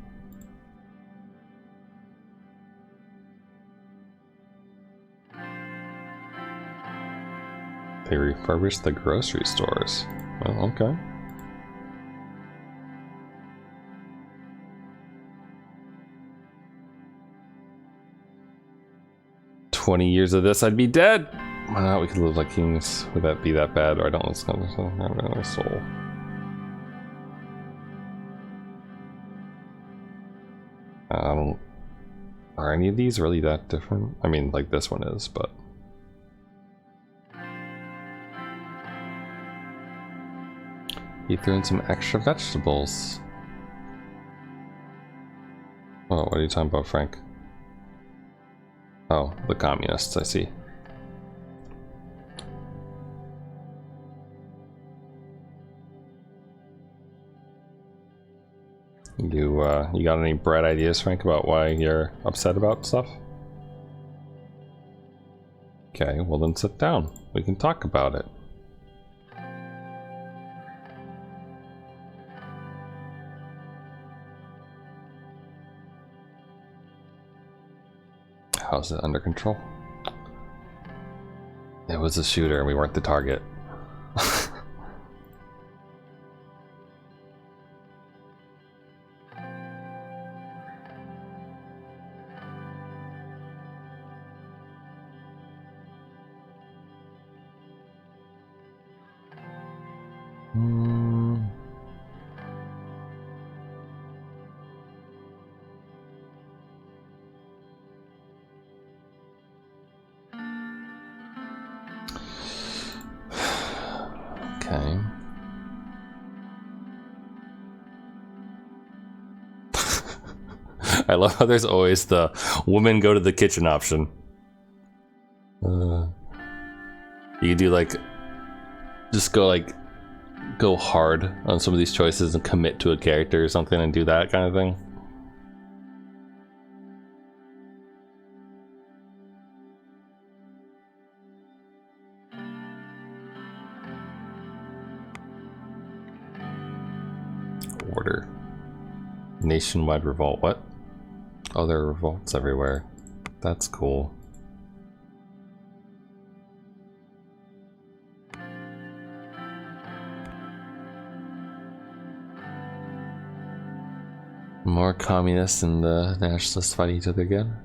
They refurbished the grocery stores. Well, okay. "20 years of this, I'd be dead." Why not? We could live like kings. Would that be that bad? Or I don't want to have another soul. I don't. Are any of these really that different? I mean, like this one is, but. He threw in some extra vegetables. Oh, what are you talking about, Frank? Oh, the communists, I see. You got any bright ideas, Frank, about why you're upset about stuff? Okay, well then sit down. We can talk about it. How's it under control? It was a shooter and we weren't the target. Okay. I love how there's always the woman go to the kitchen option. You could do like, just go hard on some of these choices and commit to a character or something and do that kind of thing. Order. Nationwide revolt. What? Oh, there are revolts everywhere. That's cool. More communists and the nationalists fight each other again.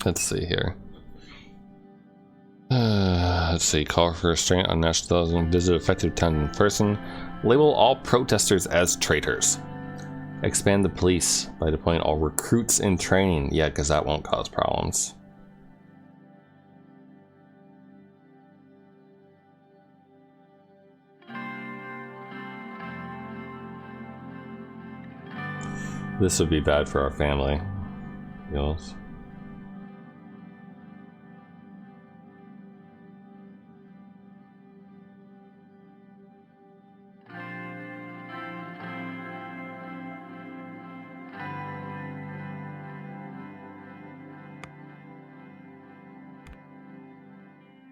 Let's see here. Let's see. Call for restraint on nationalism. Visit effective town in person. Label all protesters as traitors. Expand the police by deploying all recruits in training. Yeah, because that won't cause problems. This would be bad for our family. Yes.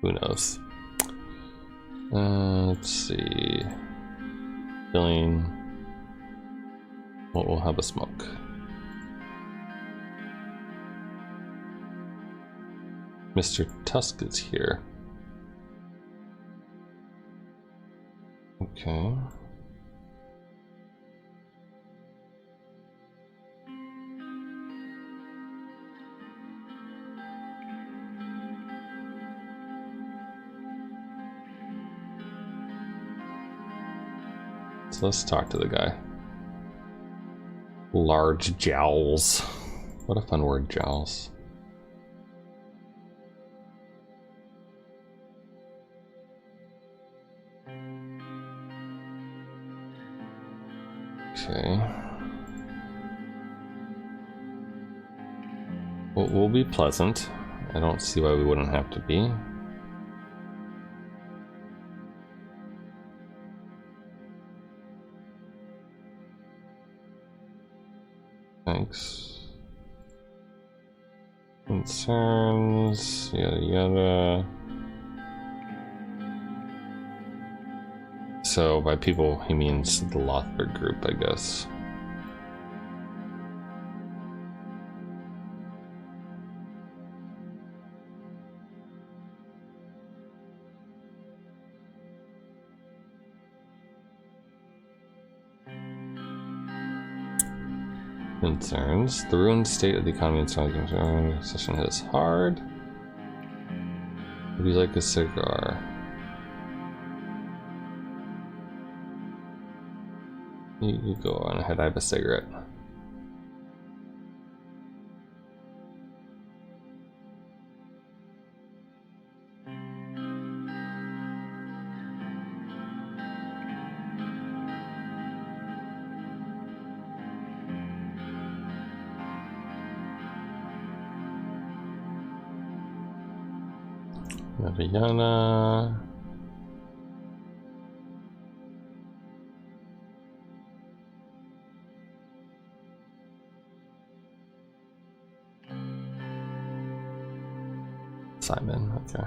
Who knows? Let's see. Filling. Well, we'll have a smoke. Mr. Tusk is here. Okay. So let's talk to the guy. Large jowls. What a fun word, jowls. Okay. Well, we'll be pleasant. I don't see why we wouldn't have to be. Thanks. Concerns, yada yada. So by people, he means the Lothberg group, I guess. Concerns. The ruined state of the economy and surrounding recession hit us hard. Would you like a cigar? You go on ahead, I have a cigarette. Yana. Simon, okay.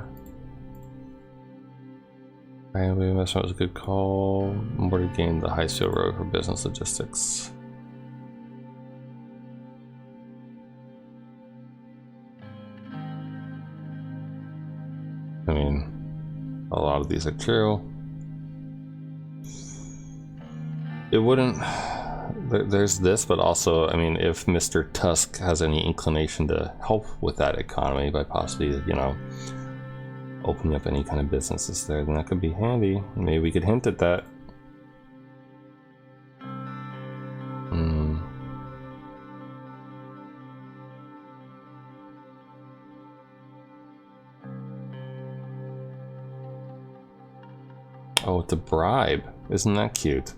Railway investment was a good call. More to gain the high steel road for business logistics. I mean, a lot of these are true. It wouldn't. There's this, but also, I mean, if Mr. Tusk has any inclination to help with that economy by possibly, you know, opening up any kind of businesses there, then that could be handy. Maybe we could hint at that. Oh, it's a bribe. Isn't that cute?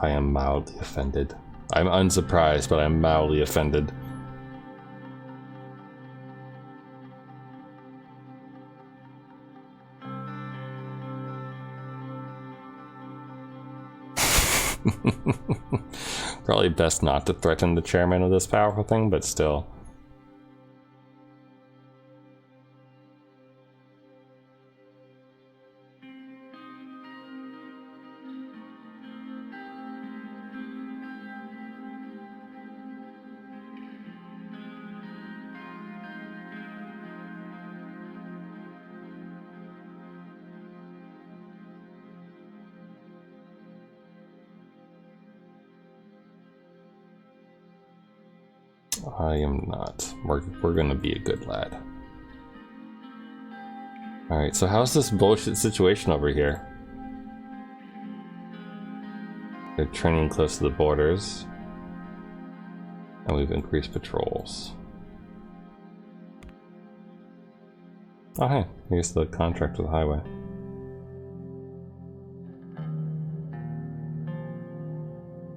I am mildly offended. I'm unsurprised, but I'm mildly offended. Probably best not to threaten the chairman of this powerful thing, but still. I am not. We're gonna be a good lad. Alright, so how's this bullshit situation over here? They're training close to the borders. And we've increased patrols. Oh hey, here's the contract with the highway.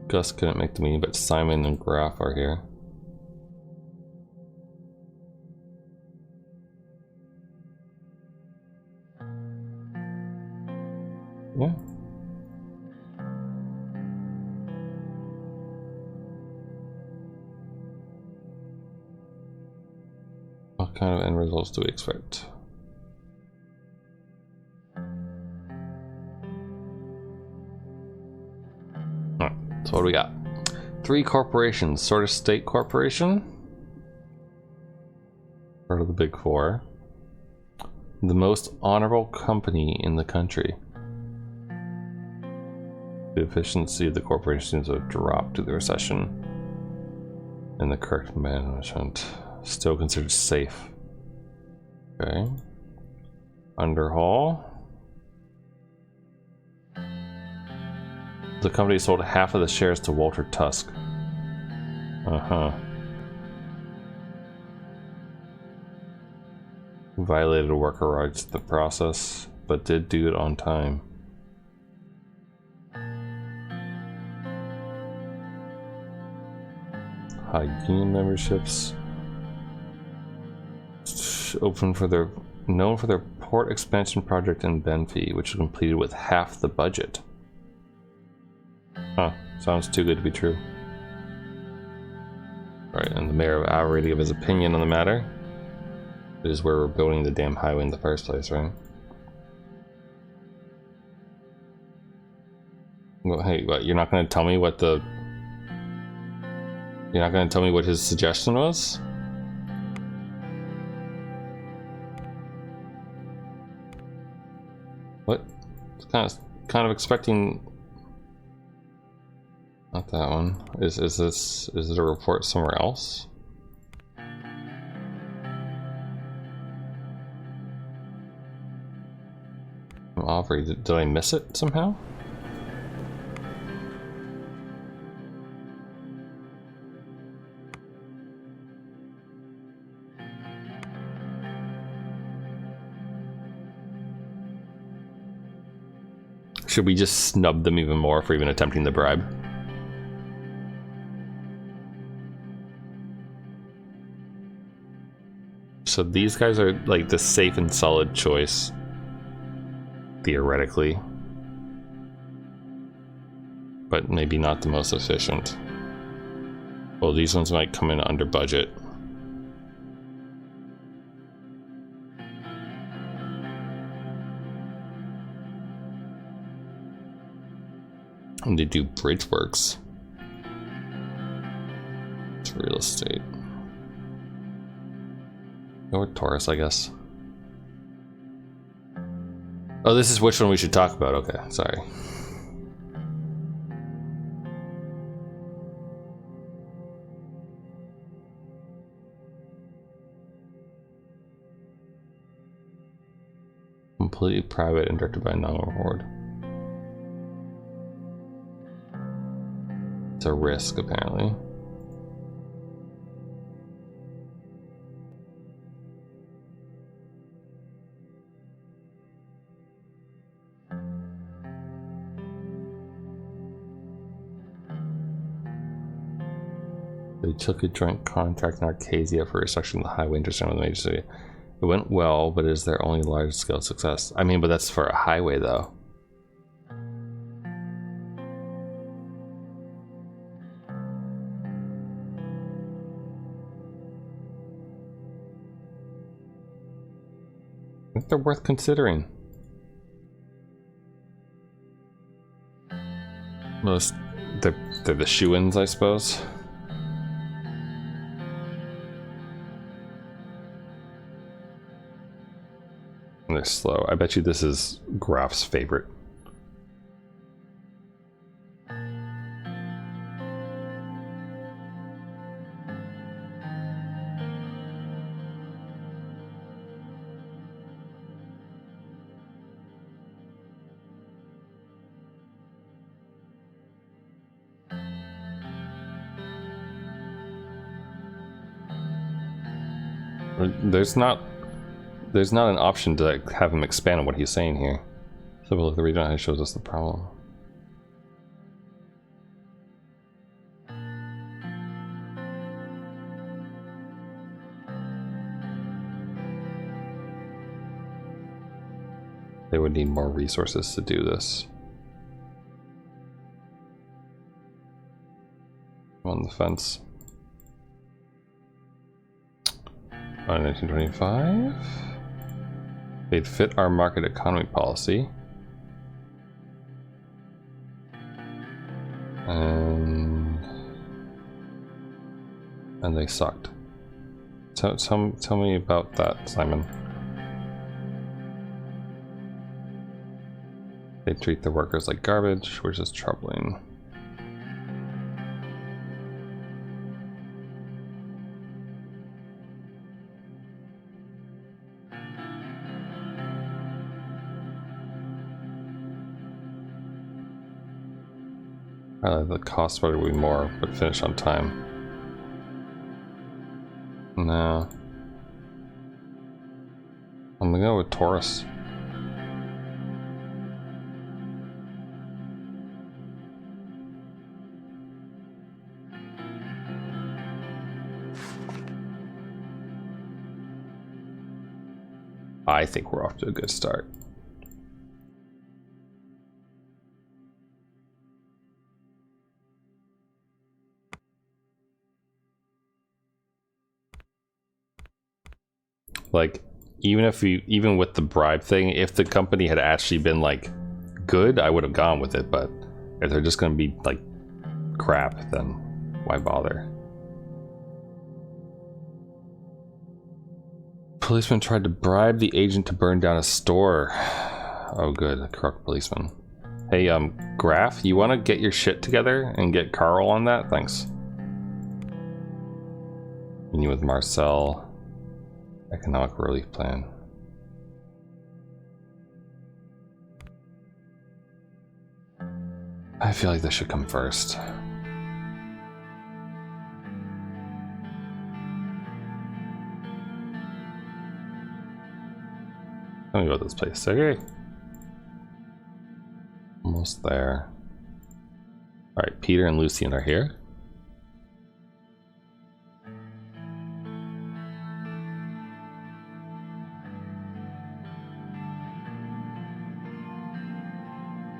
Gus couldn't make the meeting, but Simon and Graf are here. Yeah. What kind of end results do we expect? Alright, so what do we got? 3 corporations. Sort of state corporation. Part of the big 4. The most honorable company in the country. The efficiency of the corporation seems to have dropped due to the recession, and the correct management still considered safe. Okay. Underhaul. The company sold half of the shares to Walter Tusk. Violated worker rights in the process, but did do it on time. High union memberships. Known for their port expansion project in Benfey, which was completed with half the budget. Huh, sounds too good to be true. Right, and the mayor of already gave his opinion on the matter. This is where we're building the damn highway in the first place, right? Well, hey, what? You're not going to tell me what the... You're not going to tell me what his suggestion was? What? Kind of expecting... Not that one. Is it a report somewhere else? Aubrey, did I miss it somehow? Should we just snub them even more for even attempting the bribe? So these guys are like the safe and solid choice, theoretically, but maybe not the most efficient. Well, these ones might come in under budget. And they do bridge works. It's real estate. Or Taurus, I guess. Oh, this is which one we should talk about. Okay, sorry. Completely private and directed by non-reward. It's a risk, apparently. They took a joint contract in Arcadia for restructuring the highway intersection with the major city. It went well, but is their only large-scale success? I mean, but that's for a highway, though. I think they're worth considering. Most, they're the shoo-ins, I suppose. And they're slow. I bet you this is Graf's favorite. There's not an option to like, have him expand on what he's saying here. So we'll look, the region shows us the problem. They would need more resources to do this. On the fence. On 1925. They'd fit our market economy policy. And they sucked. So tell me about that, Simon. They treat the workers like garbage, which is troubling. The cost would be more, but finish on time. No. I'm gonna go with Taurus. I think we're off to a good start. Like, even with the bribe thing, if the company had actually been like good, I would have gone with it, but If they're just gonna be like crap, then why bother? Policeman tried to bribe the agent to burn down a store. Oh good, a corrupt policeman. Hey, Graf, you wanna get your shit together and get Carl on that? Thanks. Meeting with Marcel. Economic relief plan. I feel like this should come first. Tell me about this place. Okay. Almost there. Alright, Peter and Lucien are here.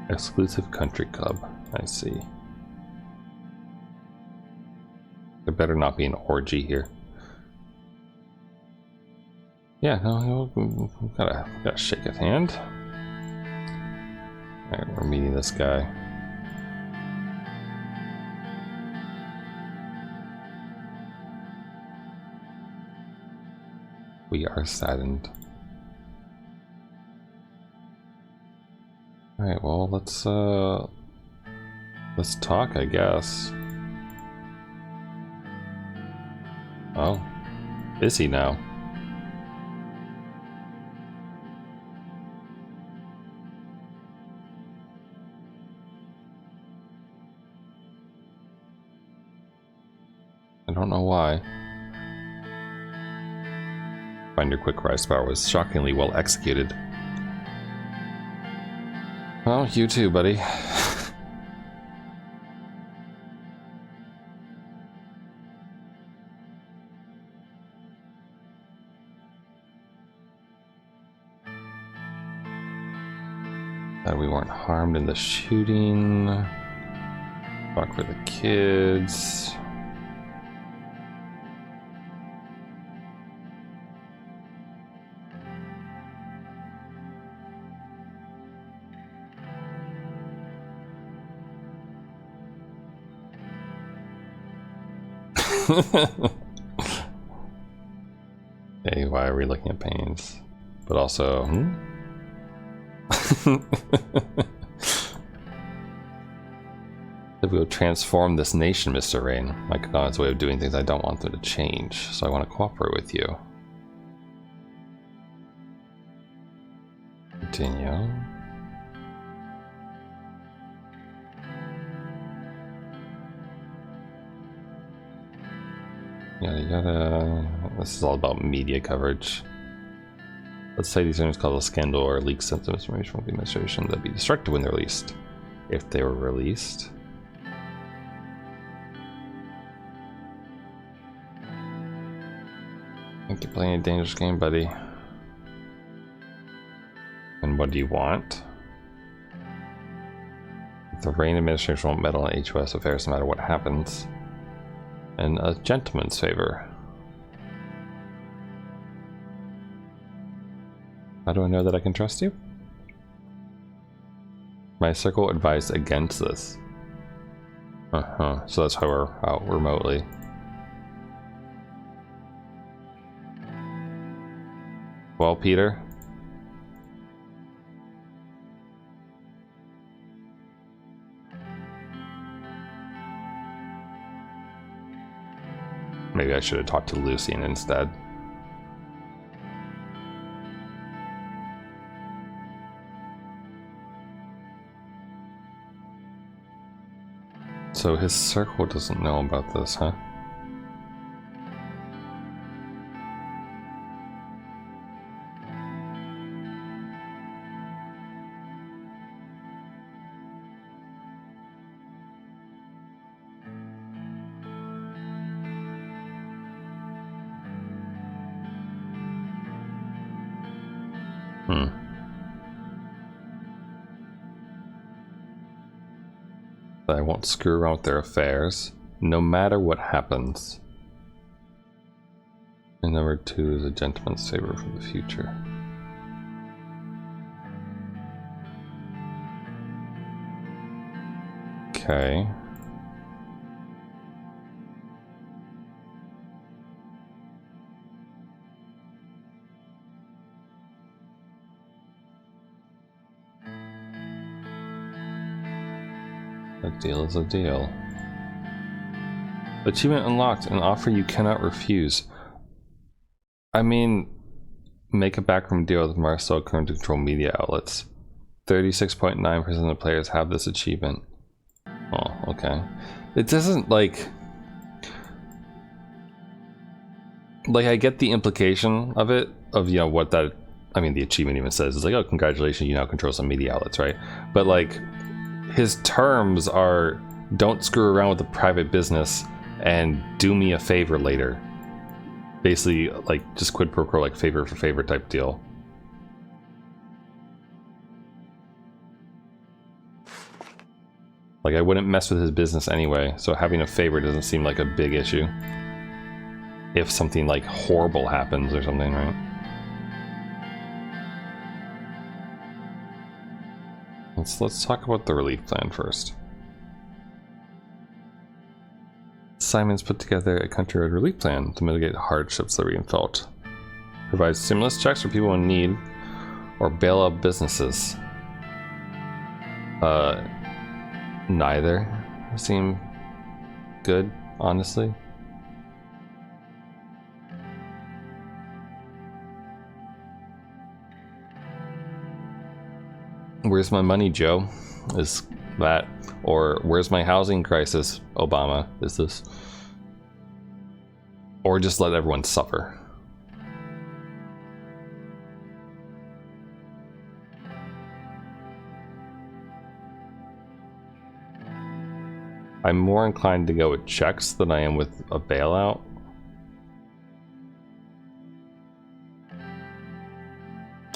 Exclusive country club. I see. There better not be an orgy here. Yeah, no, gotta shake his hand. Alright, we're meeting this guy. We are saddened. Alright, well, let's talk, I guess. Oh, is he now? I don't know why. Find your quick rise power was shockingly well executed. Well, you too, buddy. That we weren't harmed in the shooting. Talk for the kids. Hey, why are we looking at pains? But also, If we will transform this nation, Mr. Rain. My God's way of doing things I don't want them to change, so I want to cooperate with you. Continue. Yada yada. This is all about media coverage. Let's say these things cause a scandal or leak sensitive information from the administration that'd be destructive when they're released. If they were released. I think you're playing a dangerous game, buddy. And what do you want? The Rain administration won't meddle in HOS affairs no matter what happens. And a gentleman's favor. How do I know that I can trust you? My circle advised against this. So that's how we're out remotely. Well, Peter. Maybe I should have talked to Lucien instead. So his circle doesn't know about this, huh? I won't screw around with their affairs, no matter what happens. And number 2 is a gentleman's favor for the future. Okay. A deal is a deal. Achievement unlocked, an offer you cannot refuse. I mean, make a backroom deal with Marcel current control media outlets. 36.9% of players have this achievement. Oh, okay. It doesn't like I get the implication of it, of, you know, what that, I mean, the achievement even says, it's like, oh, congratulations, you now control some media outlets, right? But like, his terms are, don't screw around with the private business and do me a favor later. Basically, like, just quid pro quo, like favor for favor type deal. Like, I wouldn't mess with his business anyway, so having a favor doesn't seem like a big issue. If something like horrible happens or something, right? Let's talk about the relief plan first. Simon's put together a countrywide relief plan to mitigate hardships that are being felt. Provides stimulus checks for people in need or bail out businesses. Neither seem good, honestly. Where's my money, Joe? Is that, or where's my housing crisis, Obama? Is this, or just let everyone suffer? I'm more inclined to go with checks than I am with a bailout.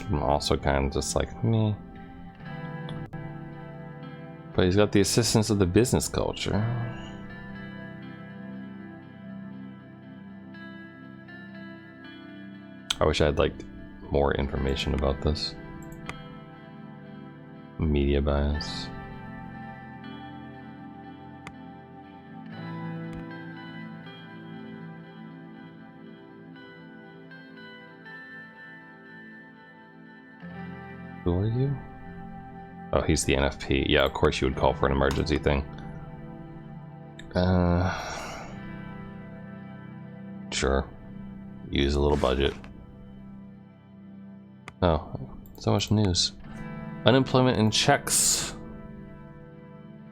I'm also kind of just like, meh. But he's got the assistance of the business culture. I wish I had like more information about this. Media bias. Who are you? Oh, he's the NFP. Yeah, of course you would call for an emergency thing. Sure. Use a little budget. Oh, so much news. Unemployment in Czechs.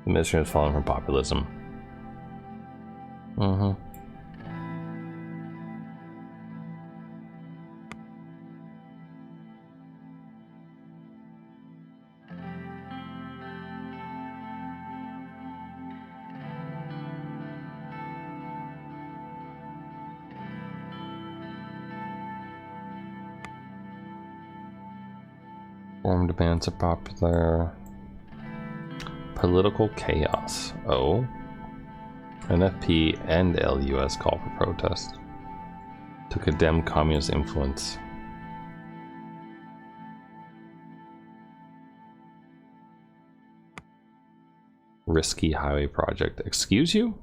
The ministry has fallen from populism. Reform demands are popular. Political chaos. Oh. NFP and LUS call for protest to condemn communist influence. Risky highway project. Excuse you?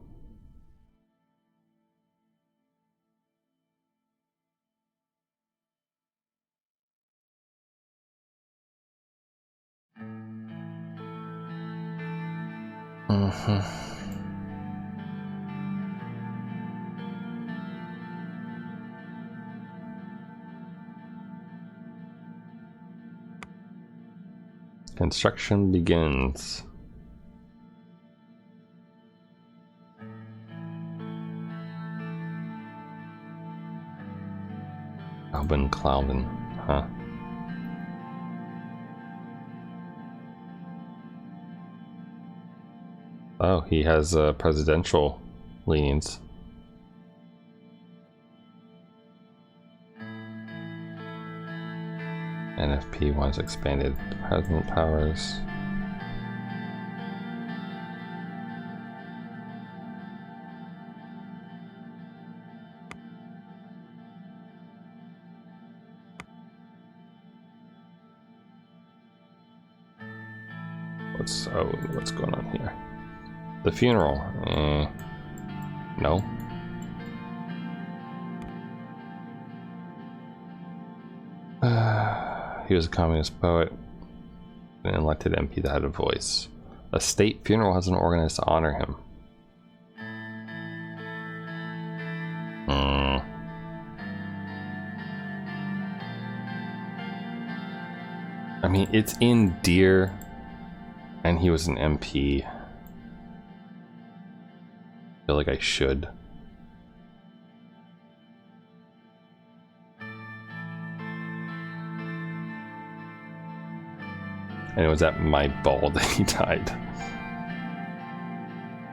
Construction begins. Alvin Clouden, huh? Oh, he has presidential leanings. NFP wants expanded president powers. What's going on here? The funeral. No. He was a communist poet, an elected MP that had a voice. A state funeral has been organized to honor him. I mean, it's in Deer, and he was an MP. I feel like I should. And it was at my ball that he died.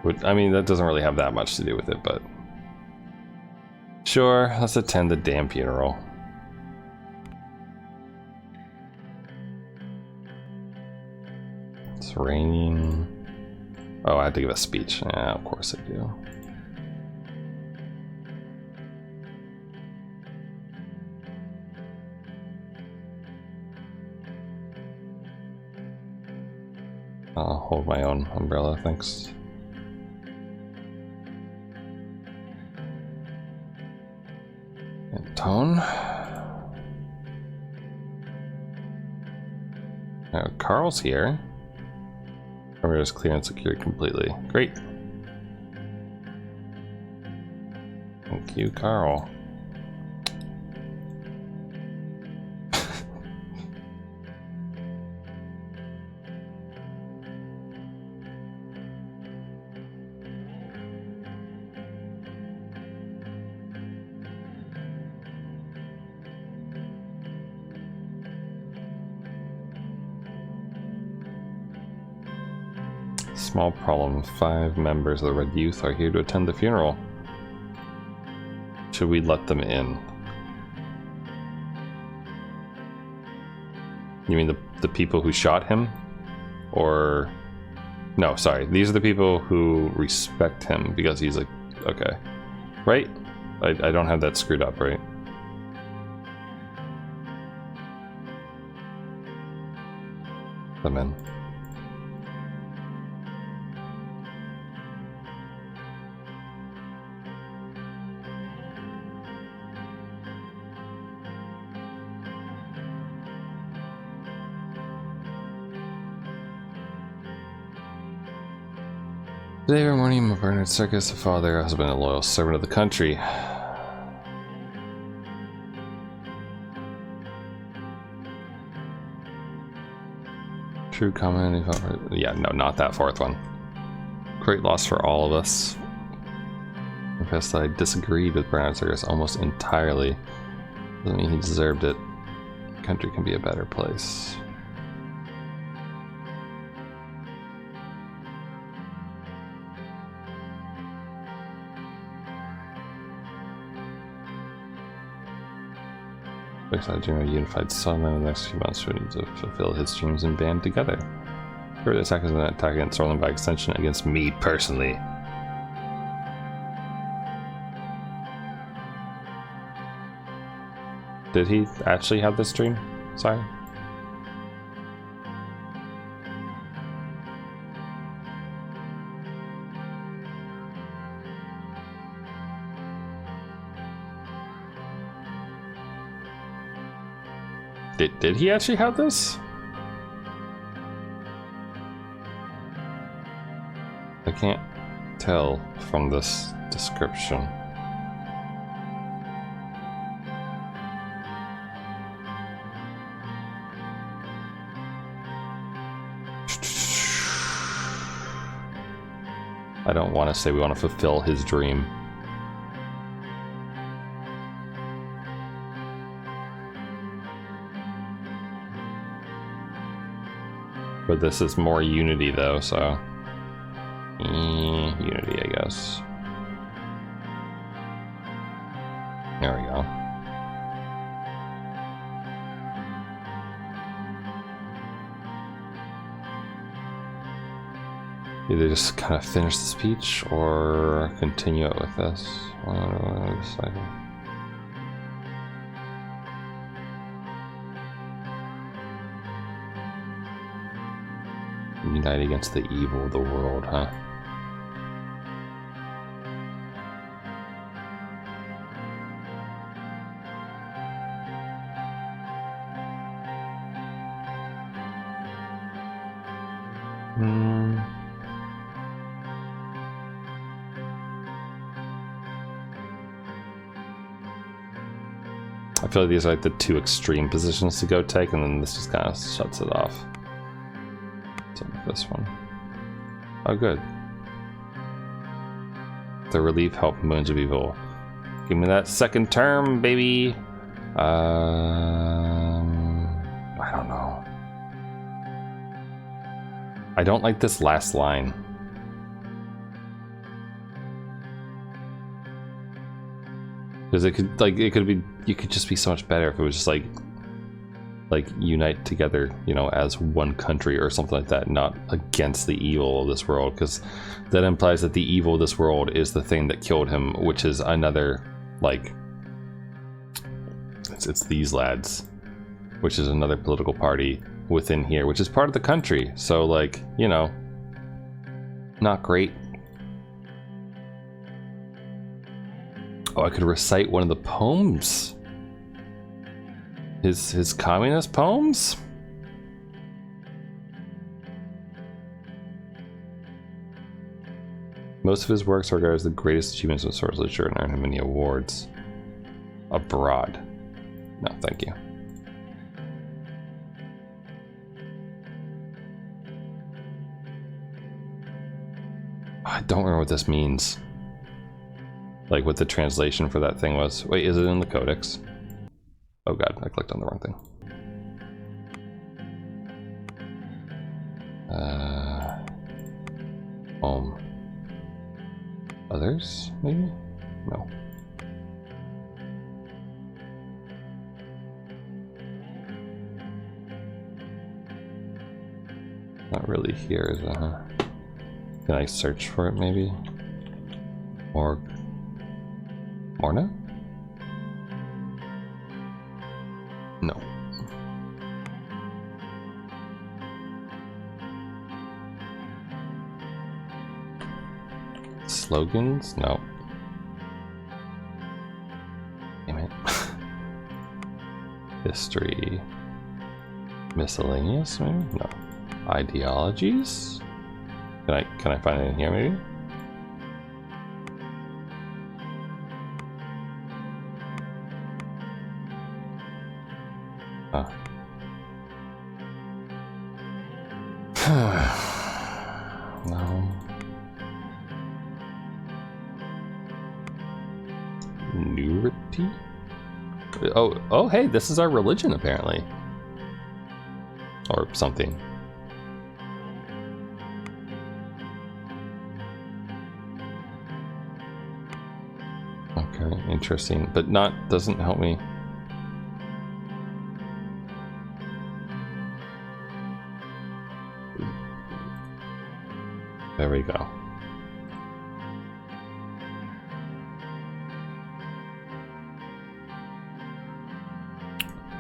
Which, I mean, that doesn't really have that much to do with it, but... Sure, let's attend the damn funeral. It's raining. Oh, I had to give a speech. Yeah, of course I do. I'll hold my own umbrella, thanks. And tone. Now, Carl's here. Perimeter is clear and secured completely. Great. Thank you, Carl. Small problem. 5 members of the Red Youth are here to attend the funeral. Should we let them in? You mean the people who shot him? Or... No, sorry. These are the people who respect him because he's like... Okay. Right? I don't have that screwed up, right? Them in. Today, every morning, my Bernard Circus, a father, husband, and loyal servant of the country. True comment. Yeah, no, not that 4th one. Great loss for all of us. I confess that I disagreed with Bernard Circus almost entirely. Doesn't mean he deserved it. The country can be a better place. I dream of a unified Sunland in the next few months. We need to fulfill his dreams and band together. Further attack is an attack against Sorland, by extension against me personally. Did he actually have this dream? Sorry. Did he actually have this? I can't tell from this description. I don't want to say we want to fulfill his dream. But this is more unity though, so... unity, I guess. There we go. Either just kind of finish the speech or continue it with this. I don't know, unite against the evil of the world, huh? I feel like these are like the two extreme positions to go take, and then this just kind of shuts it off. So this one. Oh, good. The relief help Moons of Evil. Give me that second term, baby. I don't know. I don't like this last line. Because it could, like, it could be, you could just be so much better if it was just like unite together, you know, as one country or something like that, not against the evil of this world, because that implies that the evil of this world is the thing that killed him, which is another, like, it's these lads, which is another political party within here, which is part of the country. So, like, you know, not great. Oh, I could recite one of the poems. His communist poems? Most of his works are regarded as the greatest achievements of source literature and earned him many awards. Abroad. No, thank you. I don't remember what this means. Like what the translation for that thing was. Wait, is it in the codex? Oh god, I clicked on the wrong thing. Others, maybe? No. Not really here, is it, huh? Can I search for it, maybe? Or... Morna? No. Slogans? No. Damn it. History. Miscellaneous, maybe? No. Ideologies? Can I find it in here, maybe? No. Nurity? Oh, hey, this is our religion, apparently. Or something. Okay, interesting, but doesn't help me. There we go.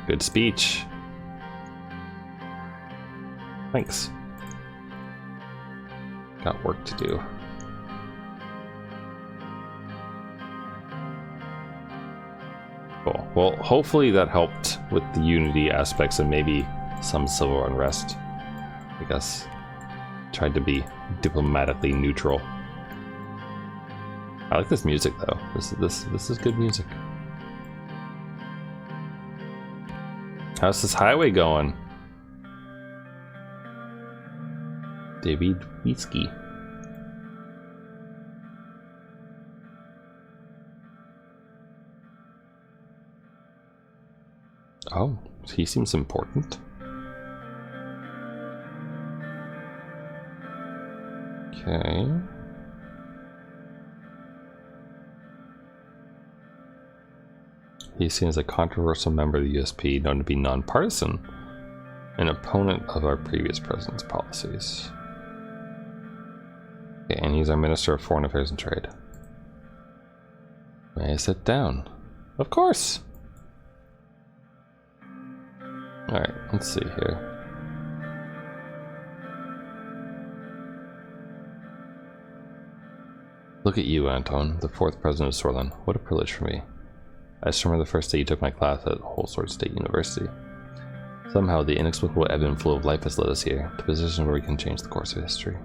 Good speech. Thanks. Got work to do. Cool. Well, hopefully that helped with the unity aspects and maybe some civil unrest. I guess. Tried to be diplomatically neutral. I like this music though. This is good music. How's this highway going? David Whiskey. Oh, he seems important. Okay. He seems a controversial member of the USP, known to be nonpartisan, an opponent of our previous president's policies. Okay, and he's our Minister of Foreign Affairs and Trade. May I sit down? Of course! Alright, let's see here. Look at you, Anton, the 4th president of Sorlin. What a privilege for me. I just remember the first day you took my class at Whole Sword State University. Somehow the inexplicable ebb and flow of life has led us here, to a position where we can change the course of history.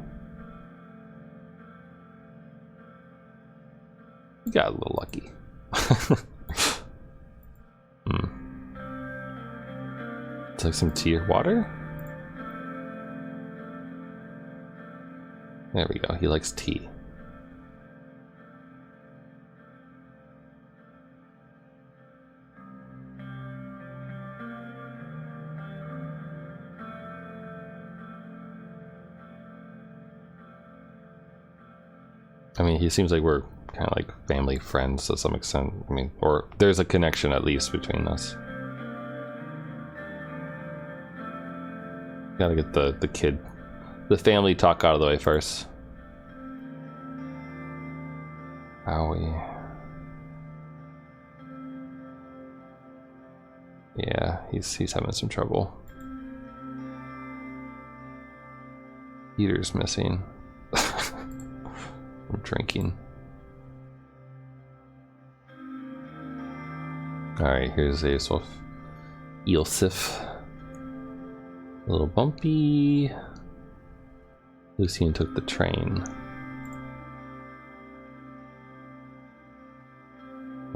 We got a little lucky. It's like some tea or water? There we go, he likes tea. I mean, he seems like we're kind of like family friends to some extent. I mean, or there's a connection at least between us. Gotta get the family talk out of the way first. Owie. Yeah, he's having some trouble. Heater's missing. I'm drinking. Alright, here's a sort of Eelsif. A little bumpy. Lucian took the train.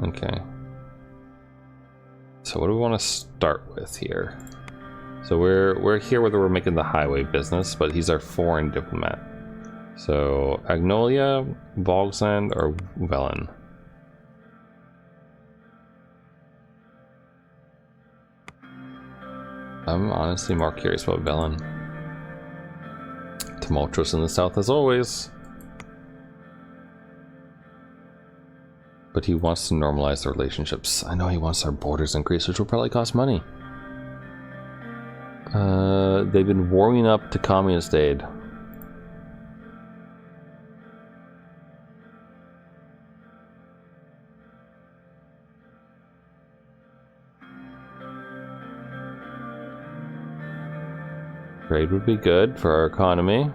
Okay. So what do we want to start with here? So we're here whether we're making the highway business, but he's our foreign diplomat. So Agnolia, Volgsland, or Velen? I'm honestly more curious about Velen. Tumultuous in the south as always. But he wants to normalize the relationships. I know he wants our borders increased, which will probably cost money. They've been warming up to communist aid. Trade would be good for our economy.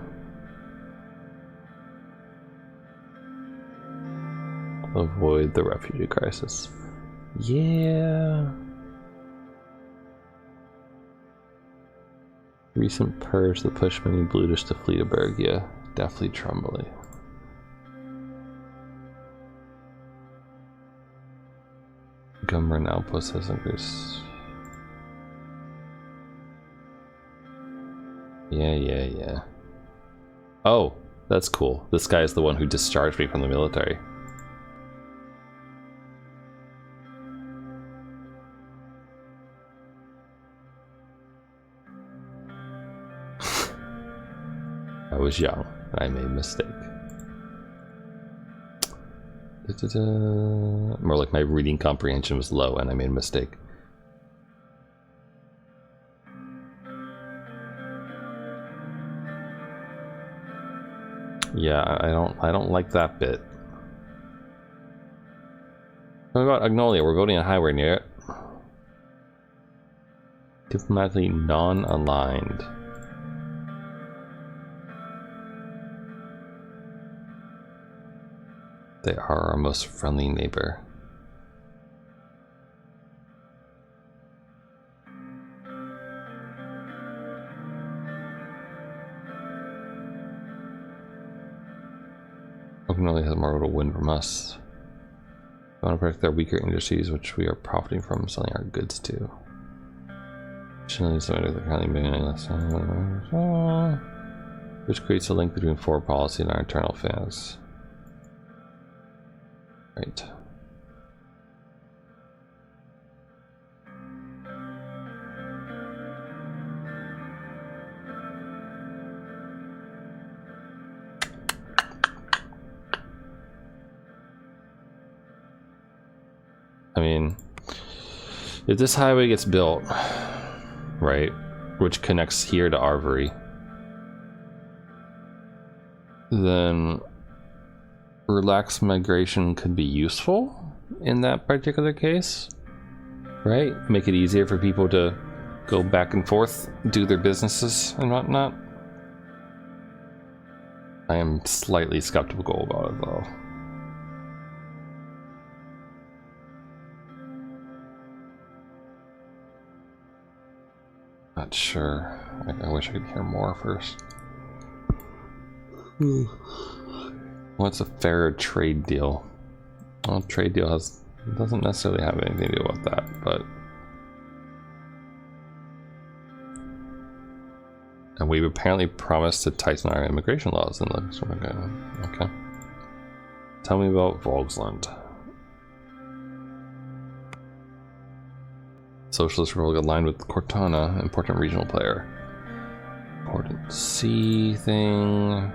Avoid the refugee crisis. Yeah. Recent purge that pushed many Blutish to Fleetaburg. Yeah, definitely Trumbly. Government outpost has increased. Yeah. Oh, that's cool. This guy is the one who discharged me from the military. I was young. I made a mistake. More like my reading comprehension was low and I made a mistake. Yeah, I don't like that bit. What about Agnolia? We're voting on highway near it. Diplomatically non-aligned. They are our most friendly neighbor. Agnolia has more of a win from us. We want to protect their weaker industries, which we are profiting from selling our goods to. Which creates a link between foreign policy and our internal affairs. Right. I mean, if this highway gets built, right, which connects here to Arvery, then relaxed migration could be useful in that particular case, right? Make it easier for people to go back and forth, do their businesses and whatnot. I am slightly skeptical about it though. Not sure. I wish I could hear more first. What's a fair trade deal? Well, trade deal doesn't necessarily have anything to do with that, but. And we've apparently promised to tighten our immigration laws in the. Okay. Tell me about Volksland. Socialist Republic aligned with Cortana, important regional player. Important sea thing.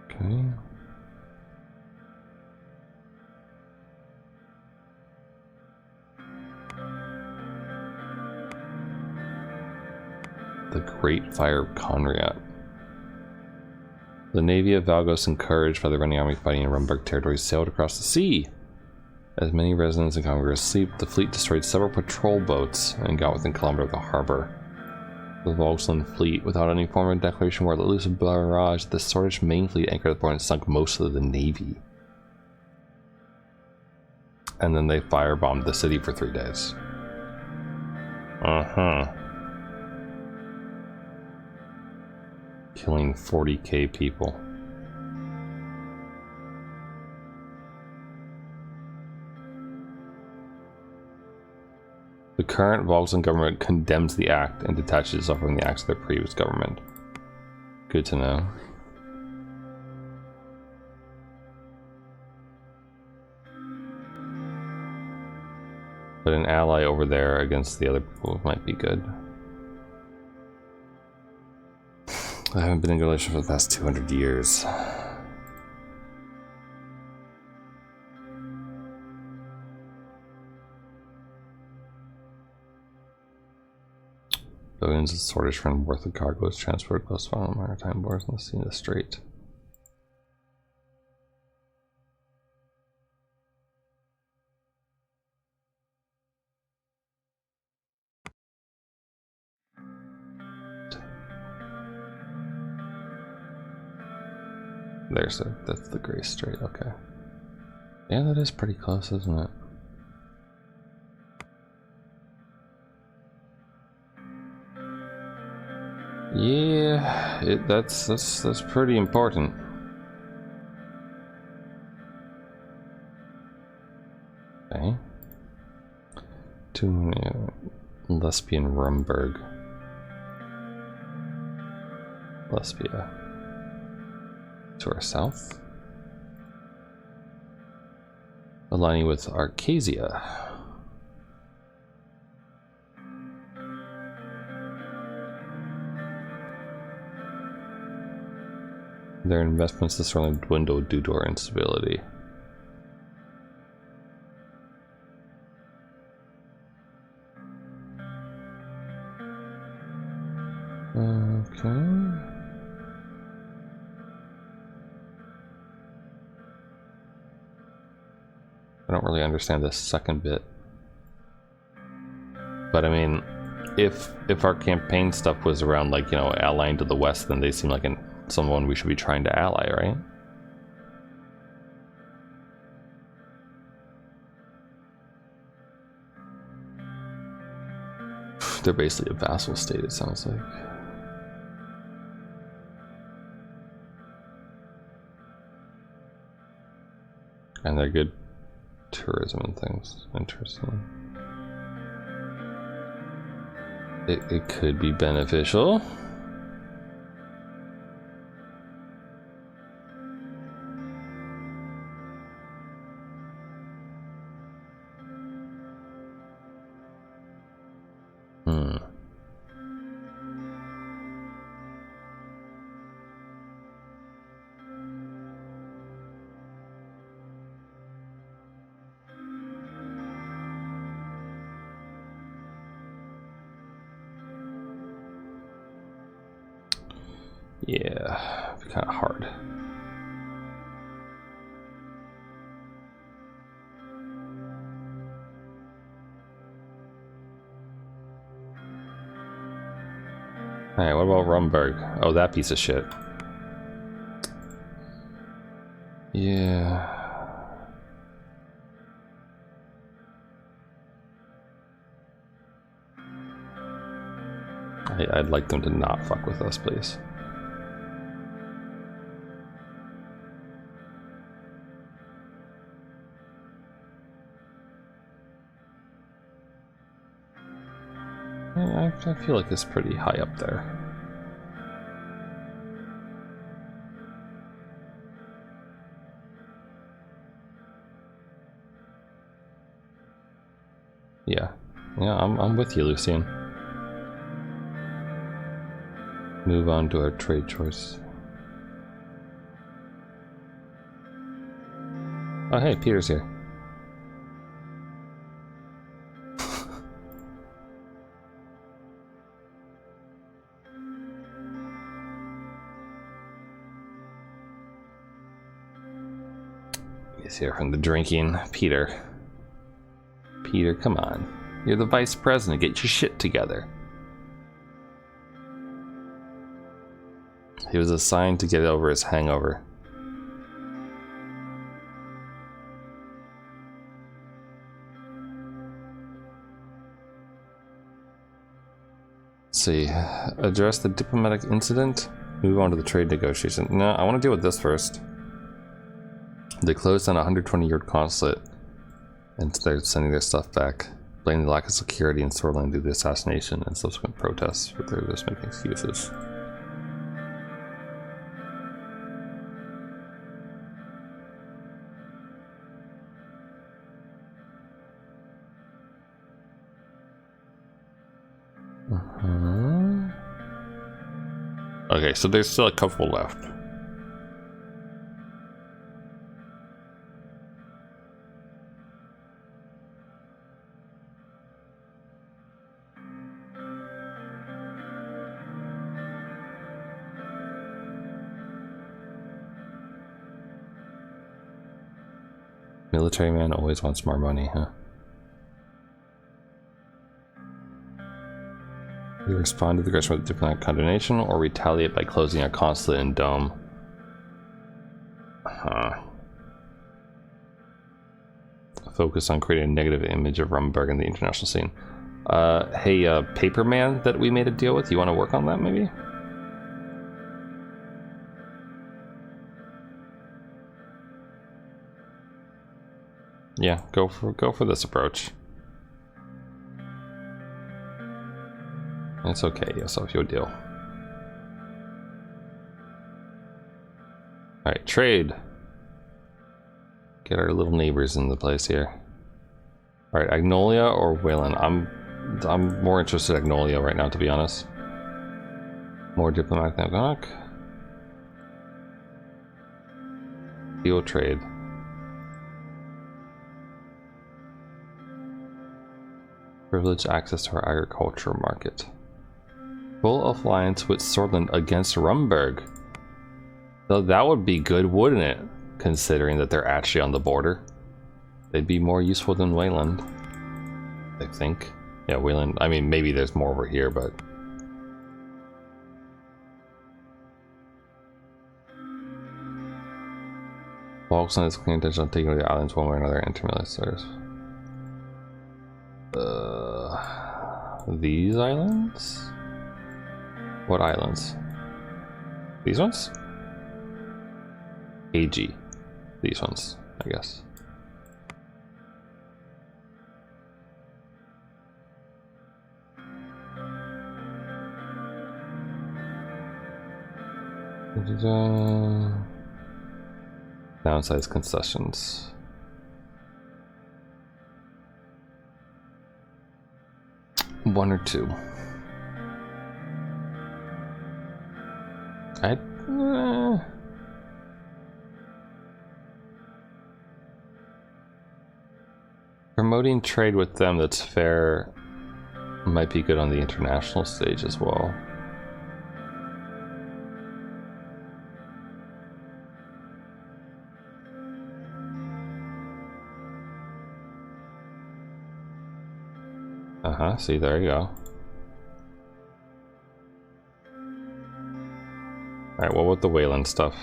Okay. The Great Fire of Conriat. The Navy of Valgos, encouraged by the running army fighting in Rumburg territory, sailed across the sea. As many residents in Congress asleep, the fleet destroyed several patrol boats and got within a kilometer of the harbor. The Volksland fleet, without any form of declaration, were let loose a barrage. The Swedish main fleet anchored at the port and sunk most of the navy. And then they firebombed the city for 3 days. Killing 40k people. The current Volksland government condemns the act and detaches itself from the acts of their previous government. Good to know. But an ally over there against the other people might be good. I haven't been in a relationship for the past 200 years. Billions of Swedish friend worth of cargo is transported close to the maritime borders in the sea and the strait. That's the Gray Strait, okay. Yeah, that is pretty close, isn't it? Yeah, that's pretty important. Okay. To Lesbian Rumburg. Lesbia. To our south. Aligning with Arcasia. Their investments have certainly dwindled due to our instability. Okay. I don't really understand this second bit. But I mean, if our campaign stuff was around, like, you know, allying to the west, then they seem like someone we should be trying to ally, right? They're basically a vassal state, it sounds like. And they're good tourism and things. Interesting. It could be beneficial. Yeah, it'd be kind of hard. Alright, what about Rumburg? Oh, that piece of shit. Yeah. I'd like them to not fuck with us, please. I feel like it's pretty high up there. Yeah, I'm with you, Lucian. Move on to our trade choice. Oh, hey, Peter's here. He's here from the drinking. Peter. Peter, come on. You're the vice president. Get your shit together. He was assigned to get over his hangover. Let's see. Address the diplomatic incident. Move on to the trade negotiation. No, I want to deal with this first. They closed down a 120-year consulate and they're sending their stuff back, blaming the lack of security in Suzerain due to the assassination and subsequent protests, but they're just making excuses. Okay, so there's still a couple left. Military man always wants more money, huh? We respond to the aggression with diplomatic condemnation or retaliate by closing our consulate in Dome. Focus on creating a negative image of Rumberg in the international scene. Hey, Paperman that we made a deal with, you want to work on that maybe? Yeah, go for this approach. It's okay, yes, I'll give you a deal. Alright, trade. Get our little neighbors in the place here. Alright, Agnolia or Wayland? I'm more interested in Agnolia right now, to be honest. More diplomatic than Agnolia. Deal trade. Privileged access to our agriculture market. Full alliance with Swordsland against Rumberg. So that would be good, wouldn't it? Considering that they're actually on the border. They'd be more useful than Wayland, I think. Yeah, Wayland, I mean, maybe there's more over here, but... Falkland is clear intention of taking over the islands one way or another, intermilitaries. These islands? What islands? These ones? AG. These ones, I guess. Downsize concessions. One or two. Promoting trade with them that's fair might be good on the international stage as well. See, there you go. Alright, what about the Wayland stuff?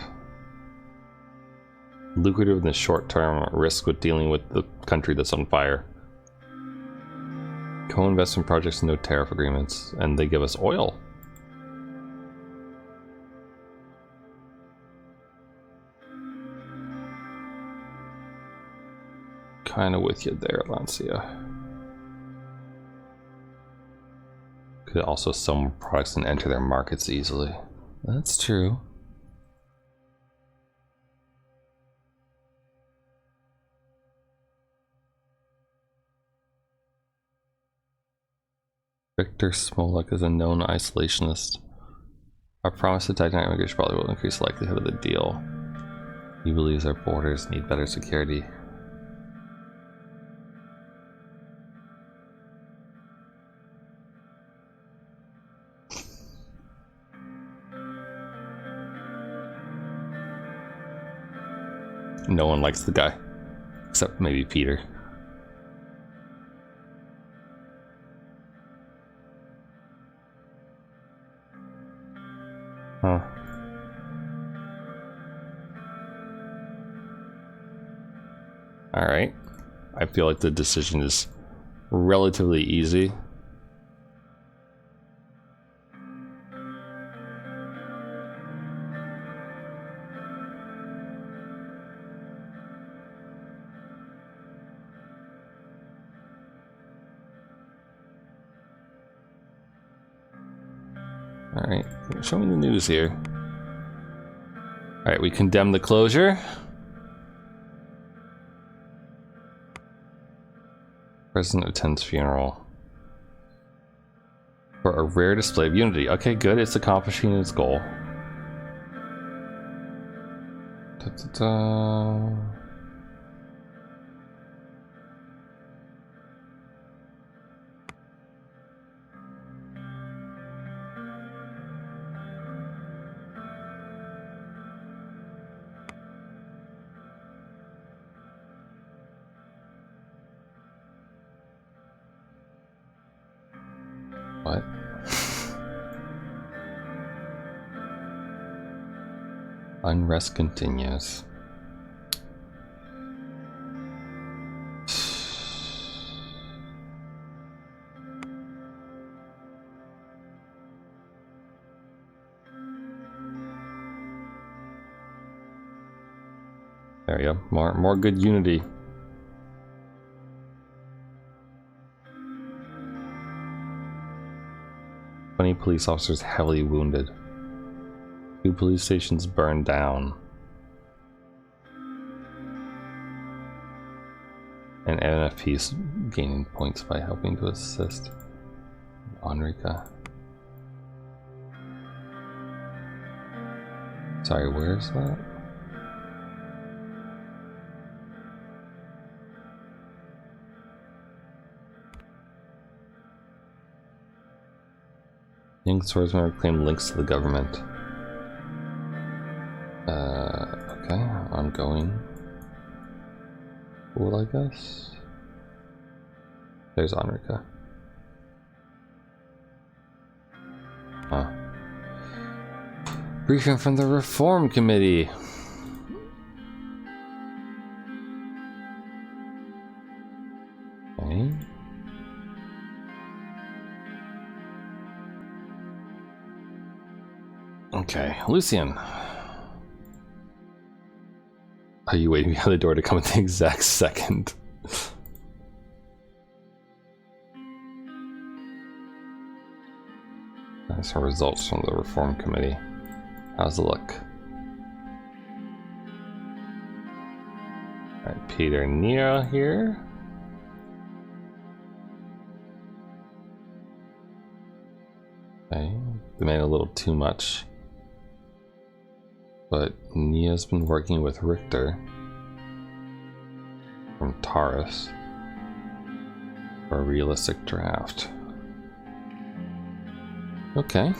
Lucrative in the short term, risk with dealing with the country that's on fire. Co-investment projects, no tariff agreements, and they give us oil. kind of with you there, Lancia. Could also sell more products and enter their markets easily. That's true. Victor Smolek is a known isolationist. Our promise to tighten immigration probably will increase the likelihood of the deal. He believes our borders need better security. No one likes the guy, except maybe Peter. Huh. Alright. I feel like the decision is relatively easy. Alright, show me the news here. Alright, we condemn the closure. President attends funeral. For a rare display of unity. Okay, good, it's accomplishing its goal. Da-da-da. What? Unrest continues. There we go. More good unity. Police officers heavily wounded. 2 police stations burned down. And NFP's gaining points by helping to assist. Enrica. Sorry, where is that? Young swordsmen claim links to the government. Okay, ongoing. Cool, I guess. There's Enrica. Huh. Briefing from the Reform Committee. Okay. Okay, Lucian. Are you waiting behind the door to come at the exact second? Some results from the Reform Committee. How's it look? Alright, Peter Nero here. Okay, they made a little too much. But Nia's been working with Richter from Taurus for a realistic draft. Okay.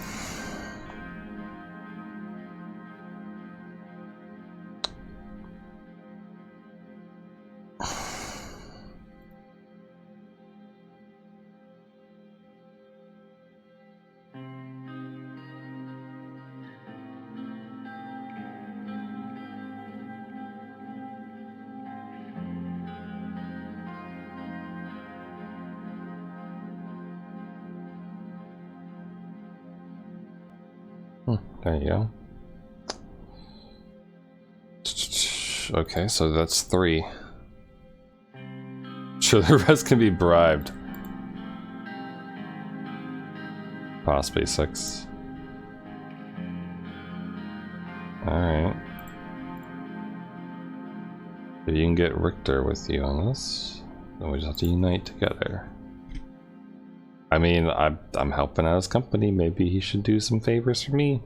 There you go. Okay, so that's 3. Sure, the rest can be bribed. Possibly 6. Alright. If you can get Richter with you on this, then we just have to unite together. I mean, I'm helping out his company. Maybe he should do some favors for me.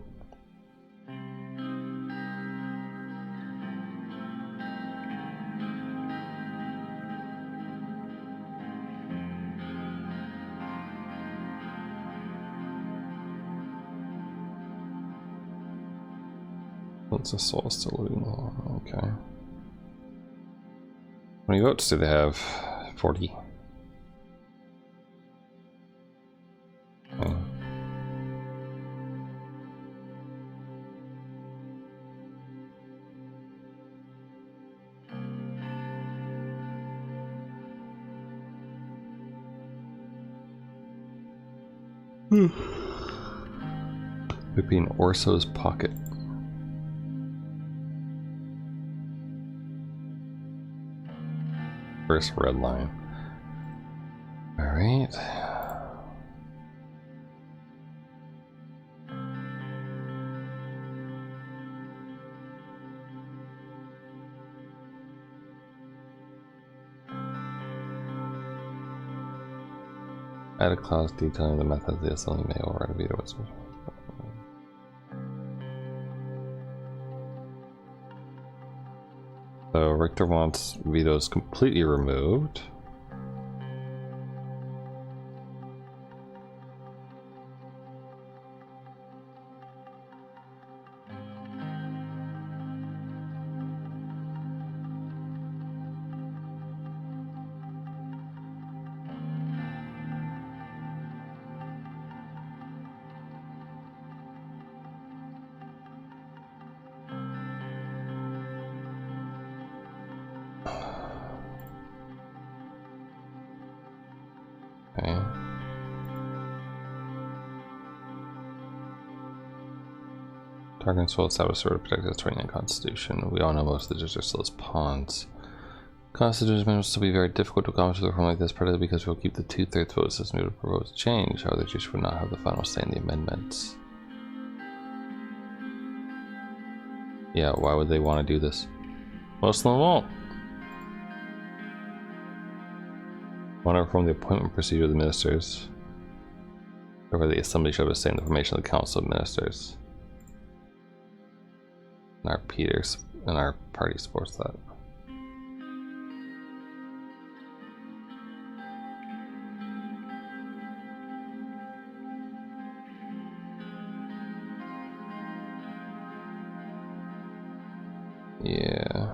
What's a soul still living? Okay. How many votes do they have? 40. Okay. Would be in Orso's pocket. First red line. All right. Add a clause detailing the method the assembly may override a veto. So Richter wants vetoes completely removed. Okay. Targets will establish a protect the 29 Constitution. We all know most of the districts are still as pawns. Constitution amendments will still be very difficult to accomplish with a reform like this, partly because we'll keep the 2/3 vote system to propose change. However, the judges would not have the final say in the amendments. Yeah, why would they want to do this? Most of them won't. Want to reform the appointment procedure of the ministers. However, the assembly shall abstain the formation of the council of ministers. And our party supports that. Yeah.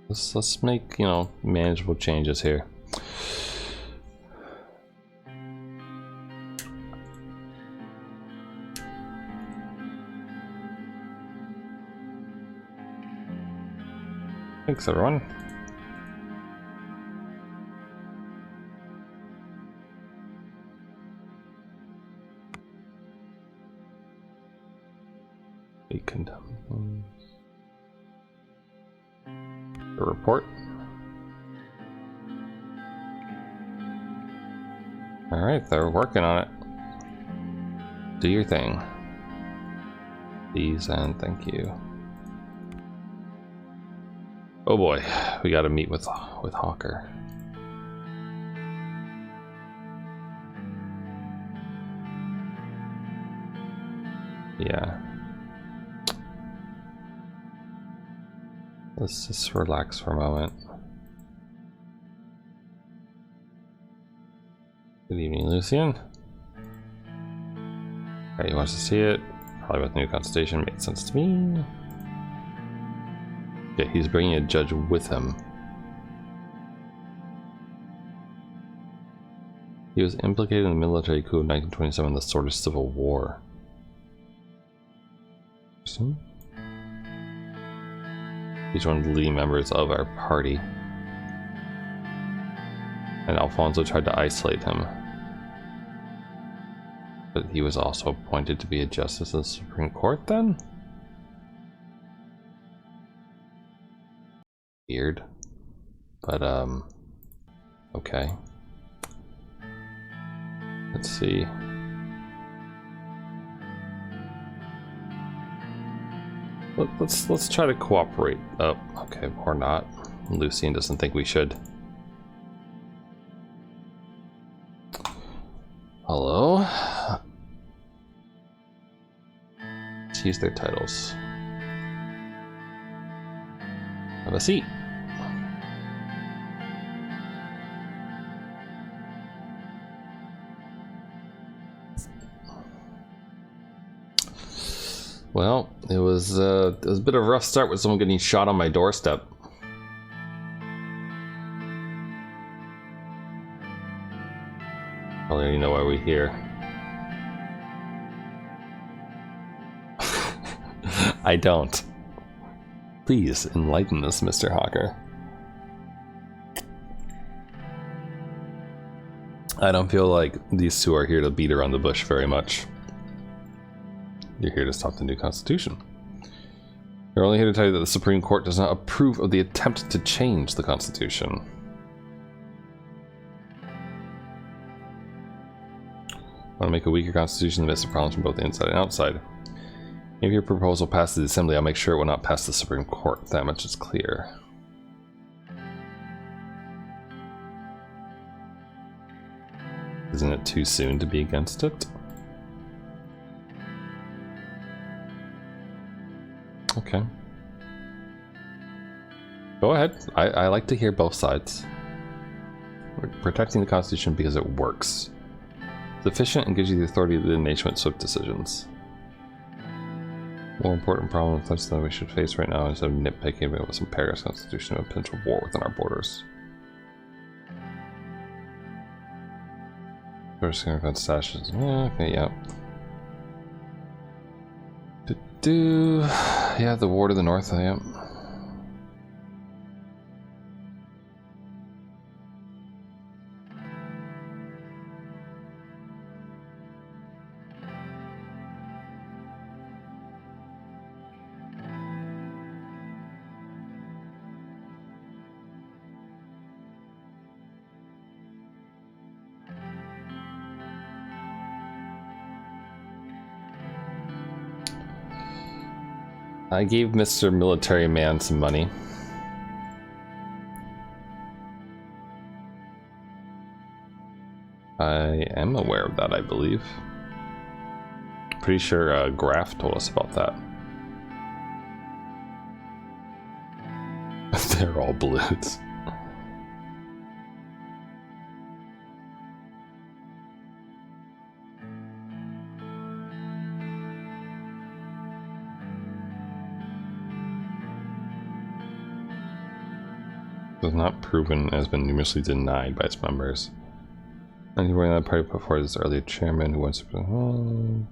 Let's make, you know, manageable changes here. Thanks, everyone. We condemn the report. All right, they're working on it. Do your thing. Please and thank you. Oh boy, we got to meet with Hawker. Yeah. Let's just relax for a moment. Good evening, Lucian. Okay, he wants to see it. Probably with the new constitution made sense to me. Okay, he's bringing a judge with him. He was implicated in the military coup of 1927, the sort of civil war. He's one of the leading members of our party. And Alfonso tried to isolate him. But he was also appointed to be a justice of the Supreme Court then? But, okay. Let's see. Let's try to cooperate. Oh, okay, or not. Lucian doesn't think we should. Hello? Let's use their titles. Have a seat. Well, it was a bit of a rough start with someone getting shot on my doorstep. I already know why we're here. I don't. Please enlighten us, Mr. Hawker. I don't feel like these two are here to beat around the bush very much. You're here to stop the new constitution. We're only here to tell you that the Supreme Court does not approve of the attempt to change the constitution. Want to make a weaker constitution in the midst of problems from both the inside and outside. If your proposal passes the Assembly, I'll make sure it will not pass the Supreme Court. That much is clear. Isn't it too soon to be against it? Okay. Go ahead. I like to hear both sides. We're protecting the Constitution because it works. It's efficient and gives you the authority to lead the nation with swift decisions. More important problem that we should face right now instead of nitpicking about some paragraphs of the Constitution of a potential war within our borders. First, defense stashes. Okay, yeah. Yeah, the war to the north, yeah. I gave Mr. Military Man some money. I am aware of that, I believe. Pretty sure Graf told us about that. They're all blues. Was not proven and has been numerously denied by its members. And he that party put forward his earlier chairman who wants to.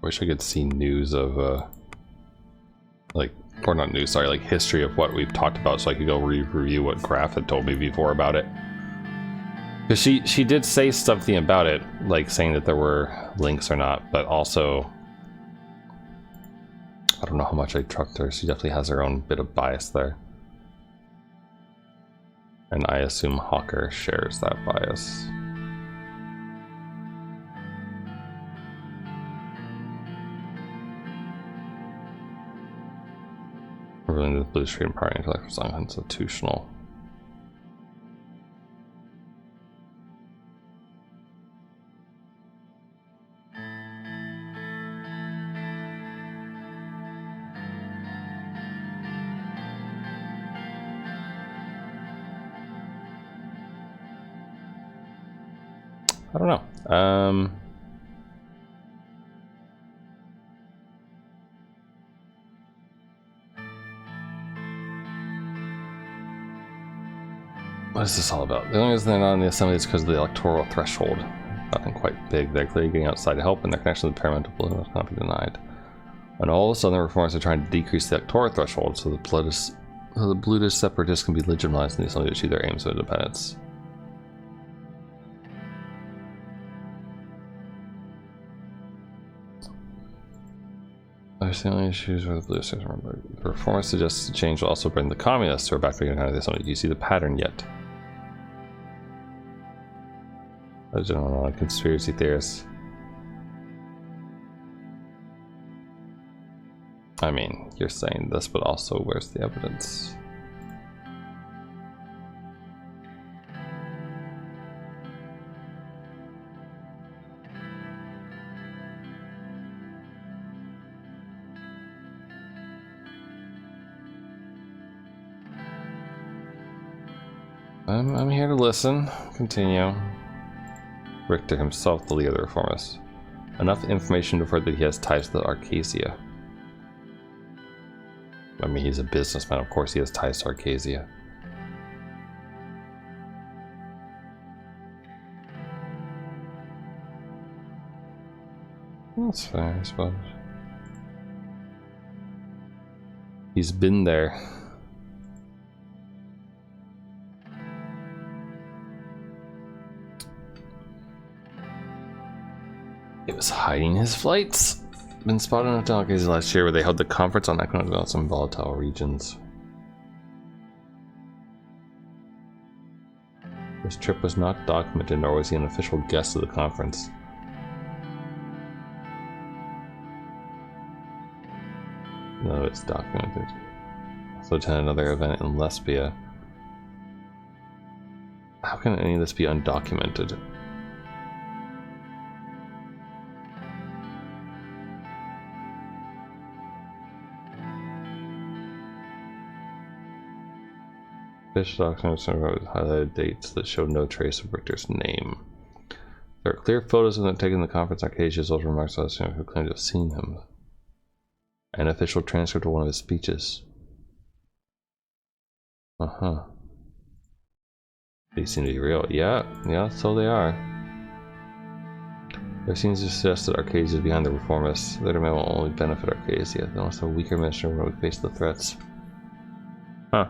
Wish I could see news of like, or not news, sorry, like history of what we've talked about so I could go review what Graf had told me before about it. Because she did say something about it, like saying that there were links or not, but also I don't know how much I trust her. She definitely has her own bit of bias there. And I assume Hawker shares that bias. Ruling the Blue Street Party intellect was unconstitutional. I don't know. What is this all about? The only reason they're not in the assembly is because of the electoral threshold. Nothing quite big. They're clearly getting outside help, and their connection with the paramount balloon cannot be denied. And all of a sudden, the reformers are trying to decrease the electoral threshold so the bloodist separatists can be legitimized and they only achieve their aims of independence. There's the only issues with the blue section. Remember, the reformers suggest the change will also bring the communists who are back to the United States. Do you see the pattern yet? I don't know, conspiracy theorists. I mean, you're saying this, but also where's the evidence? I'm here to listen. Continue. Richter himself, the leader of the reformists. Enough information to infer that he has ties to Arcasia. I mean, he's a businessman, of course he has ties to Arcasia. That's fair, I suppose. He's been there. It was hiding his flights. Been spotted on Arcasia last year where they held the conference on economic development in some volatile regions. This trip was not documented, nor was he an official guest of the conference. No, it's documented. Also attended another event in Lesbia. How can any of this be undocumented? Fish documents with highlighted dates that show no trace of Richter's name. There are clear photos of them taking the conference on Arcasia's old remarks last year who claim to have seen him. An official transcript of one of his speeches. They seem to be real. Yeah, so they are. There seems to suggest that Arcasia is behind the reformists. Their demand will only benefit Arcasia. They must have a weaker minister when we face the threats. Huh.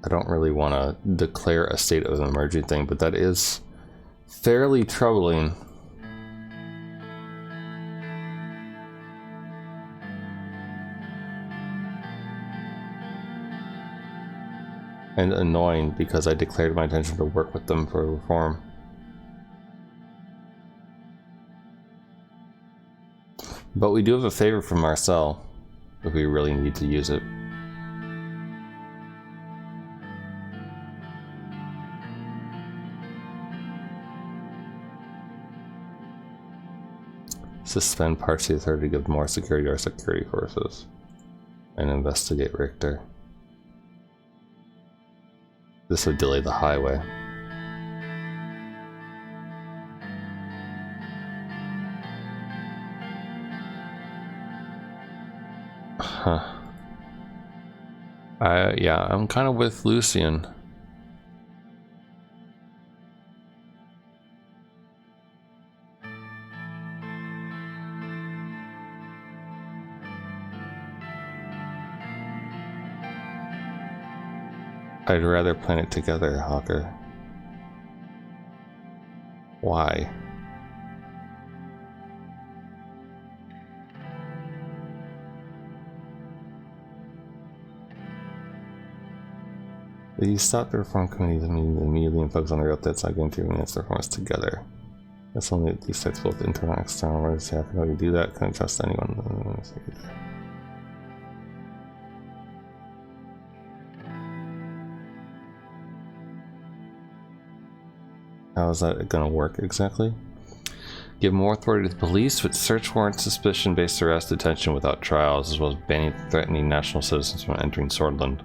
I don't really want to declare a state of an emerging thing, but that is fairly troubling. And annoying because I declared my intention to work with them for reform. But we do have a favor from Marcel if we really need to use it. Suspend parts of the authority to give more security to our security forces. And investigate Richter. This would delay the highway. Huh. Yeah, I'm kind of with Lucian. I'd rather plan it together, Hawker. Why? You stop the reform committees immediately and focus on the real threats not getting through against the reformers together. That's only these threats both internal and external. Where does have to do that? Couldn't trust anyone. How is that going to work exactly? Give more authority to the police with search warrant, suspicion-based arrest, detention without trials, as well as banning threatening national citizens from entering Swordland.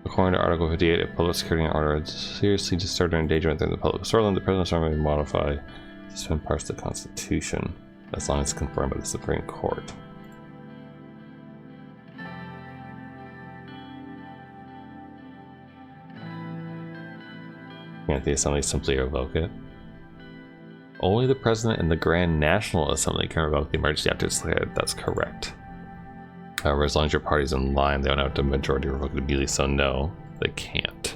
According to Article 58 of Public Security and Order, it's seriously disturbed or endangerment in the public sortland, the President may modify suspend parts of the Constitution, as long as it's confirmed by the Supreme Court. Can't the Assembly simply revoke it? Only the President and the Grand National Assembly can revoke the emergency after it's declared. That's correct. However, as long as your party's in line, they don't have to majority revoke immediately, so no, they can't.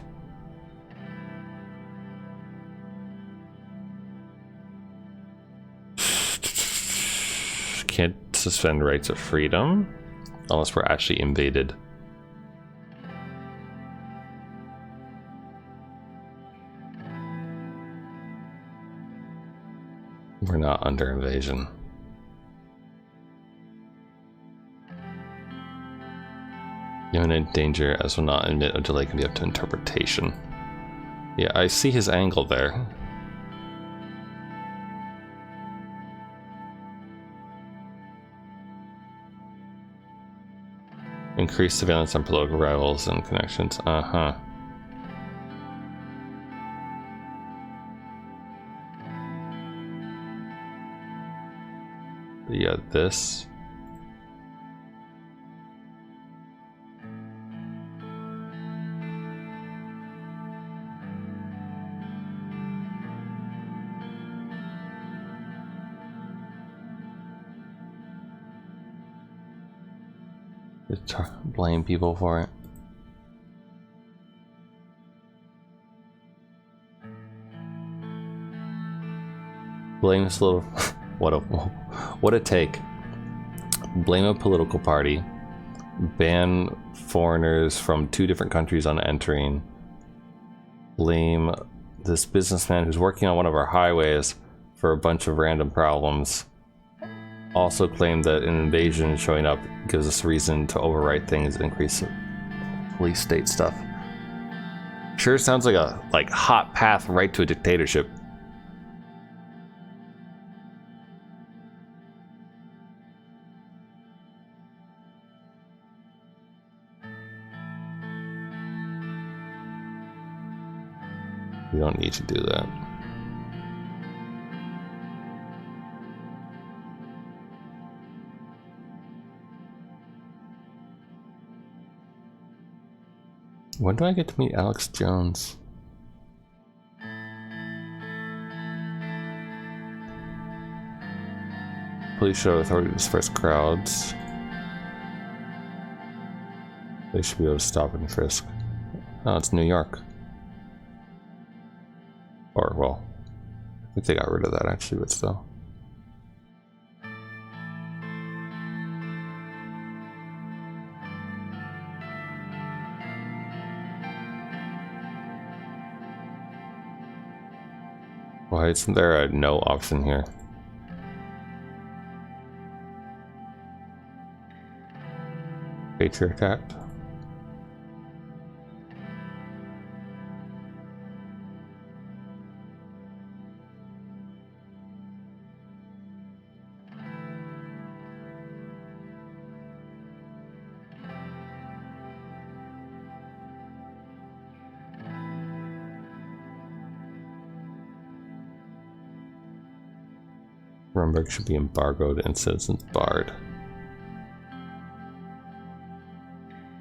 Can't suspend rights of freedom unless we're actually invaded. We're not under invasion. Imminent danger, as will not admit a delay, can be up to interpretation. Yeah, I see his angle there. Increased surveillance on political rivals and connections. Uh-huh. Yeah, this. Just blame people for it. Blame this little what a take. Blame a political party, ban foreigners from 2 different countries on entering, blame this businessman who's working on one of our highways for a bunch of random problems, also claim that an invasion showing up gives us reason to overwrite things and increase police state stuff. Sure sounds like a hot path right to a dictatorship. We don't need to do that. When do I get to meet Alex Jones? Police show authority to disperse crowds. They should be able to stop and frisk. Oh, it's New York. Or, well, I think they got rid of that actually, but still. Why isn't there a no option here? Patriot Act. Rumberg should be embargoed and citizens barred.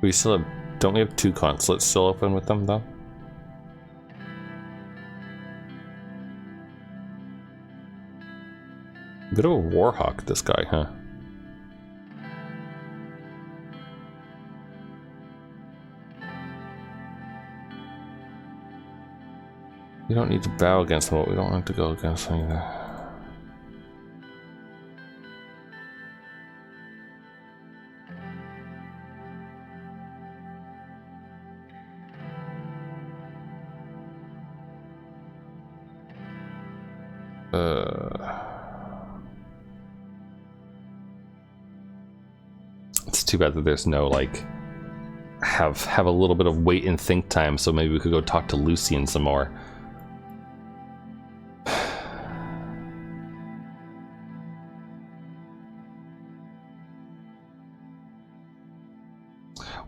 We still have, don't we have 2 consulates still open with them though? Bit of a warhawk, this guy, huh? We don't need to bow against him, but we don't have to go against him either. It's too bad that there's no have a little bit of wait and think time, so maybe we could go talk to Lucian some more.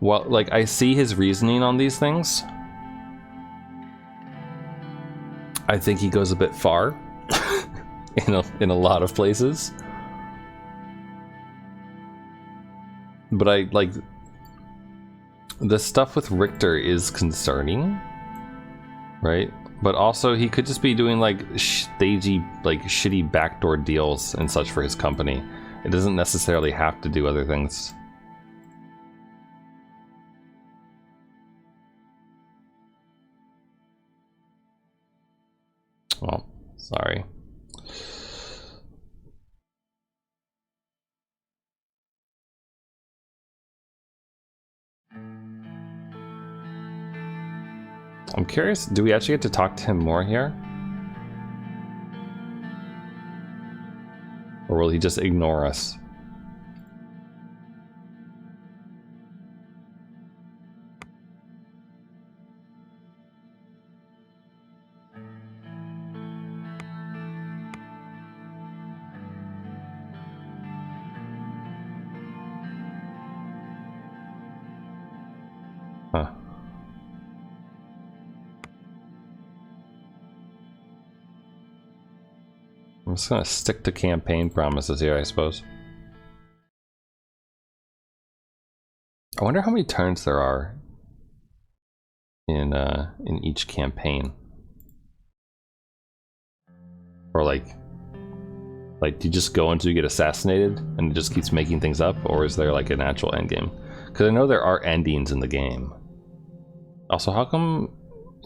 Well, like, I see his reasoning on these things. I think he goes a bit far in a lot of places. But I, like, the stuff with Richter is concerning, right? But also, he could just be doing, like, stagey, like, shitty backdoor deals and such for his company. It doesn't necessarily have to do other things. Well, sorry. I'm curious, do we actually get to talk to him more here? Or will he just ignore us? Huh. I'm just gonna stick to campaign promises here, I suppose. I wonder how many turns there are in each campaign. Or like do you just go until you get assassinated and it just keeps making things up, or is there like an actual end game? Because I know there are endings in the game. Also, how come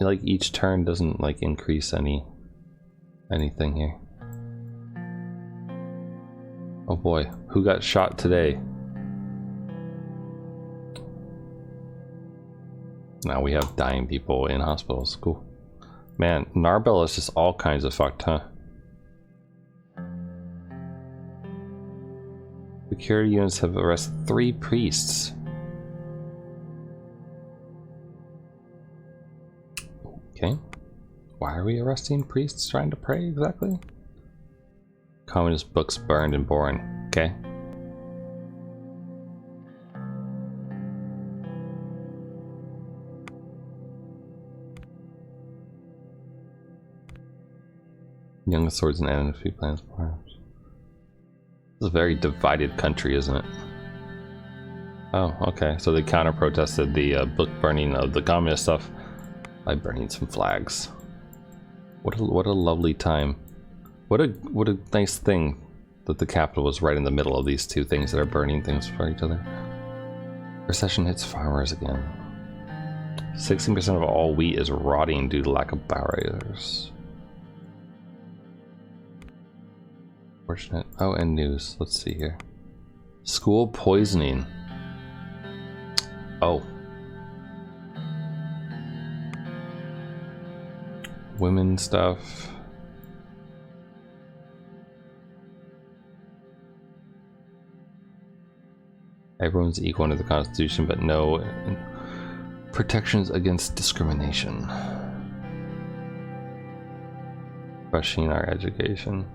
like each turn doesn't like increase anything here? Oh boy, who got shot today? Now we have dying people in hospitals. Cool. Man, Narbel is just all kinds of fucked, huh? Security units have arrested 3 priests. Okay. Why are we arresting priests trying to pray exactly? Communist books burned in Boren. Okay. Young swords and enemy plans for arms. This is a very divided country, isn't it? Oh, okay. So they counter-protested the book burning of the communist stuff by burning some flags. What a lovely time. What a nice thing that the capital was right in the middle of these two things that are burning things for each other. Recession hits farmers again. 16% of all wheat is rotting due to lack of barriers. Fortunate. Oh, and news. Let's see here. School poisoning. Oh. Women stuff. Everyone's equal under the Constitution, but no protections against discrimination. Crushing our education.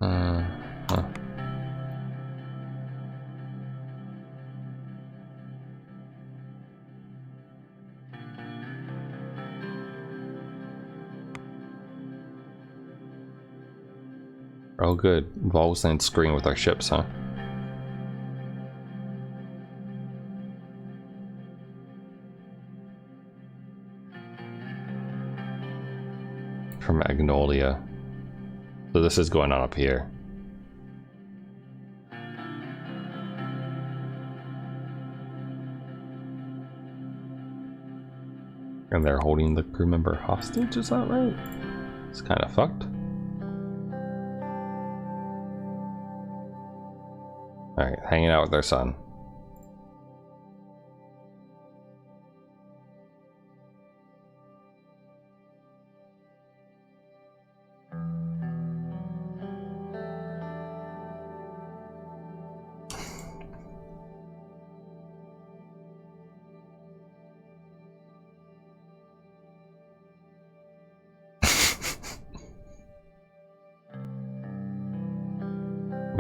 Huh. Oh good, we've always landed screen with our ships, huh? From Magnolia. So this is going on up here. And they're holding the crew member hostage, is that right? It's kind of fucked. Alright, hanging out with their son.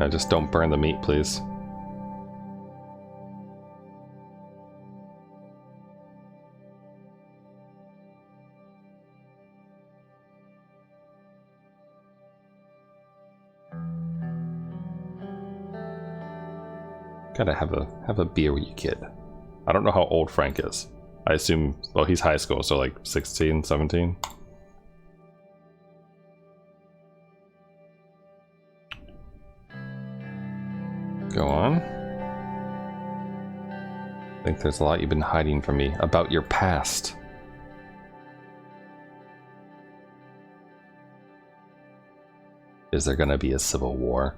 Yeah, just don't burn the meat, please. Gotta have a beer with your kid. I don't know how old Frank is. I assume, well, he's high school, so like 16, 17. Go on. I think there's a lot you've been hiding from me about your past. Is there gonna be a civil war?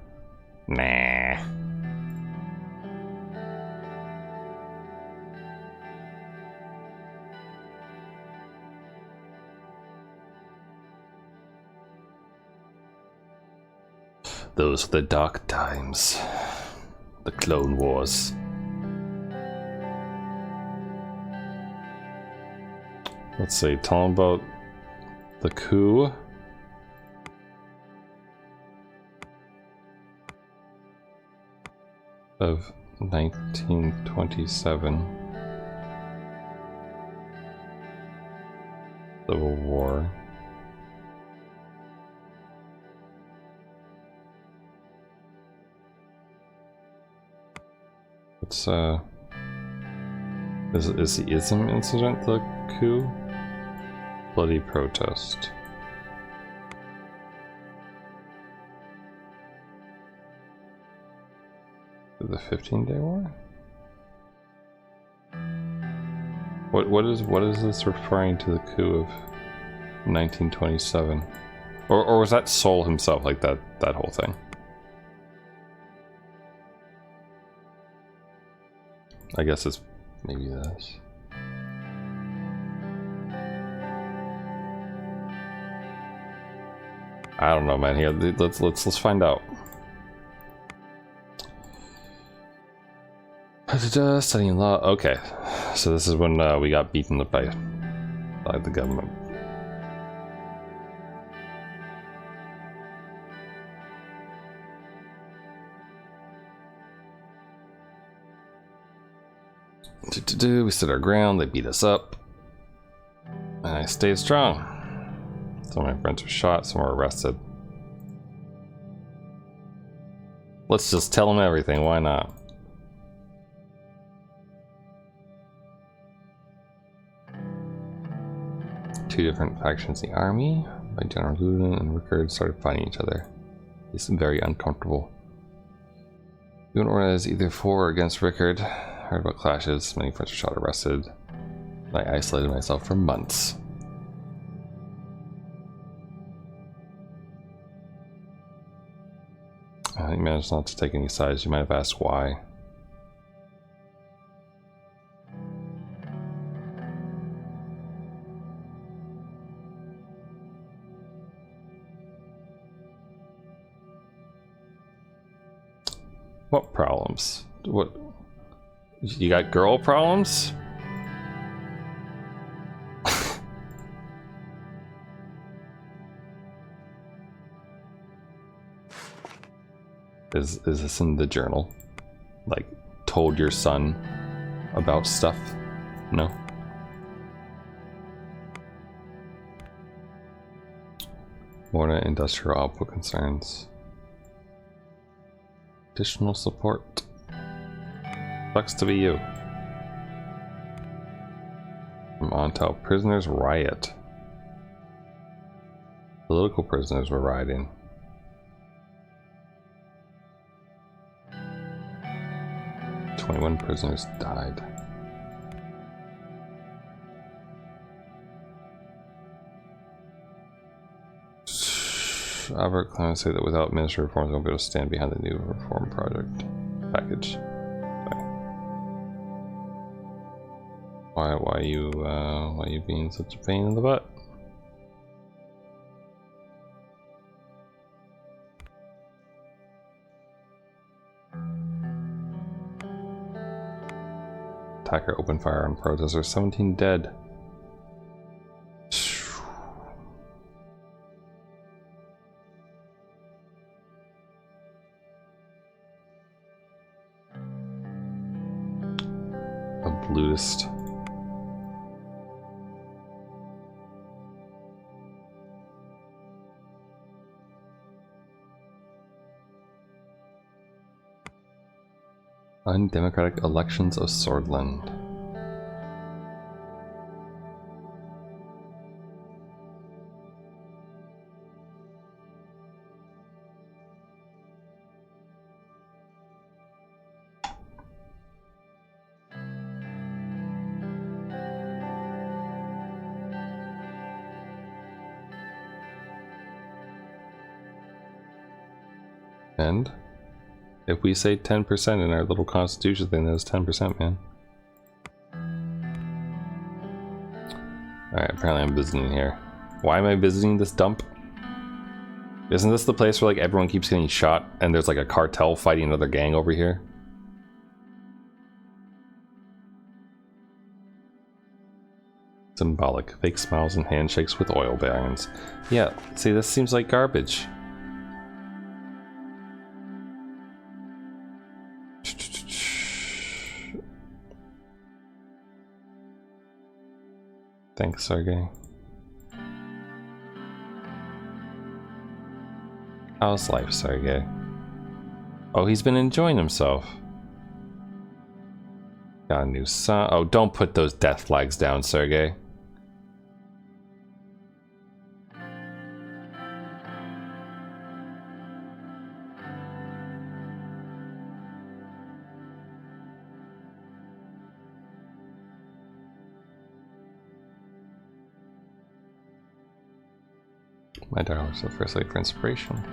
Nah. Those were the dark times. The Clone Wars. Let's see, tell him about the coup. Of 1927. Civil War. It's is the ism incident the coup? Bloody protest. The 15-day war? What is this referring to, the coup of 1927? Or was that Sol himself, like that whole thing? I guess it's maybe this. I don't know, man. Here, let's find out. Studying law. Okay, so this is when we got beaten up by the government. We stood our ground. They beat us up, and I stayed strong. Some of my friends were shot. Some were arrested. Let's just tell them everything. Why not? Two different factions in the army, by General Luden and Rickard, started fighting each other. It's very uncomfortable. We went organized either for or against Rickard. Heard about clashes, many friends were shot, arrested. I isolated myself for months. He managed not to take any sides. You might have asked why. What problems? What? You got girl problems? Is this in the journal? Like, told your son about stuff? No? More industrial output concerns. Additional support. Sucks to be you. From Untitled prisoners riot. Political prisoners were rioting. "21 prisoners died." Albert Clemens said that without ministry reforms, they won't be able to stand behind the new reform project package. Sorry. Why you being such a pain in the butt? Attacker opened fire on protesters. 17 dead. noticed. Undemocratic elections of Swordland. And if we say 10% in our little constitution thing, that's 10%, man. Alright, apparently I'm visiting here. Why am I visiting this dump? Isn't this the place where like everyone keeps getting shot and there's like a cartel fighting another gang over here? Symbolic. Fake smiles and handshakes with oil barons. Yeah, see, this seems like garbage. Thanks, Sergey. How's life, Sergey? Oh, he's been enjoying himself. Got a new son. Oh, don't put those death flags down, Sergey. My darling's the first lady for inspiration.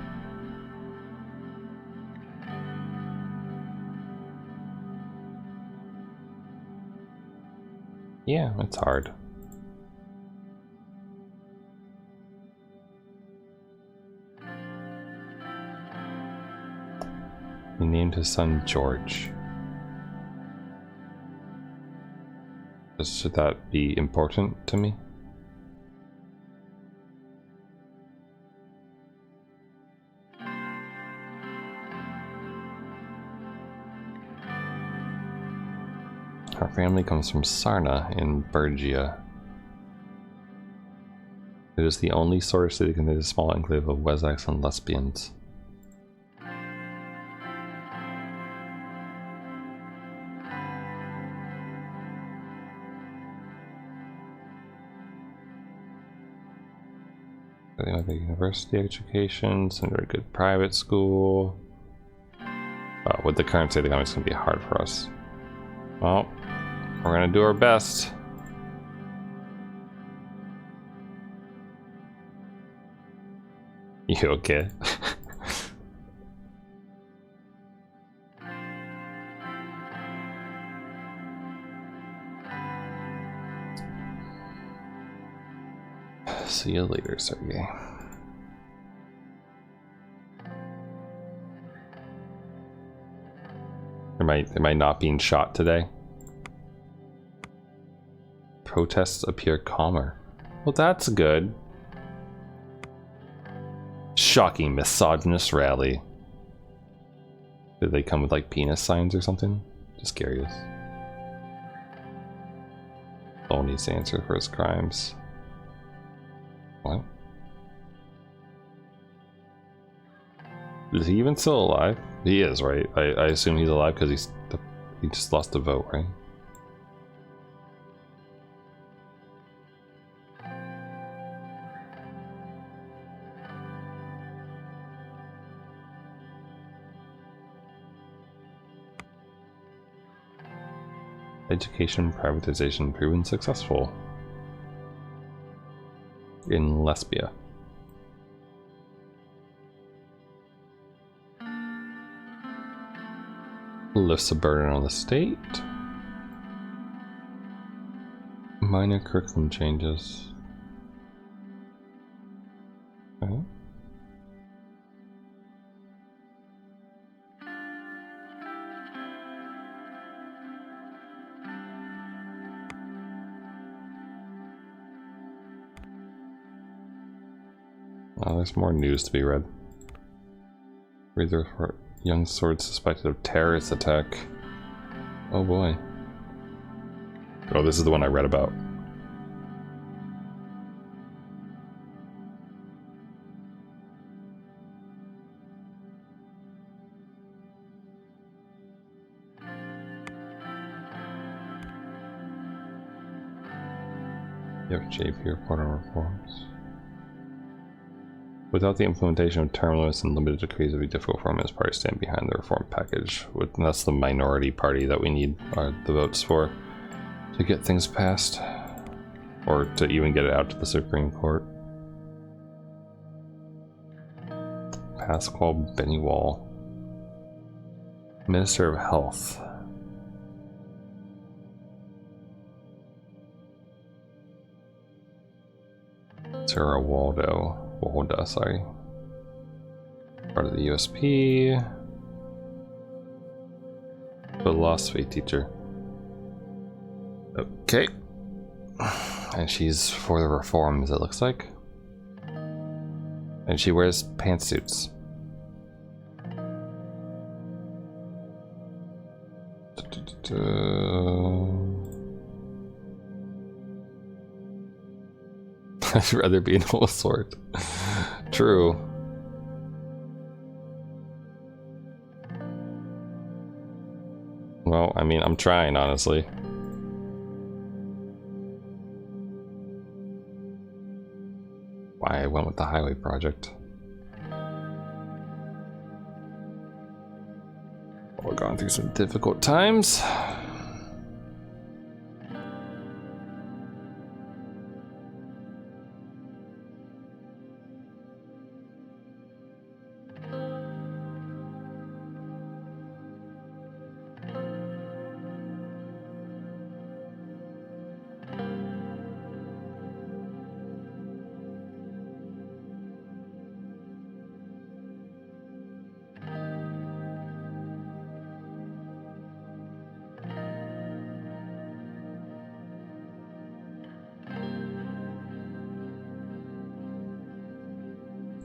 Yeah, it's hard. He named his son George. Should that be important to me? Our family comes from Sarna in Bergia. It is the only sort of city containing a small enclave of Wessex and lesbians. They have a university education, send her a good private school. Oh, with the current state of the economy, it's going to be hard for us. Well, we're gonna do our best. You okay? See you later, Sergey. Am I not being shot today? Protests appear calmer. Well, that's good. Shocking misogynist rally. Did they come with like penis signs or something? Just curious. Paul needs to answer for his crimes. What? Is he even still alive? He is, right? I assume he's alive because he just lost the vote, right? Education privatization proven successful in Lesbia. Lifts a burden on the state. Minor curriculum changes. Okay. Oh, there's more news to be read. Read the report. Young sword suspected of terrorist attack. Oh boy. Oh, this is the one I read about. You have JP report on reforms. Without the implementation of term limits and limited decrees, it would be difficult for Communist Party to stand behind the reform package. And that's the minority party that we need the votes for to get things passed, or to even get it out to the Supreme Court. Pasquale Beniwal, Minister of Health. Sarah Walda, sorry. Part of the USP. Philosophy teacher. Okay. And she's for the reforms, it looks like. And she wears pantsuits. I'd rather be an old sword. True. Well, I mean, I'm trying, honestly. Why I went with the highway project. We're going through some difficult times.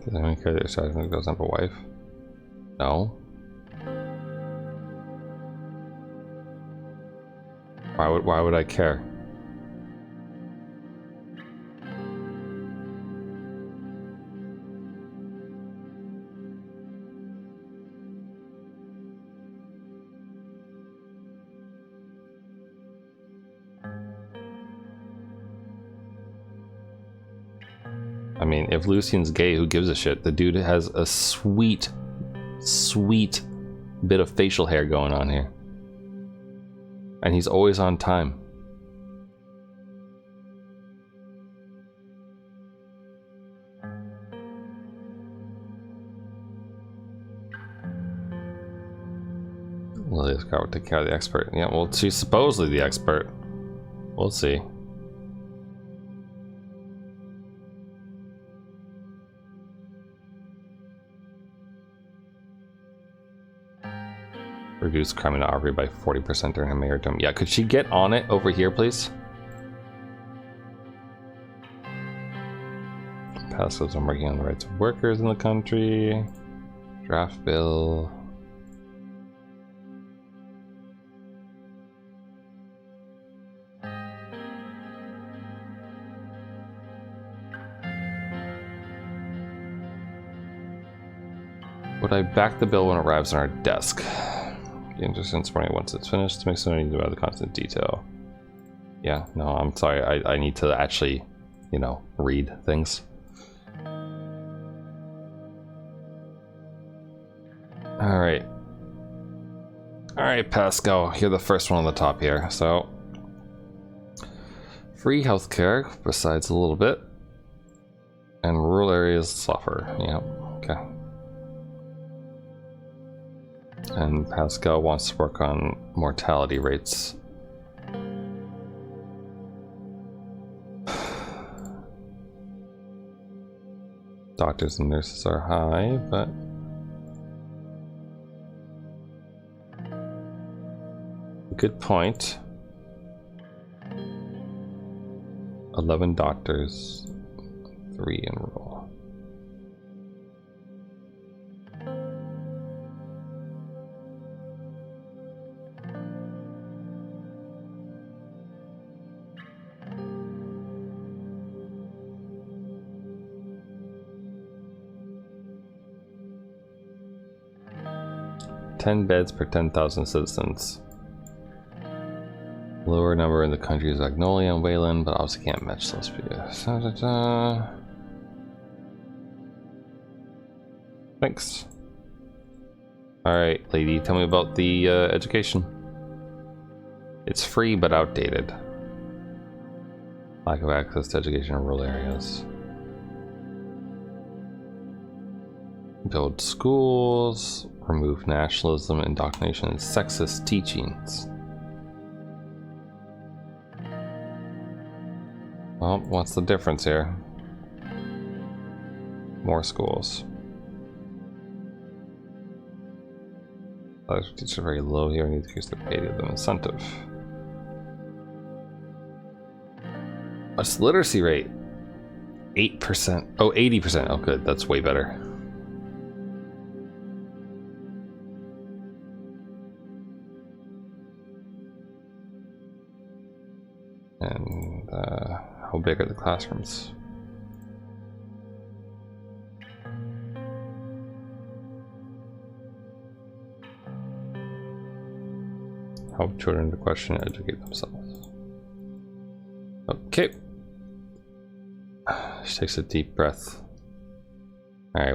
Does anyone care that your sergeant doesn't have a wife? No. Why would I care? I mean, if Lucian's gay, who gives a shit? The dude has a sweet bit of facial hair going on here. And he's always on time. Lily's got to take care of the expert. Yeah, well, she's supposedly the expert. We'll see. Reduce crime and robbery by 40% during her mayor term. Yeah, could she get on it over here, please? Passes on working on the rights of workers in the country. Draft bill. Would I back the bill when it arrives on our desk? Be interested in supporting it once it's finished to make some need about the constant detail. Yeah, no, I'm sorry. I need to actually, you know, read things. Alright. Alright, Pascal, you're the first one on the top here. So, free healthcare, besides a little bit. And rural areas suffer. Yeah, okay. And Pascal wants to work on mortality rates. Doctors and nurses are high, but good point. 11 doctors, 3 in rural. 10 beds per 10,000 citizens. Lower number in the country is Magnolia and Wayland, but obviously can't match those people. Thanks. Alright, lady, tell me about the education. It's free but outdated. Lack of access to education in rural areas. Build schools, remove nationalism, indoctrination, and sexist teachings. Well, what's the difference here? More schools. Others teachers are very low here. I need to increase their pay to give them incentive. What's the literacy rate? 8%. Oh, 80%. Oh, good. That's way better. And how big are the classrooms? Help children to question and educate themselves. Okay. She takes a deep breath. Alright,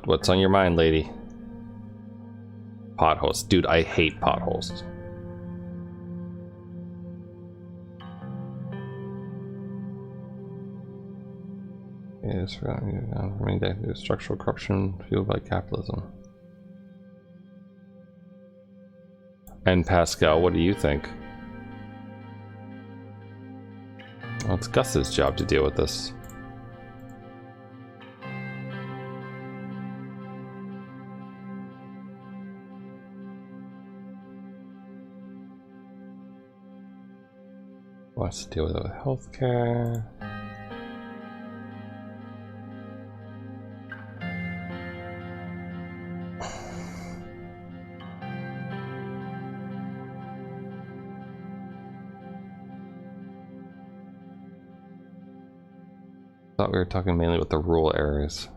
what's on your mind, lady? Potholes. Dude, I hate potholes. Yes, for many decades, structural corruption fueled by capitalism. And Pascal, what do you think? Well, it's Gus's job to deal with this. Wants to deal with it with healthcare. Thought we were talking mainly with the rural areas.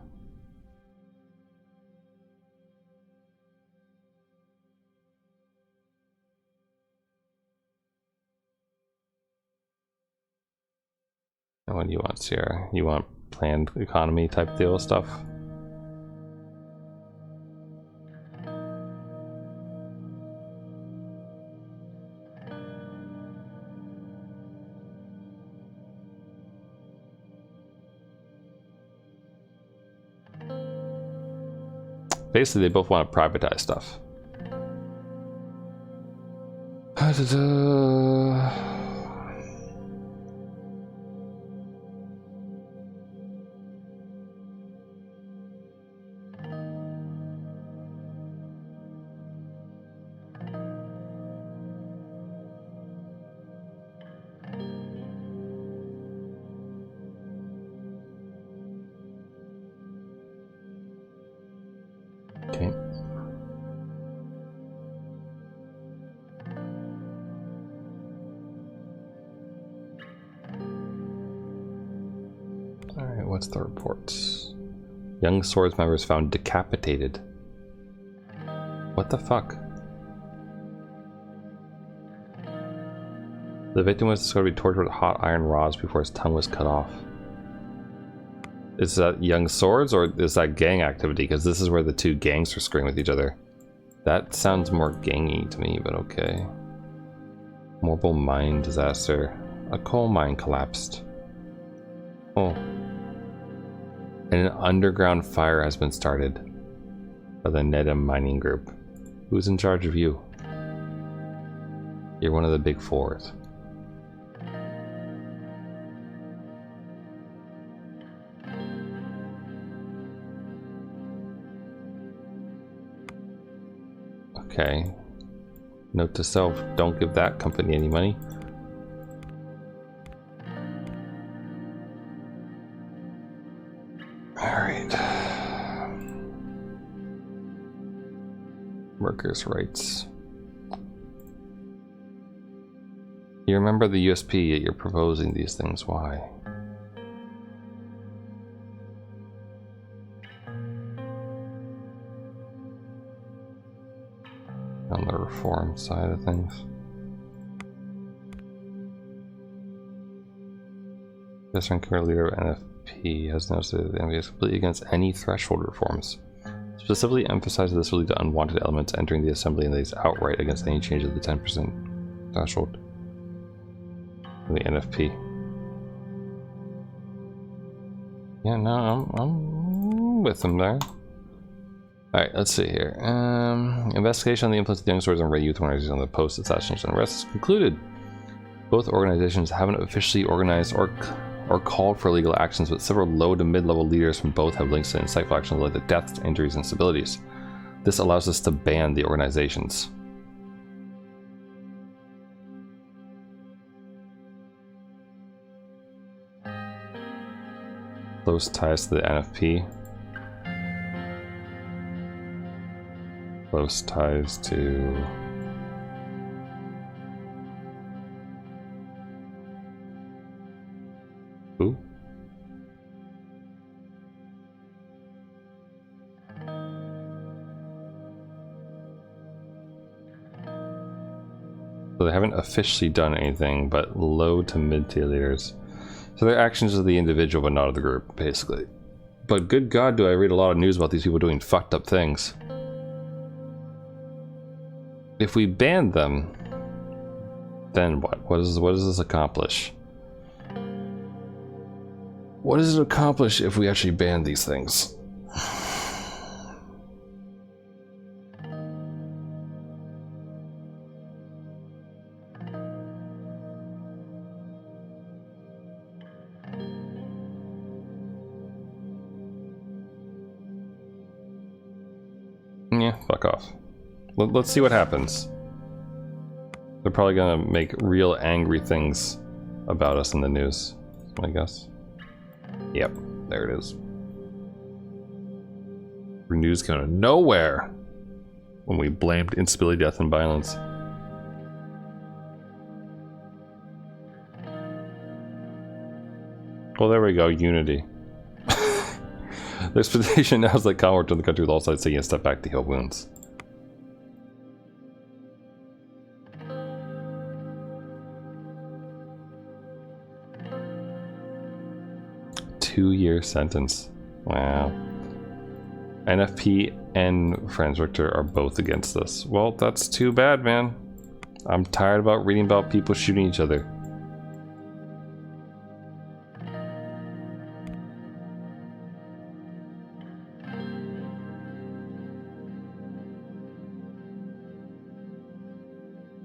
And what do you want, Sierra? You want planned economy type deal stuff? Basically, they both want to privatize stuff. Okay. Alright, what's the reports? Young Swords members found decapitated. What the fuck? The victim was discovered to be tortured with hot iron rods before his tongue was cut off. Is that Young Swords or is that gang activity? Because this is where the two gangs are screwing with each other. That sounds more gangy to me, but okay. Mobile mine disaster. A coal mine collapsed. Oh. And an underground fire has been started by the Nedham mining group. Who's in charge of you? You're one of the big fours. Okay. Note to self, don't give that company any money. Alright. Workers' rights. You remember the USP, yet you're proposing these things. Why? on the reform side of things. This current leader of NFP has noticed that the NFP is completely against any threshold reforms. Specifically emphasizes this will lead to unwanted elements entering the assembly, and that he's outright against any change of the 10% threshold from the NFP. Yeah, no, I'm with him there. Alright, let's see here. Investigation on the influence of the young swords and Ray Youth organizations on the post-assassination arrest is concluded. Both organizations haven't officially organized or called for legal actions, but several low to mid-level leaders from both have links to insightful actions related to deaths, injuries, and instabilities. This allows us to ban the organizations. Close ties to the NFP. Close ties to... who? So they haven't officially done anything, but low to mid-tier leaders. So their actions of the individual, but not of the group, basically. But good God, do I read a lot of news about these people doing fucked up things. If we ban them, then what? What does this accomplish? What does it accomplish if we actually ban these things? Yeah, fuck off. Let's see what happens. They're probably gonna make real angry things about us in the news, I guess. Yep, there it is. News came out of nowhere when we blamed instability, death, and violence. Well, there we go, unity. The expedition now is like Conward to the country with all sides taking a step back to heal wounds. Two-year sentence. Wow. NFP and Franz Richter are both against this. Well, that's too bad, man. I'm tired about reading about people shooting each other.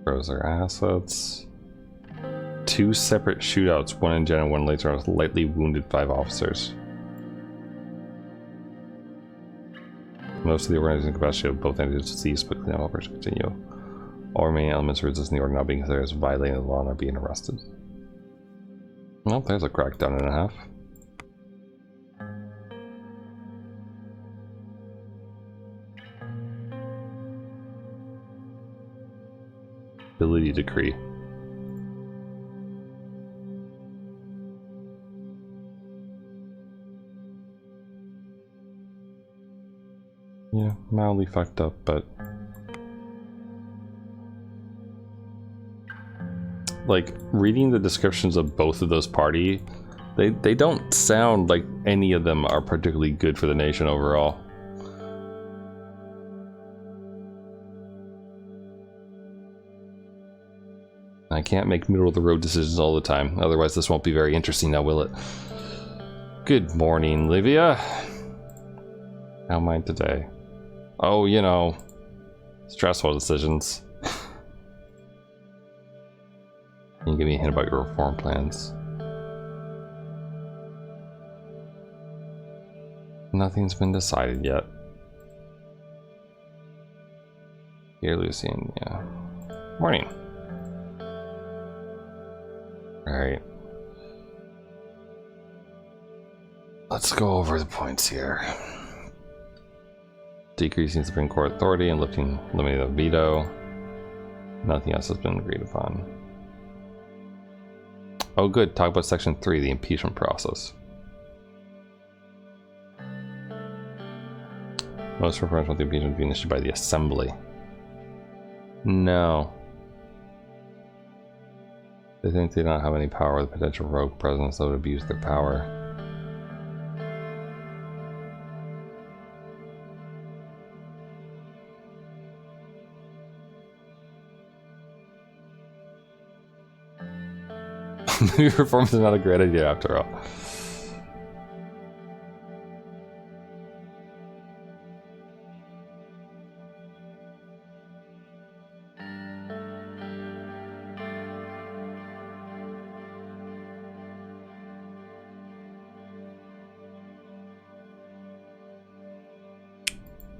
Froze their assets. Two separate shootouts, one in Jen and one later, lightly wounded 5 officers. Most of the organizing capacity of both entities to cease, but cleanup operations continue. All remaining elements resisting the order not being considered as violating the law and are being arrested. Well, there's a crackdown and a half. Ability decree. Yeah, mildly fucked up, but like reading the descriptions of both of those parties, they don't sound like any of them are particularly good for the nation overall. I can't make middle of the road decisions all the time, otherwise this won't be very interesting now, will it? Good morning, Livia. How am I today? Oh, you know, stressful decisions. Can you give me a hint about your reform plans? Nothing's been decided yet. Here, Lucian, yeah. Morning. Alright. Let's go over the points here. Decreasing Supreme Court authority and limiting the veto. Nothing else has been agreed upon. Oh good, talk about section 3, the impeachment process. Most reference with the impeachment being issued by the Assembly. No. They think they don't have any power with potential rogue presence that would abuse their power. Maybe reform is not a great idea after all.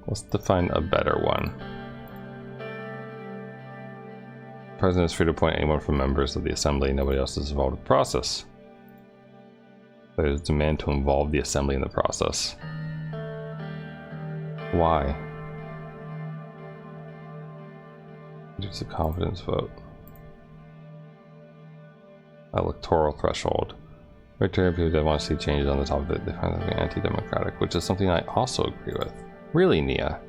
Let's define a better one. The president is free to appoint anyone from members of the assembly. Nobody else is involved in the process. There is demand to involve the assembly in the process. Why? It's a confidence vote. Electoral threshold. Victory people that want to see changes on the topic, they find that anti-democratic, which is something I also agree with. Really, Nia?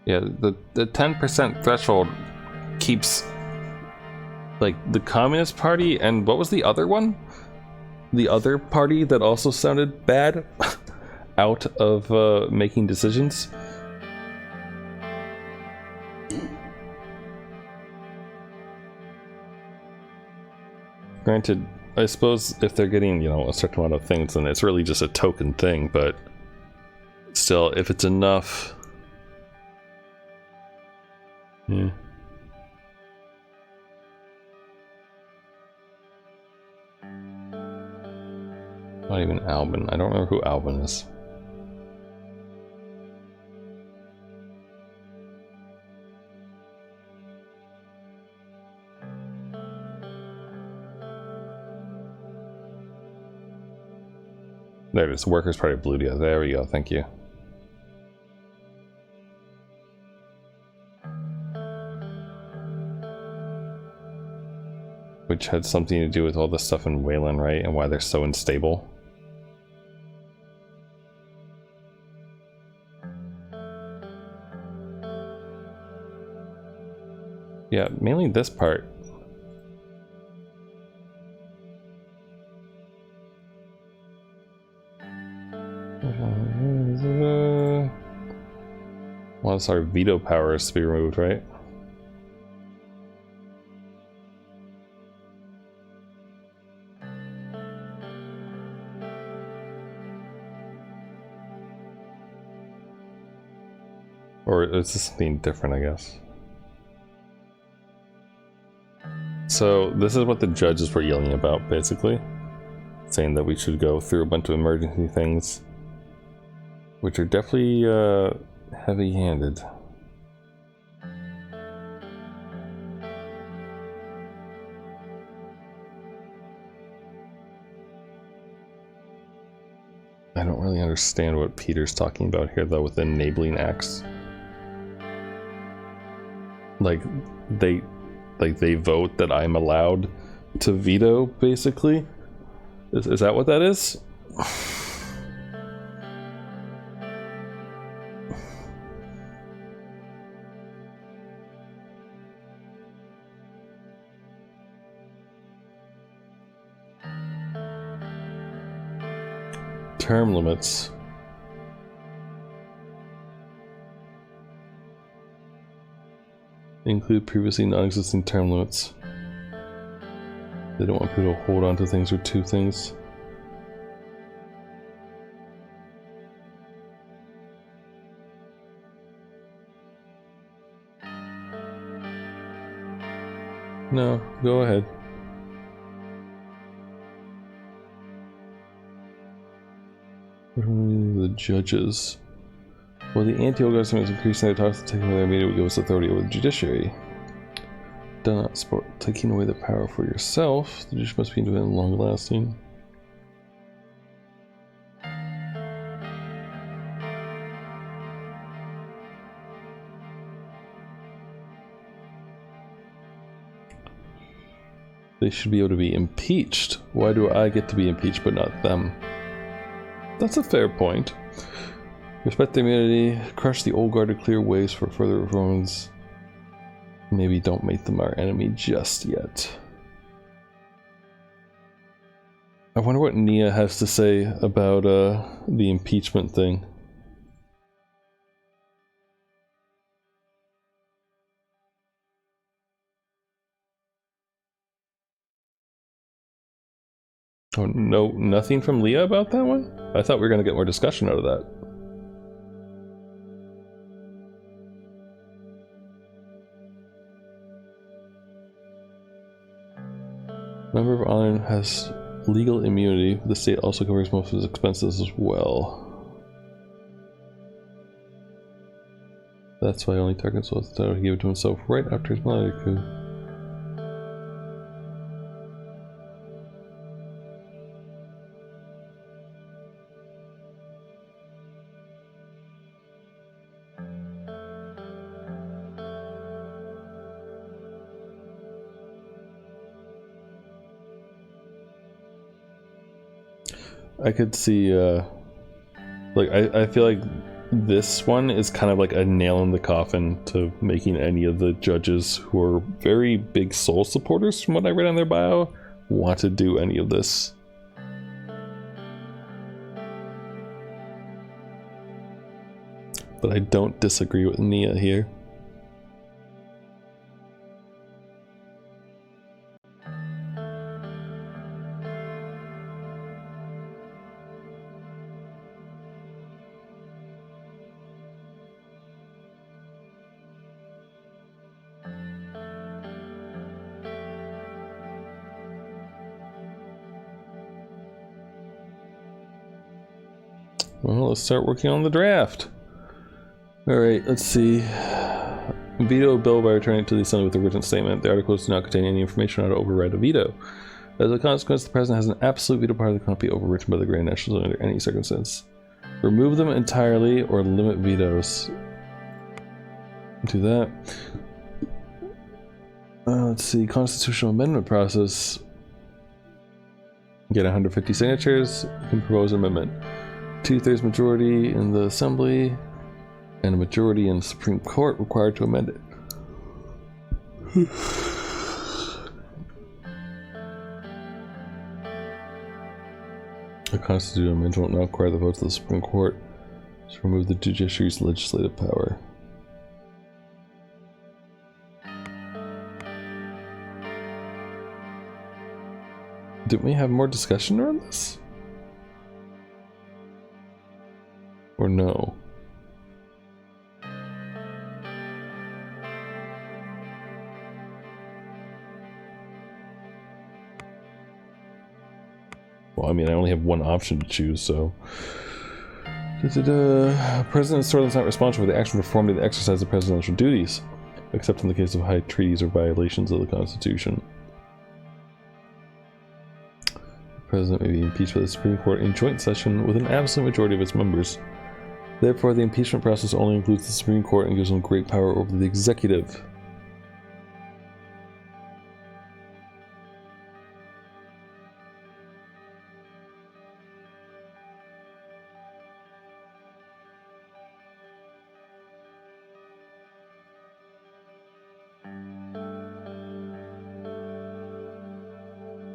Yeah, the 10% threshold keeps, like, the Communist Party and what was the other one? The other party that also sounded bad out of making decisions. Granted, I suppose if they're getting, you know, a certain amount of things, then it's really just a token thing, but still, if it's enough... Yeah. Not even Albin. I don't remember who Albin is. There it is. Workers' Party of Bludia. There we go. Thank you. Which had something to do with all the stuff in Wayland, right? And why they're so unstable. Yeah, mainly this part. Well, our veto powers to be removed, right? Or is this something different, I guess? So this is what the judges were yelling about, basically. Saying that we should go through a bunch of emergency things. Which are definitely heavy-handed. I don't really understand what Peter's talking about here, though, with enabling acts. Like they vote that I'm allowed to veto, basically? Is that what that is? Term limits. Include previously non-existing term limits. They don't want people to hold on to things or two things. No, go ahead. The judges. Well, the anti-old government is increasing their talks to take away their media will give us authority over the judiciary. do not support taking away the power for yourself. The dish must be independent and long-lasting. They should be able to be impeached. Why do I get to be impeached but not them? That's a fair point. Respect the immunity, crush the old guard to clear ways for further reforms. Maybe don't make them our enemy just yet. I wonder what Nia has to say about the impeachment thing. Oh no, nothing from Leah about that one? I thought we were going to get more discussion out of that. Member of Honor has legal immunity. The state also covers most of his expenses as well. That's why only Tarkin's was entitled to give it to himself right after his military coup. I could see, like, I feel like this one is kind of like a nail in the coffin to making any of the judges who are very big Soul supporters, from what I read on their bio, want to do any of this. But I don't disagree with Nia here. Well, let's start working on the draft. Alright, let's see. Veto a bill by returning it to the Assembly with a written statement. The articles do not contain any information on how to override a veto. As a consequence, the President has an absolute veto power that cannot be overwritten by the Grand National Assembly under any circumstance. Remove them entirely or limit vetoes. Do that. Let's see. Constitutional amendment process. Get 150 signatures. You can propose an amendment. 2/3 majority in the Assembly and a majority in the Supreme Court required to amend it. A constitutional amendment will not require the votes of the Supreme Court to remove the judiciary's legislative power. Didn't we have more discussion around this? Or no? Well, I mean, I only have one option to choose, so... President Sterling is not responsible for the action performed in the exercise of presidential duties, except in the case of high treaties or violations of the Constitution. The President may be impeached by the Supreme Court in joint session with an absolute majority of its members. Therefore, the impeachment process only includes the Supreme Court and gives them great power over the executive.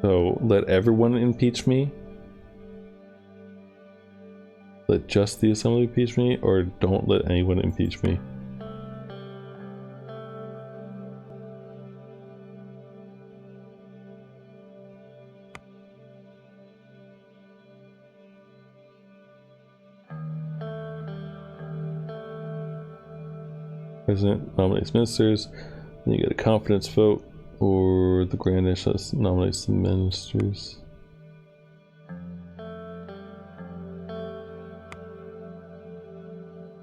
So, let everyone impeach me? Let just the Assembly impeach me, or don't let anyone impeach me? President nominates ministers, then you get a confidence vote, or the Grand National nominates the ministers.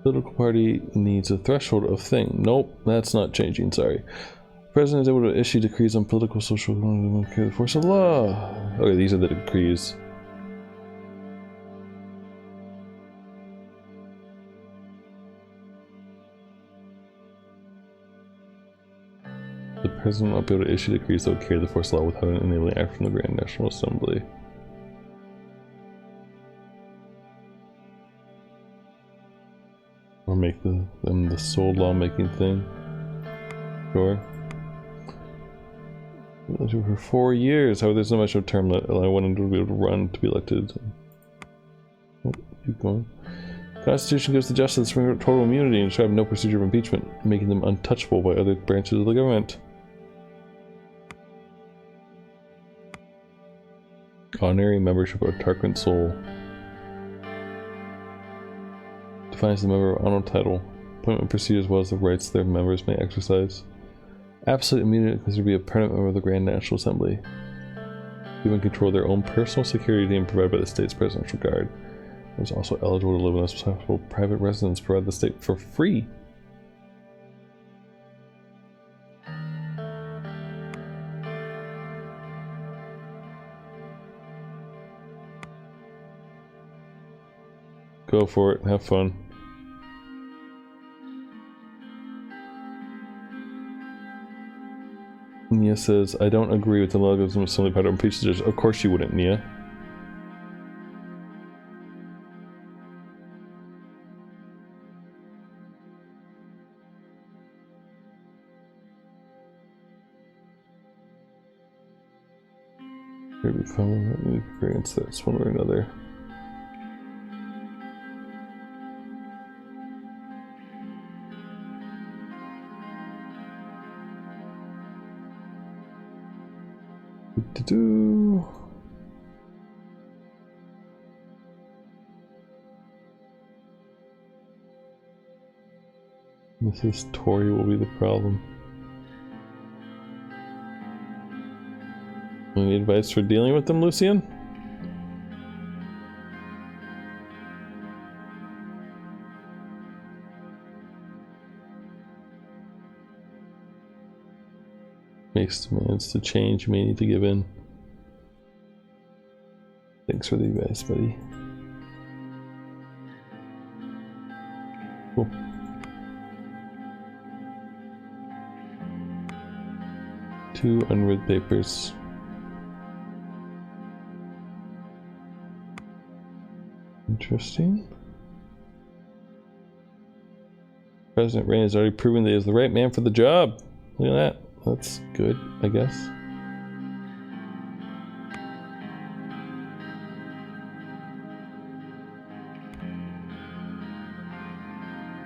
Political party needs a threshold of thing. Nope, that's not changing, sorry. president is able to issue decrees on political, social, and the force of law. Okay, these are the decrees. The president will be able to issue decrees that will carry the force of law without an enabling act from the Grand National Assembly. Or make them the sole lawmaking thing. Sure. For 4 years. However, there's not much of a term that I want him to be able to run to be elected. Oh, keep going. The Constitution gives the justice total immunity and should have no procedure of impeachment, making them untouchable by other branches of the government. Honorary membership of Tarquin Soul. Defines the member of untitled appointment procedures as well as the rights their members may exercise. Absolute immunity is considered to be a permanent member of the Grand National Assembly. Given control of their own personal security and provided by the state's presidential guard. It was also eligible to live in a successful private residence provided the state for free. Go for it, have fun. Nia says, I don't agree with the legalism of assembly power to impeach the judge. Of course you wouldn't, Nia. Maybe found against this one way or another. Mrs. Tori will be the problem. Any advice for dealing with them, Lucian? Makes demands to change, you may need to give in. Thanks for the advice, buddy. Cool. Two unread papers. Interesting. President Rain has already proven that he is the right man for the job. Look at that. That's good, I guess.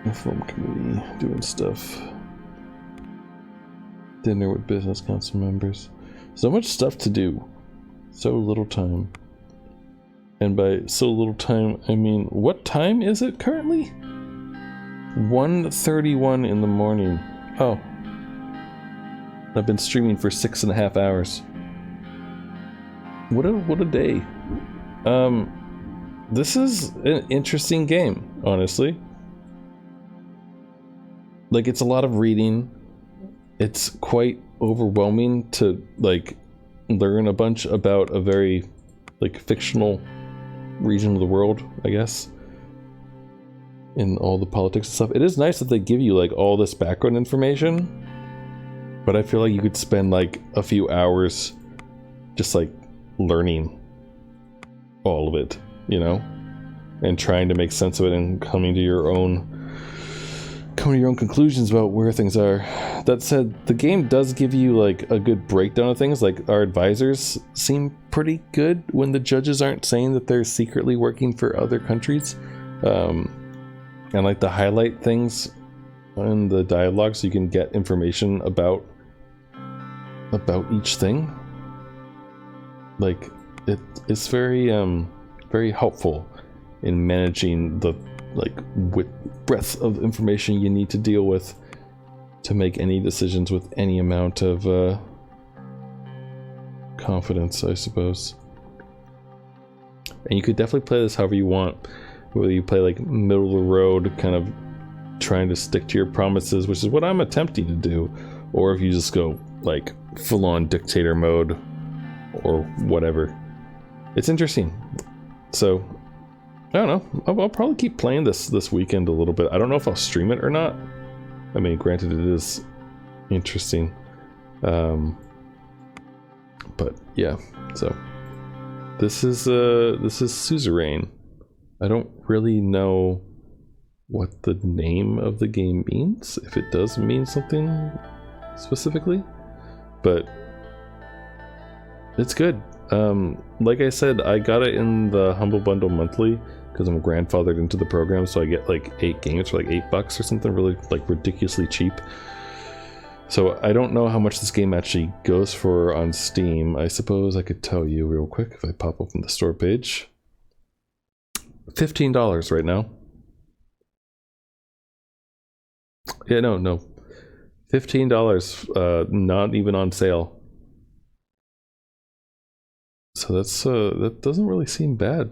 Reform committee doing stuff. Dinner with business council members. So much stuff to do. So little time. And by so little time, I mean, what time is it currently? 1:31 in the morning. Oh. I've been streaming for 6.5 hours. What a day. This is an interesting game, honestly. Like, it's a lot of reading. It's quite overwhelming to, like, learn a bunch about a very, like, fictional region of the world, I guess. In all the politics and stuff. It is nice that they give you, like, all this background information. But I feel like you could spend, like, a few hours just, like, learning all of it, you know? And trying to make sense of it and coming to your own conclusions about where things are. That said, the game does give you, like, a good breakdown of things. Like, our advisors seem pretty good when the judges aren't saying that they're secretly working for other countries. And, like, to highlight things in the dialogue so you can get information about each thing. Like, it's very, very helpful in managing the, like, breadth of information you need to deal with to make any decisions with any amount of confidence, I suppose. And you could definitely play this however you want. Whether you play, like, middle of the road, kind of trying to stick to your promises, which is what I'm attempting to do, or if you just go like full-on dictator mode or whatever. It's interesting. So I don't know. I'll probably keep playing this weekend a little bit. I don't know if I'll stream it or not. I mean, granted, it is interesting. But yeah, so this is Suzerain. I don't really know what the name of the game means, if it does mean something specifically, but it's good. Like I said, I got it in the Humble Bundle monthly because I'm grandfathered into the program, so I get like 8 games for like $8 or something, really like ridiculously cheap. So I don't know how much this game actually goes for on Steam. I suppose I could tell you real quick if I pop open the store page. $15 right now. Yeah, no. $15, not even on sale. So that's that doesn't really seem bad,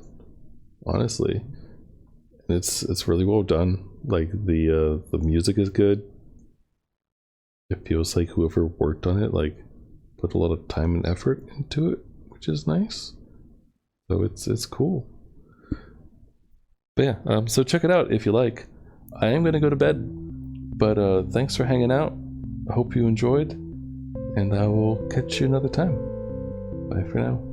honestly. And it's really well done. Like the music is good. It feels like whoever worked on it like put a lot of time and effort into it, which is nice. So it's cool. But yeah, so check it out if you like. I am gonna go to bed, but thanks for hanging out. I hope you enjoyed, and I will catch you another time. Bye for now.